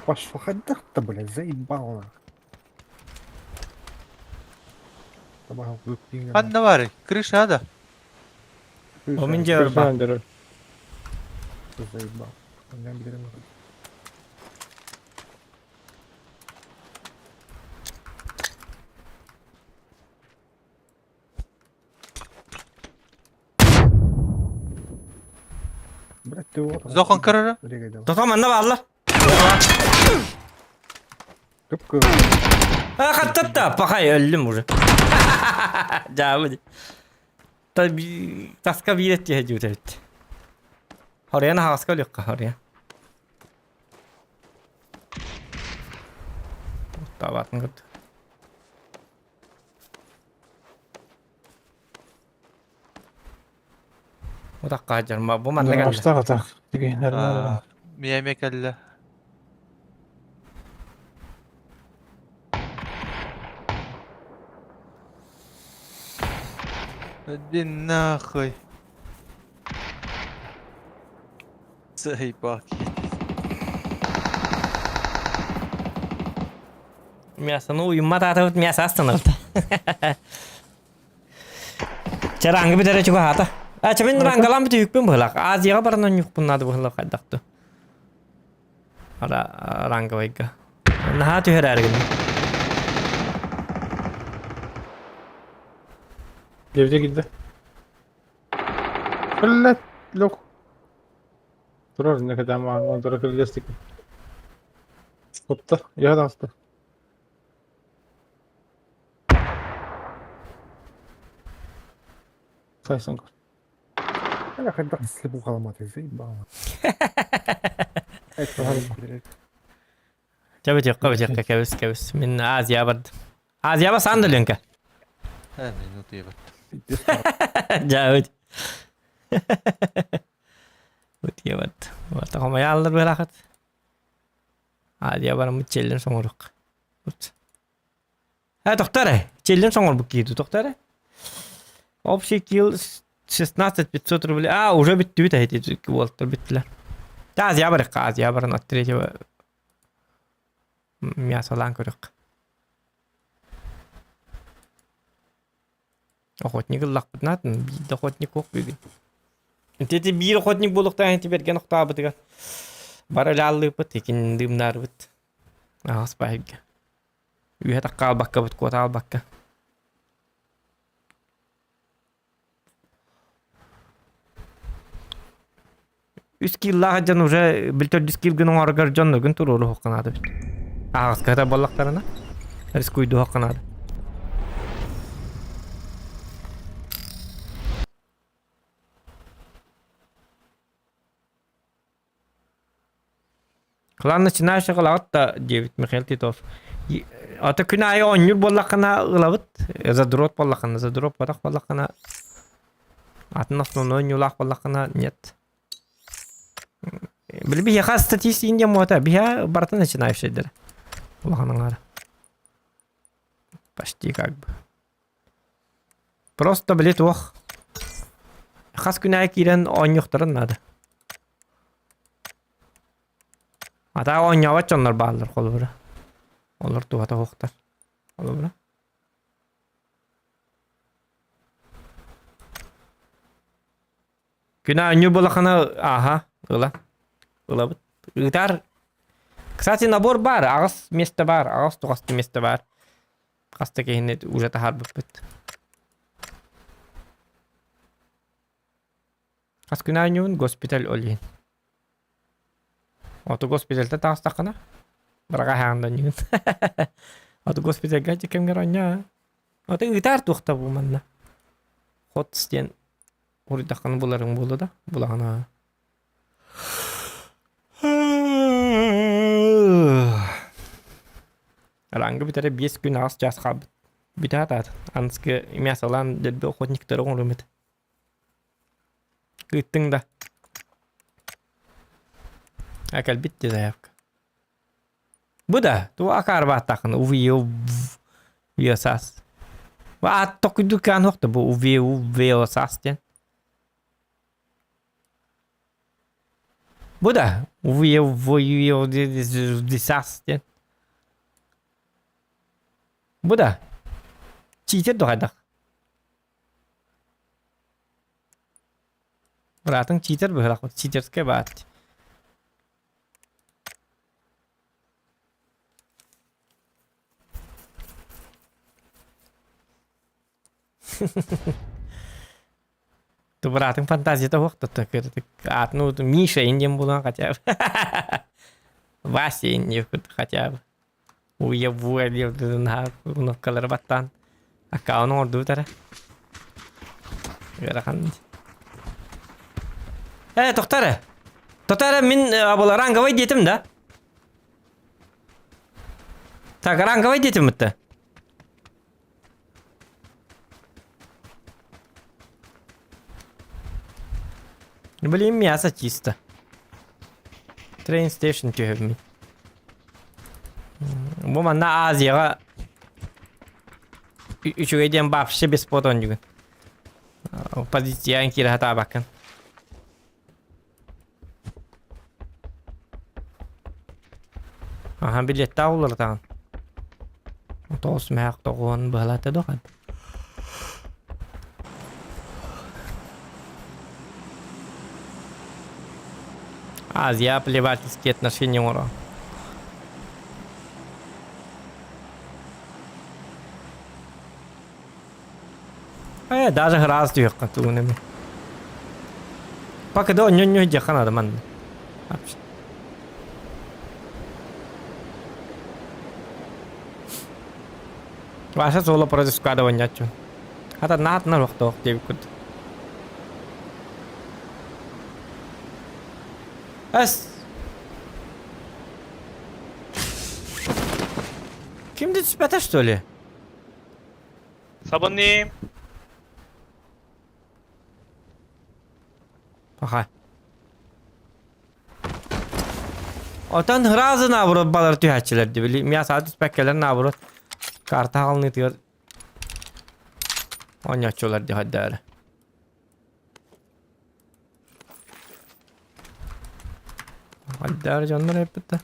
Пошел ходить-то, блядь, заебало. Добавил выпил. Manda var. Krişa da. O min cevabı. Personeldir. Заебал. Я берем. Блядь, ты вот. Zokan karara. Tokta manda varlar. Кыпка. Ha kattatta. Bakay öldüm уже. Cavı. Tabi taska bir et diye diyor evet. Oraya ne haska yok oraya. Tabatın kut. Bu da kacar mı? Bu manda geldi. Başta atak. Digen herhalde. Miyeme kelle. Hadi nahıy. Zaybak. Мясо, ну, юмата вот мясо остановил. Çarangı bir tane çok hata. Çamin rangalan bir tüyük ben bıhlak. Aziyaga barından yok bunlar bıhlak kaydaktı. Ara ranga vayga. Naha tüher ergin. Devde gitti. Kırılet. Lok. Durar ne kadar var. Onlara kırılet. Kopta. Ya da astı. Saysan kır. Я ходил с лебухом, ты заебало. Çabuk yok kavus. Min Aziya bardı. Aziya bas andalın ka. Ha ne notu yap. Cavut. Utia bat. Wata kama yallar belakat. Aziya bana mutçellin sonuruk. Ha doktor, çellin sonur bu kiydu doktor. Общий килл 16500 рублей. Уже битти бит эти волтер битлер. Да, Азия бар на третьего. Мясо ланкурок. Охотник лак битнатын, бир охотник ок бүгүн. Тети бир охотник болуктан энти берген октабы деген. Бара лаллыпыт, экин дымнарбыт. Ағас байга. Үйе таққа албаққа бұт, кота албаққа. Үс киллаға жан уже білтөрдіс килгінің аргар жан өгін тұр олы хоққанады біт. Ағас қата баллақтарына. Рискуйду хоққанады. Клан начинаешь галатта 9 Михаил Титов. Ата күнәй оннюр боллақана ылабыт. Задрот боллақана, задрот падақ боллақана. Атын основной нюлақ боллақана нет. Білбі яқа статистикин дем ота. Бия барта начинаешь едер. Боллақаналары. Почти как бы. Просто білет оқ. Яқас күнәй кирен оннюқтарын надо. Ата ойнават жонлар баалар қолы бұра. Олар туғата хоқтар. Қолы бұра. Күна өню болақана, аха, ұла. Ұла бұд. Үтар. Кстати, набор бар, ағыс месті бар, ағыс туғасты месті бар. Қасты кейінет ұжата харбып бұд. Қас күна өнюін госпиталь олейін. Ото госпитальда тағыстақына. Быраға хағындан үйін. Ото госпитальға жекемгер ойна. Ото ұйтар туқта бұл манна. Хот істен ұридаққаны бұларың болу да. Бұлағына. Раңғы бітері 5 күн ағыс жас қабыт. Біті атады. Анысқы мясалан дәлбе охотниктері оңырымет. Күттің да. Акал битти заявка. Буда, ту акар баттакын увиосас. Ва аттоку дукан хокта бу увиосас тен. Буда, увиосас тен. Буда, читер дохадак. Братың читер бөхлак, читерске бат. Ты братың фантазия-то хоқты. Атну Миша индем болған хотя бы. Вася индем хотя бы. Уя-буя левдідің кнопкалары баттан. Аккауын орду тәрі. Гарахан. Тоқтары. Тоқтары мен ранговай детім да. Так, ранговай детім бітті. Блин, мясо чисто. Train station тюрьмы. Bu manda Aziyaga üçüge diyen bapşı bir spot oyuncu. Pozisyon kira hata bakın. Aha bilet olur tamam. Otobüs mehak toğun bağlatı dokad. Азия плевательские отношения ура. Даже раз дюк катунами. Пока до ню дяхана да ман. Ваша соло против складывания чё. Это над на рухтох девкут. Kimdi spete что ли? Сабонни. Ага. Отан разы наоборот балар түйәтчілер де білі. Мен саат спеккелер наоборот карта алыны түйер. Ойнатчылар де хаддары. Hadi canlar hep bitti.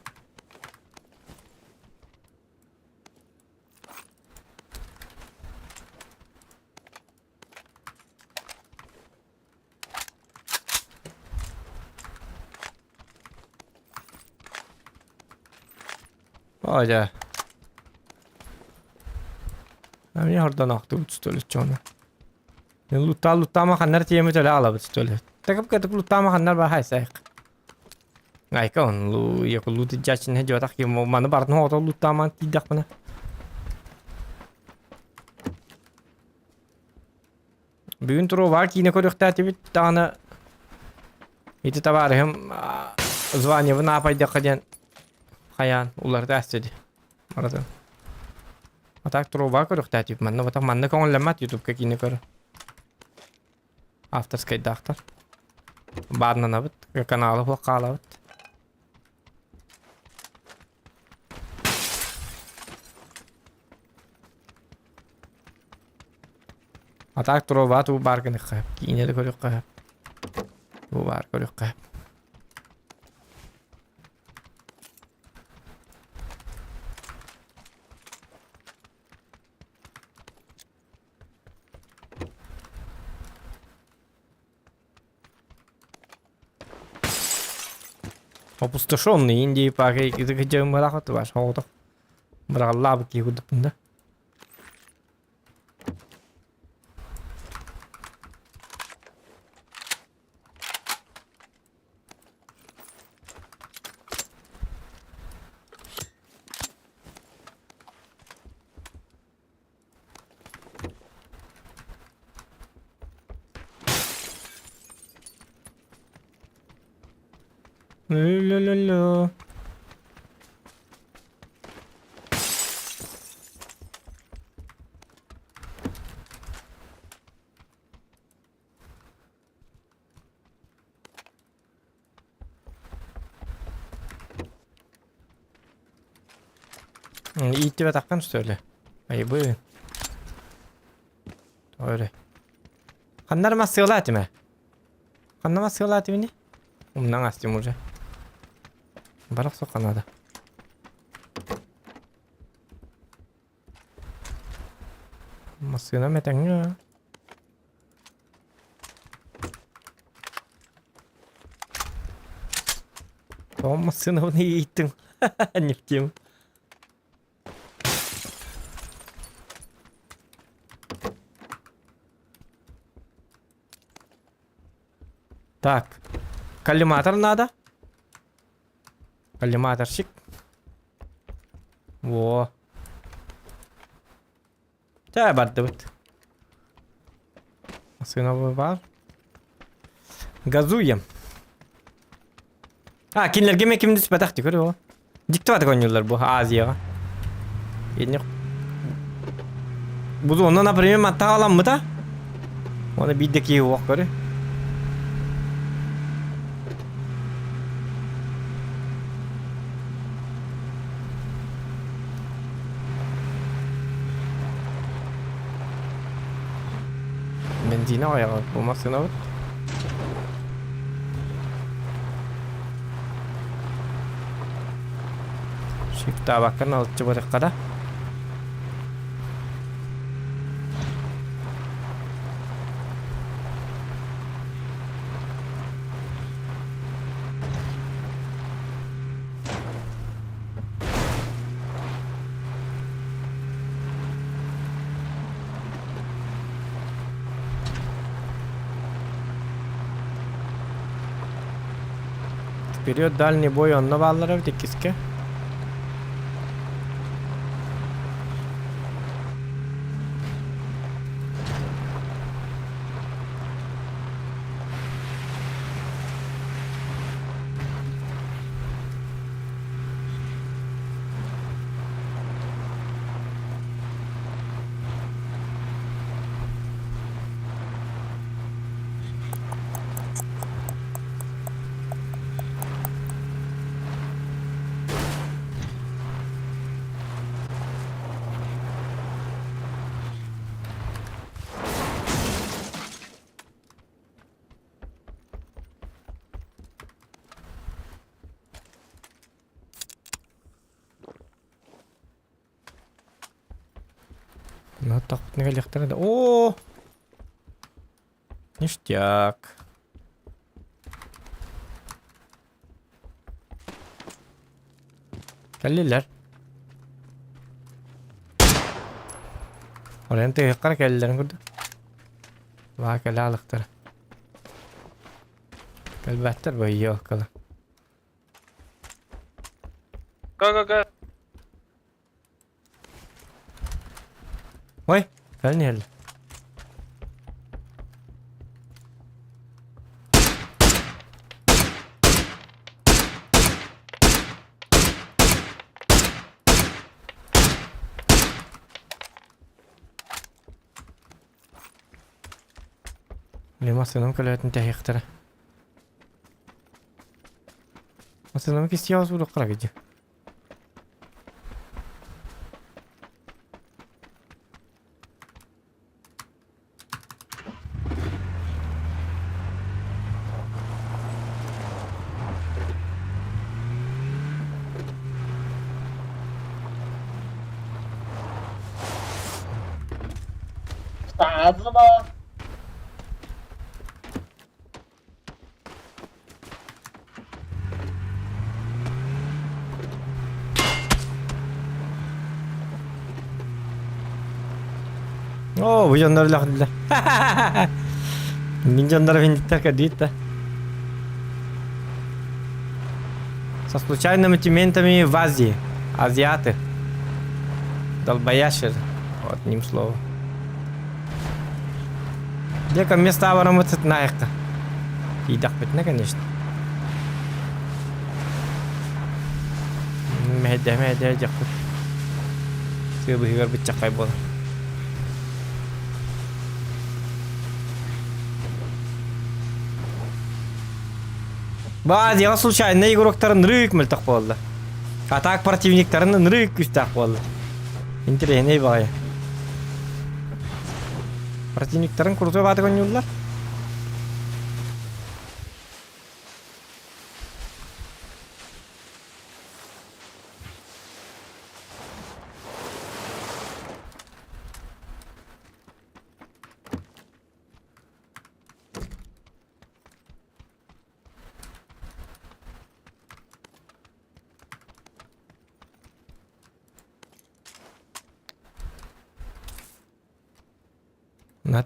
Oja. Ami oradan aktı uçtu çoğunu. Lutama kanlar tiyemi töle ala uçtu. Takıp katıp lutama kanlar var hay sayık. Ngay kan lu ya ku lut jachin he jotak ki mana barno hoto lutama tidak mana. Bugün turu var ki yine kodukta tipi tane itu tabarım звание вы напайда каден хаян улар да istedi. Aradan. Atak turu var kodukta tipi manna bata manna kon lemmat YouTube ka kine kar. After skate doctor. Badna nabit kanalı ho qalavit. Atak turu var tu bargın qab. Kine de koduk qab. Bu var koduk qab. Опустошенный Индии парей, где мы рахат ваш хода. Браллабки удобно. Ля-ля-ля-ля. İyi тебе takkan что ли? Ayıbı. Öyle. Kanlar masığılatı mı? Kanlar masığılatı mı ne? Ondan astım уже. Barak sokan ada. Masığına meten ya. Tamam masığına bunu iyi gittin. Neftim. Так. Коллиматор надо. Коллиматорщик. Во. Да, бардовит. Сыновой var. Газуем. Kimlerge mekimde spatakti görüyor o. Dikti vatak oynuyorlar bu Aziyaga. Yeni. Bu da ondan apremi matta alan mı da? Ona bir deki yok görüyor. Benzine ayağı olmasına bak. Shift'a bakın alıcı bırakada. Вперед, дальний бой, он навалрав дикиски. Ну так не электро да. О! Ништяк. Geldiler. Oraya tıyıkkara kellerin kurdu. Vaa kelle alıktır. Elbettir bu iyi olkalı. Go. Oy, fel ne geldi? ليه ما صرنا كلها تنتهي اخترع ما صرنا كيس ياوز ولا قرا جي Oh, bu canlar lahdiler. Min canlar виндитер кадит-то. Со случайными тементами в Азии. Азиаты. Долбоящие. Вот, одним словом. Дека места варамыцет наехка. И дахпетне, конечно. Мехеде жакпыт. Сыбыгар битчакай болду. Bazı случайно игроктарын рык мылтық болды. Атак противниктарын рык күстақ болды. Интересный бай. Противниктарын крутой баты көңілдер.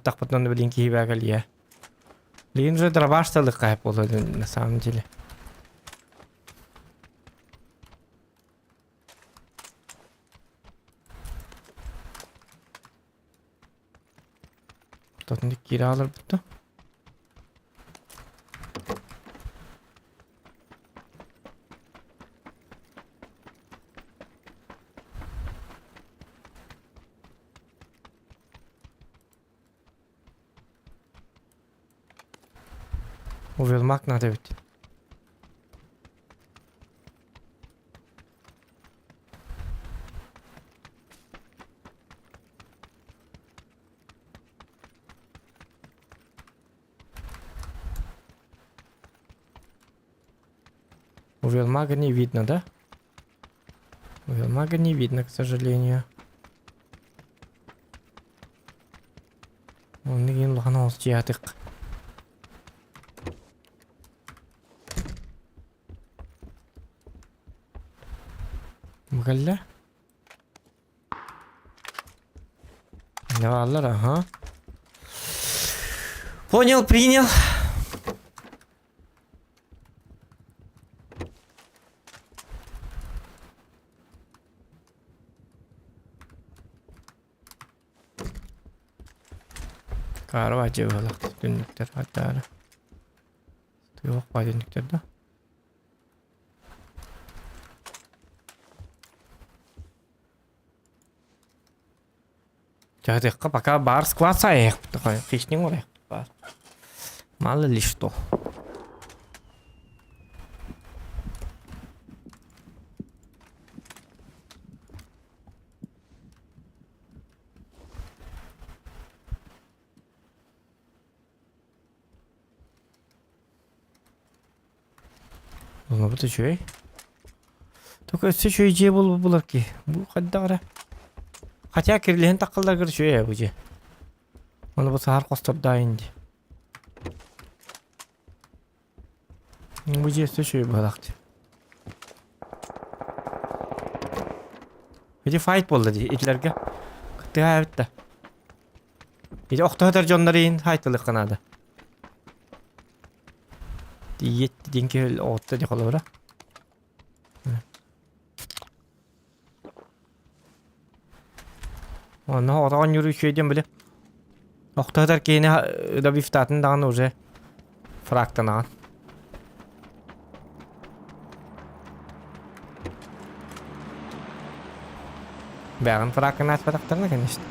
Так потом на блинки и бегали. Лин же дрова что ли кайп на самом деле. Тут не киралар бутто. Увелмак надо ведь. Увелмага не видно, да? Увелмага не видно, к сожалению. Он не лоханул с чьятых. Мгалля? Давай, ага. Понял, принял. Карвачи было. Түнниктер хаттары. Yok байденниктерді. Жагдыққа пока бар склад саяқ. Такой хищник орайық. Бар. Мало ли что. Ну вот и чё? Только все что идея была ки. Бу хаддара. Хотя кирлен такалдар кир чё буҗи. Аны бу сар костырда инде. Буҗи все чё балакты. Иди файт болды ди итләргә. Кытыга битте. İşte oktahatar jonların haytalık kanadı. Diyet dediğin ki otta diye kalır. Onu oradan yürüyüş edeyim bile. Oktahatar keyini da biftatın dağın уже fraktan ağın. Бәрін фракын атпадақтарына, конечно.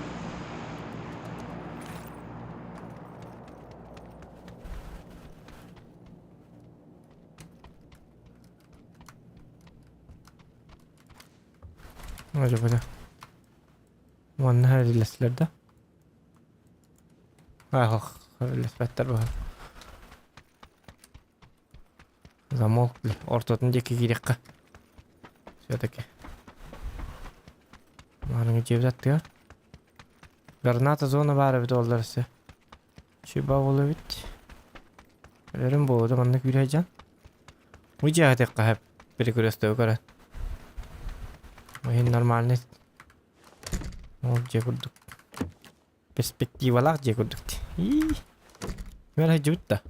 Acaba da. Onun her ileslerde. Ah, ilesbetler var. Замок, ортотun деки кирекка. Все-таки. Марыңы жеп жаттыгар. Граната зона бары бит олар ise. Чиба болу бит. Элерим болду мында күрәҗән. Уҗа дек кап перекрестөө көрәт. Мин нормальный. Ол же күрдүк. Перспективалар же күрдүк. Мера жутта.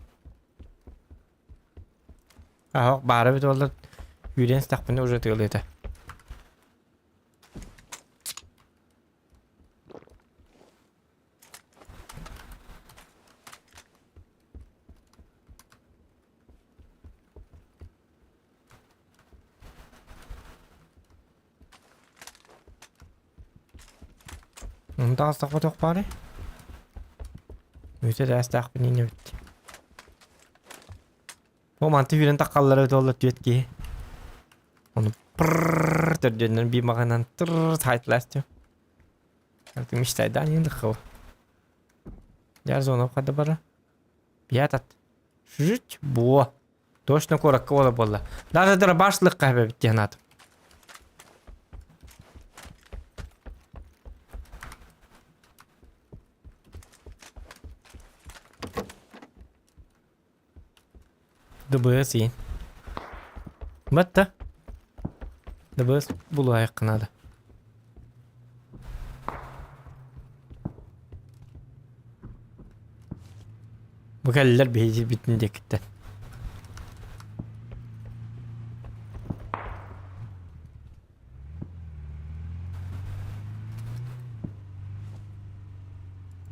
Бары бит олар үйрен стакпыны уже тыгылды. Онда астақпа тоқ бары. Өте де астақпы нені өтті. О, манты үйрен таққалары өте олы түйетке. Оны пыррррр түрденен бей мағанан тұррррр тайтыласты. Артым іштайдан енді қыл. Жар зона қады бары. Биятат. Шүріт. Бұа. Точно коракка ола болла. Даже дыра башлық қайбе бітті анатым. ДБС ең. Бәтті. ДБС бұл аяқ қынады. Бұл кәлілер бейжі бітінде кітті.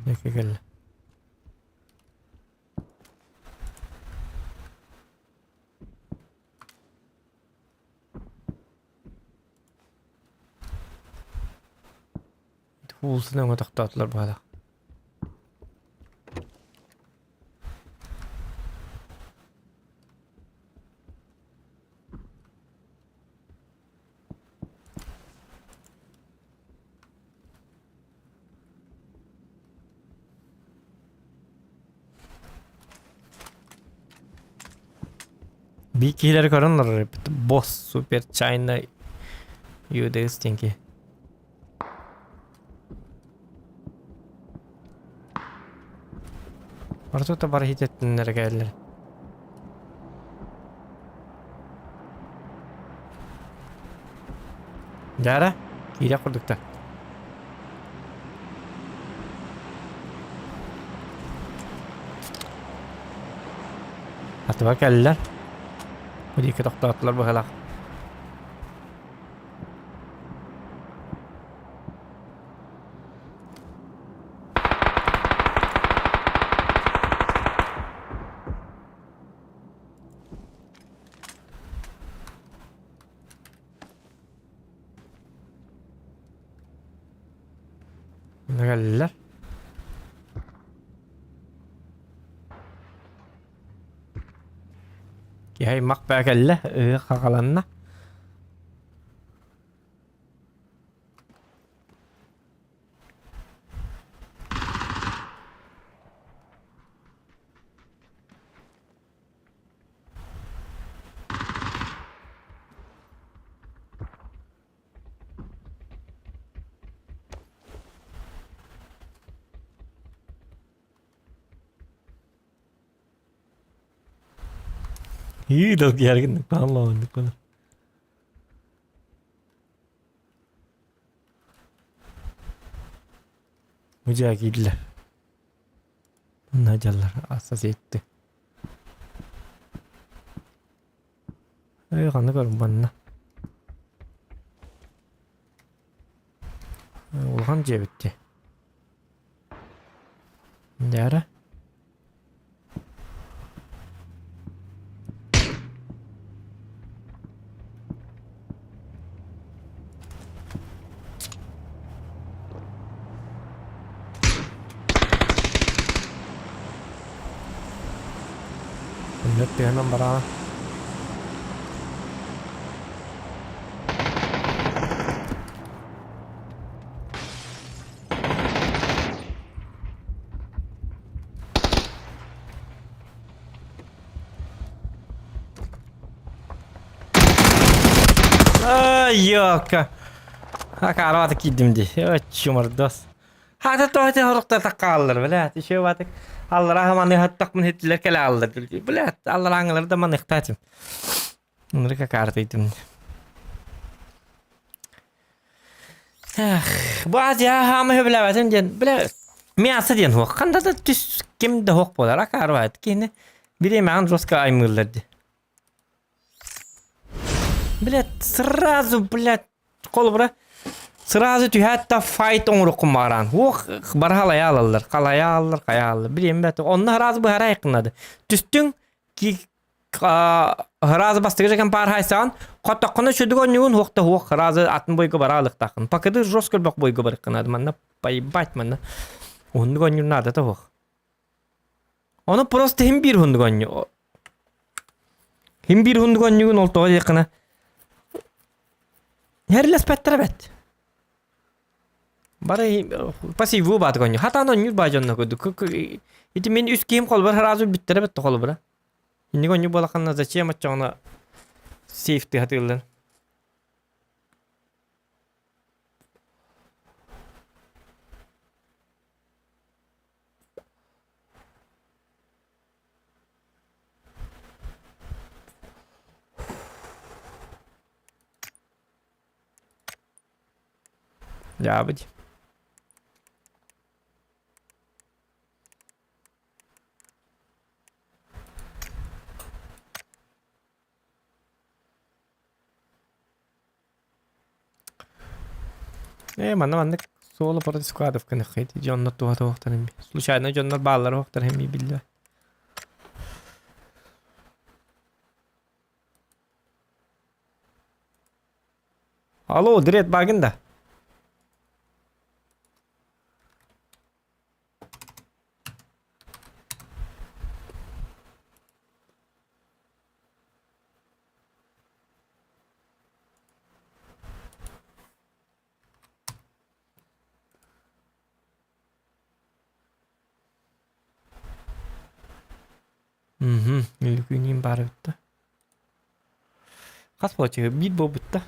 Неке кәлі. Улсынан отақтатылар бағалақ. Bir kişileri karınlar. Boss, super, China, UDS tinki. Orada da bara hit ettinler geldiler. Jara, kira kurduk da. Hatta bak geldiler. Bu iki doktorlar bakalım. Ne geldiler? Ki hay makbaya geldi. Kakalanına. İyi de gerginlik anlamadık bunu. Mücahitler. Nacalar asas etti. Ay kanı görüm bana. Ulhan cebitti. Ne ara? Millet bir hemen bana. Ay yok. Ha karavatık gittim di. Evet şumardos. Hatta tohte horukta takallar bilet. Şu vatık. Allah rahmanı hattak mın hitler kele alır. Bilet. Allah angalar da man ihtaçım. Onları kakartıydım. Bu az ya hamı bilemedim diyen. Bile. Miyası diyen hoq. Kanda da tüs kim de hoq bolar. Ha karavatık. Kine. Biri meğen roska aymırlardı. Блядь, сразу, блядь, колбра. Сразу түйәтті файт оңыры құмаран. Оқ, бархала ялалар, қаялар. Білем бәті. Онны разы бұл әр айқынады. Түстің, разы бастығы жекен пар хайсан, қоттаққыны шүдігі өнігін оқты оқ, разы атын бойғы баралық тақын. Пакыды жос көлбақ бойғы барыққынады. Манна байбайт, манна. Онды өнігін ады та оқ. Оны просто хем бір онды өнігін. Хем бір онды өнігін ол тоға деқіна. Herles pettere bet. Bara pasivu bat gonyo. Hata non yur bajonno kodu. Iti men üst kiyim kolbar harazu bittere bet kolbara. Inni gonyo bolakanna zachia machona safety hatırlar. Ya abi. Манда соло против складов канахет. Джонна туга тохтарым. Случайно Джонна баллар тохтарым билля. Алло, дирет багында. Ilginin bari bitti. Kaç parça? Bir bu bitti.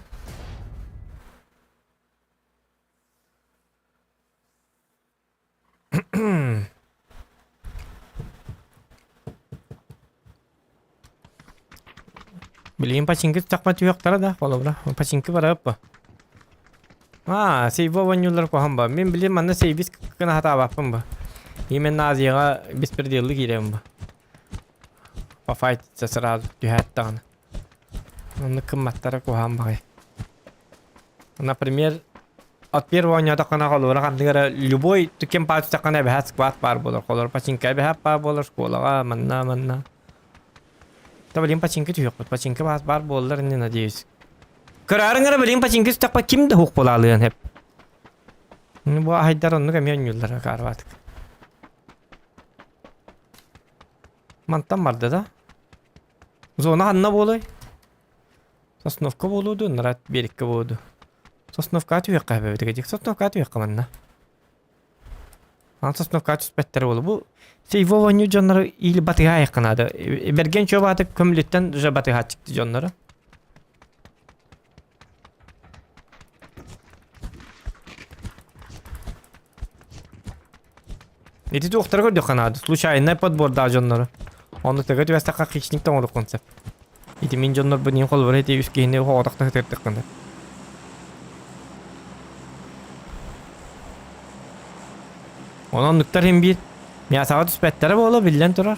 Bileyim paçinki takma yoklara da kolabra. Paçinki var apa? Ha, seyva vanyullar koham ba. Men bileyim anda seyvis kana hata bapım ba. Yemen naziya bis bir yıllık girem ba. Fight сразу тюхаттан. Он кымматтара koham ba. Например, от первого дня такана колора кандыгара любой тукем пач такана бехат скват пар болор колор пачинка бехат пар болор школага манна. Bileyim paçinki yok. Paçinki var bollar ne надеюсь. Kararına bileyim paçinki takpa kim de huk bolalığın hep. Bu haydar onu kamyon yollara karvatık. Mantam vardı da. Zona hanna bolay. Sosnovka boludu, narat birikka boludu. Sosnovka tüyek kahve ödegecek. Sosnovka tüyek kamanna. Sosnovka tüyek better bolu. Bu Seyvo vanyu jonları il batığa yakınadı. Bergen çoğu batık kömülütten düze batığa çıktı jonları. Эти доктор gördük kanadı. Случайно подбор jonları. Onu teged ve stakak hiçlikten oldu konsept. Iti min jonlar benim kol var eti üskeyne o odakta tertek kandı. Onun nükter hem bir Miyasağa tüspetleri bolu billen turar.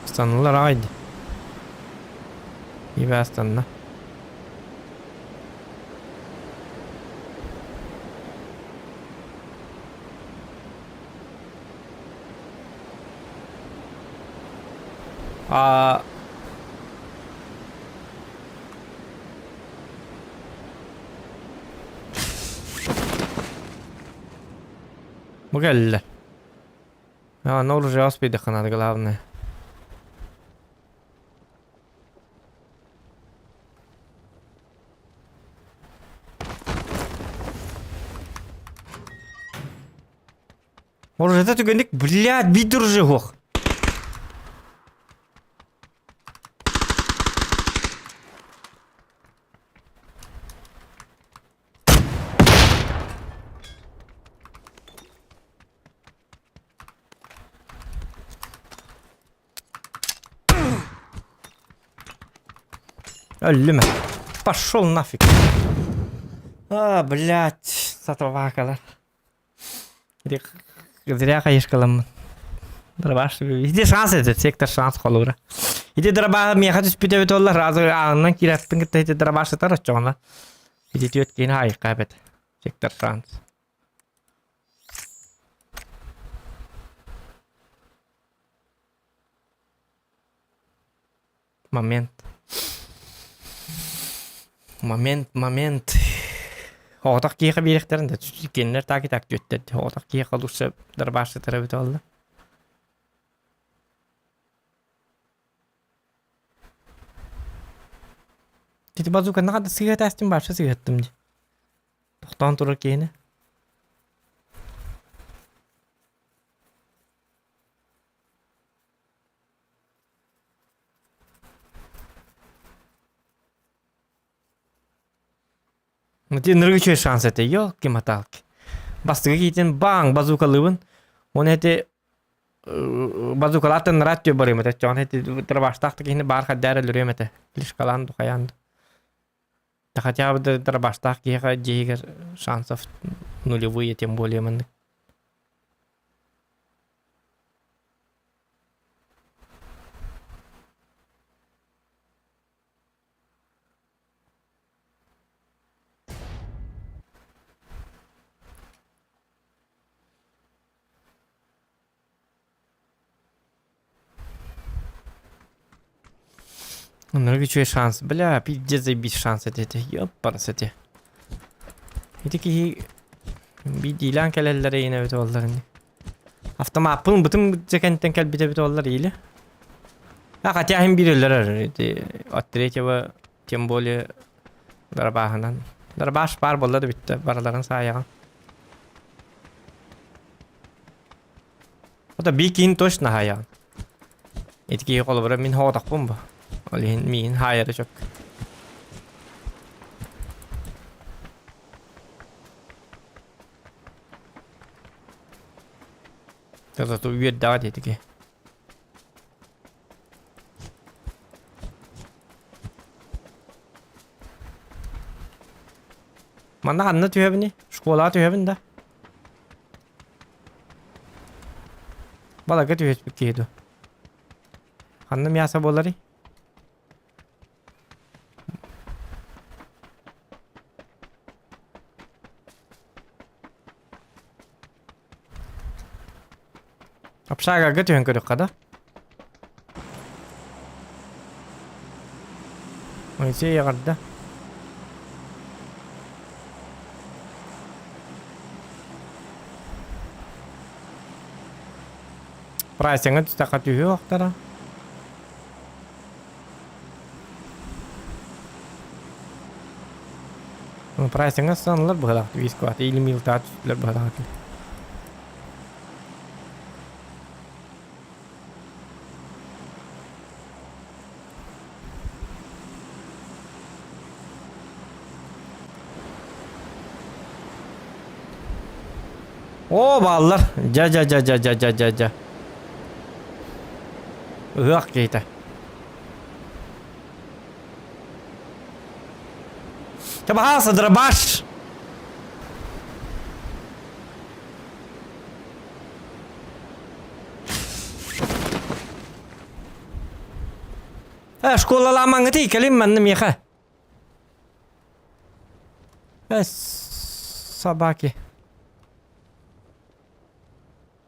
Sanırlar haydi. İyi aslında. Aa. Bu geldiler. Ya ne olur cevap bir dakika hadi главное. Может это тюгенник, блядь, видер же гох. Ölüme. Пошел нафиг. А, блядь, сатовакалар. Зря кайышкалам. Драбаш. Иди шанс это, сектор шанс холура. Иди драба меха түспүтө бит олар разы анан кираттын кетти драбаш тарачона. Иди түйөт кейін хай кабет. Сектор шанс. Момент. Отак киеха биректеринде түскенлер таки так жөттөдү. Отак киеха лучше дарбашы тарабыт алды. Тити базука нагада сыгат астым башы сыгаттым. Токтон турар кейини. Мати ныргычы шанс эте, ёлки-маталки. Бастыга кейтен баң базука лыбын. Он эти базука латын раттё барым эте. Он эти тарбаштакты кейini бар хаддары лүрем эте. Лиш каланду каянду. Да хотя бы тарбаштак кейха жейгер шансов нулевые, тем более мындык. Ныргычы шанс. Бля, пиздец заебись шанс эте. Ёппарас эте. Эти бидилан келелер eyine бит оллар. Автомапын бутым жекенттен кел бите бит оллар ийли. А хотя hem бирелер. От третьего тем более дарбаханан. Дарбаш бар болду битте. Барларын саяган. Ота бикин точно хаян. Эти колбара мин ходак бомба. Олин мин хайер чок. Это тут вид дати таки. Мана анна түйебини, школа түйебин да. Балага түйебик кейду. Анна мяса болари. Апшага götüren körük kada. Oysa yagarda. Прайсыңы түстақа түйі оқтара. Прайсыңы санылар бұғалақ түйіз кваты. Или милта түстілер бұғалақ. O ballar. Ja. Ugak кейті. Табахаса драбаш. Школа ламанга ти калим манным яха. Собаки.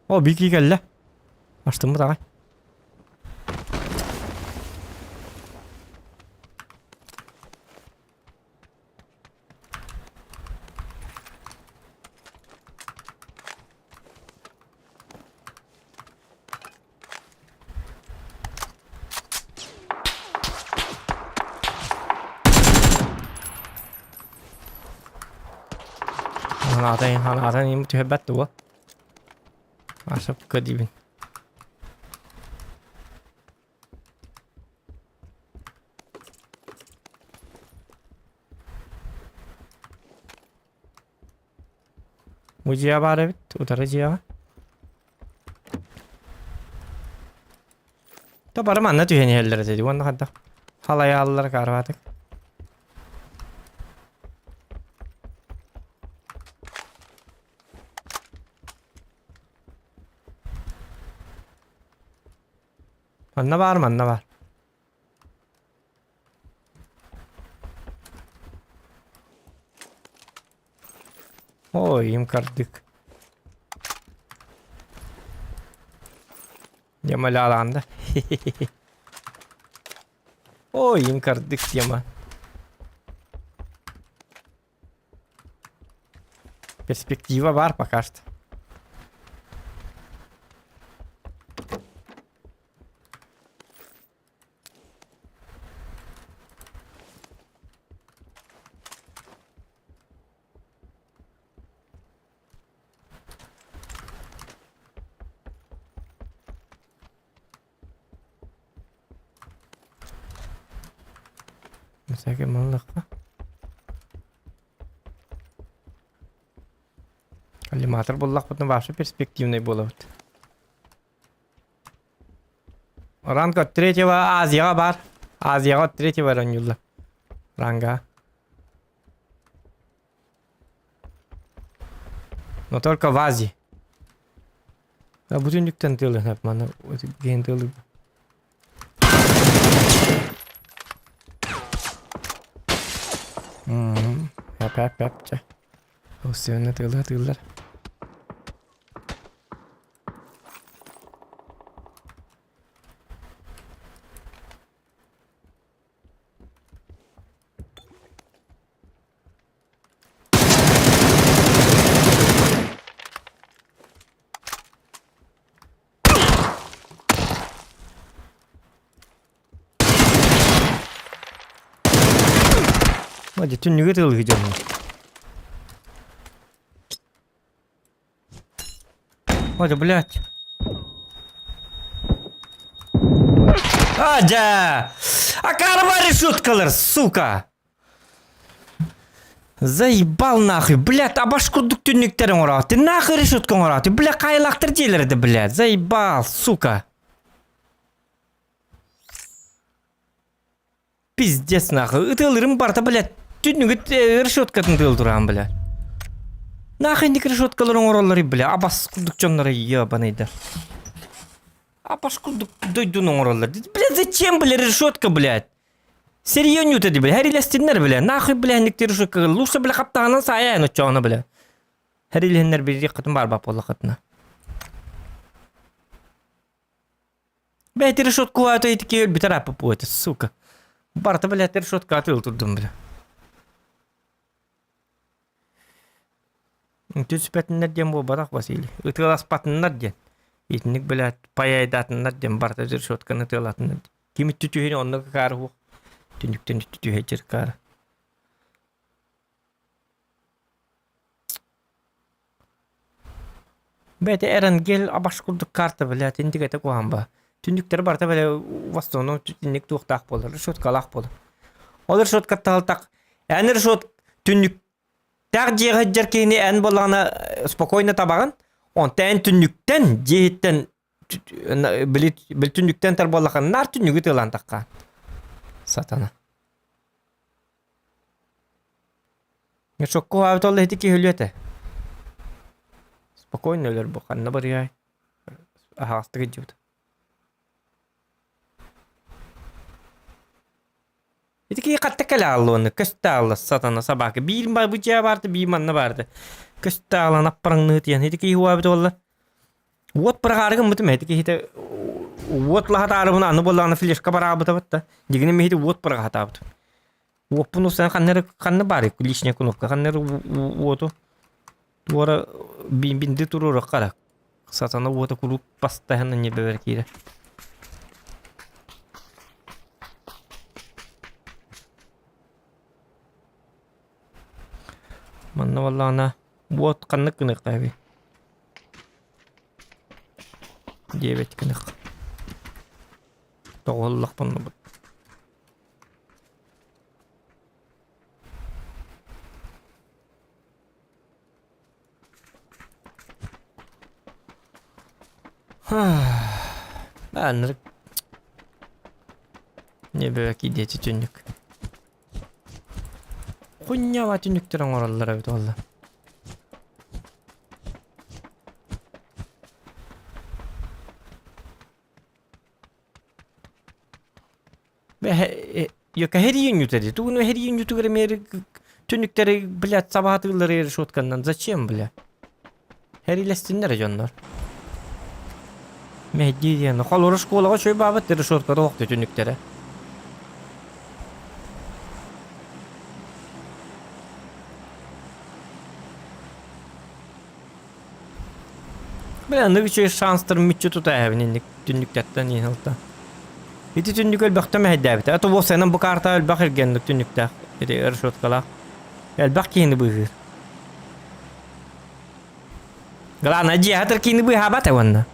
О, бики келле. Açtın mı daha? Hala ini mütehebbet de bu. Aşıp kadibin. मुझे बार उधर जिया तो पर मानना तू है नहीं हेल्लर से जीवन खाता हाला या अल्लर कारवाते मानना बार Ой, им кардык. Yamal alanda. Ой, им кардык тема. Перспектива бар пока что. Всякие малыха. Коллиматор буллах потом вообще перспективный был. Ранга от третьего Азия бар. Азия от третьего ранюла. Ранга. Но только в Азии. А будем никто делать, например, вот гендели. Yap. O sene tığlar. Hadi tüm nüge tığlı gidiyorum. Hadi блядь. Аджа! А карма решеткалар, сука! Заебал нахуй, блядь, а башкурдук түнніктерін ұрау. Ты нахуй решеткан ұрау. Ты, блядь, қайлақтыр дейлерді, блядь. Заебал, сука. Пиздец нахуй. Ытылырым барта, блядь. Түннігі решеткатын тыл тұрам, блядь. Нахуй ник решеткаларын ұралары, блядь. А башкурдук жонлары ебанайдар. А башкурдук дойдуның ұралары. Блядь, зачем, блядь, решетка, блядь? Серьёзно это, блядь, харилестинер, блядь, нахуй, блядь, никтер уже лучше, блядь, каптана сая, ну чё она, блядь. Харилендер, блядь, катым барба полохатна. Блядь, решетку а то и такие битара попуэты, сука. Барта, блядь, решетка отвел тут, блядь. Тут спятнер дем был барах, Василий. Утыла спатнер дем. Итник, блядь, паяйдатнер дем, барта решетка натылатнер. Кими тютюхин он на карху. Түнүктен түтү хечер кар. Бете эрангел абашкурдук карта билет индигете куамба. Түнүктер барта беле вастону түнүк туктак болор, решеткалак болор. Олар решетка талтак. Энер решет түнүк так жеге жеркени эн болгана спокойно табаган. Он тен түнүктен жееттен бил түнүктен тар болган нар түнүгү тылан такка. Сатана. Шокку хабит олла хитики хөлөтө. Спокойно өлөр бу канна бар яй. Ахастыгы жут. Хитики каттакала аллоны, көстө алла сатана сабакы. Бир бар буча барды, бир манна барды. Көстө алан аппараңны тиен хитики хабит олла. Вот прогарыгы мытым хитики хите вот лахатарыбын аны болланы флешка барабыта бытта. Дигине мехити вот прогатабыт. Оппуну sen канны бар, лишняя кнопка, каннер воту. Туара бинди туру ракара. Сатана вота кулу постоянно не беверкире. Манна валла ана вот канны кынык аби. 9 кынык. Тоголлак панна бут. Анрык. Не бәки дети түннүк. Хуйнява түннүктөрүң ораллар бит валла. Yok her yön yutadi. Тугуну her yön yutugara meri түннүктөрү блядь сабатылары решеткандан зачем, бля? Her илестинлер жоннор. Мехдиден, холор школага чөй бабат решеткада окты түннүктөрү. Бля, ныгы чөй шанстыр мүччө тутаабын түннүктөттөн ийналта. Ити түннүк өлбөктө мехдебит. Ато бу сенен бу карта өлбөк эргендик түннүктө. Ити решеткала. Өлбөк кийини быгыр. Главное, жиатыр кийини быгыр хабат аванна.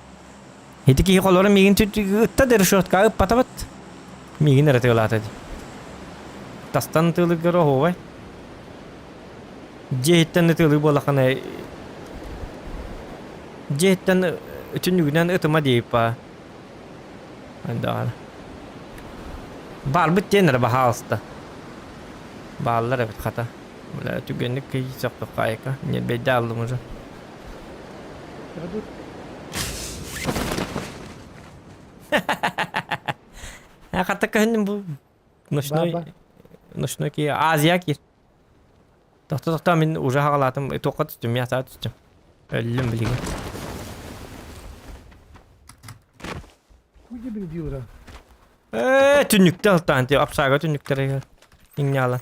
Ити ки холора мигин түттүгүтта решетка ыппатабат. Мигин эретелатады. Тастан тылыгы роховай. Жиеттен тылы болакана. Жиеттен түннүгүнөн ытыма дейипа. Андагар. Бар бит тенер бахалста. Баллар бит хата. Бля түгенник ки сакта кайка. Не бедалдым уже. Я хата кахнем бу ночной ки Азия ки. Тохта мен уже хагалатым, тока түстүм, я саат түстүм. Өлүм билген. Хуй gibi diyorlar. Түннүктө алтан деп апсага түннүктөргө иңняла.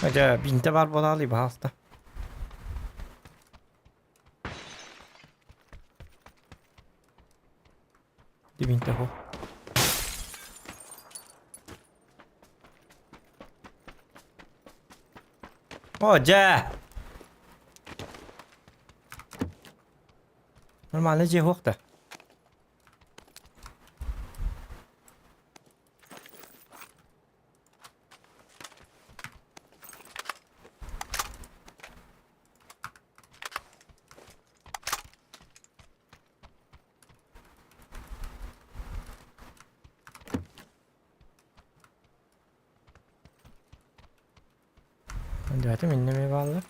Aja binte var bolalı bu hasta. Dibinte ho. Oja. Normalde je hochta. Zaten innemeye kaldı.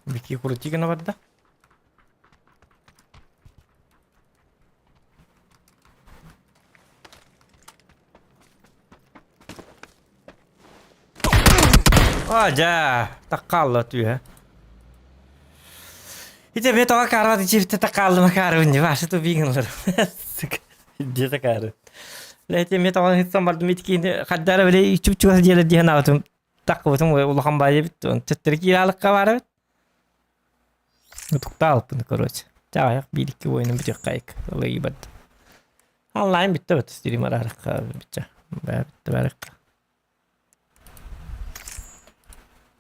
Bikin kurci kenapa dah? Aja, takal tuh ya. Itu betul karo di chip takal makaro nih, pas itu bingung loh. Dia takar. Lihat ini betul sambar mitkin kadar beli cucu aja lah dia nawatum takut tuh Allah kembali betul. Terkira lah kabar. Untuk tahu pun короче. Cah bir iki oyunu bir kayık. Vallahi iyi bad. Online bitti. Stream ararık. Bitti. Bitti.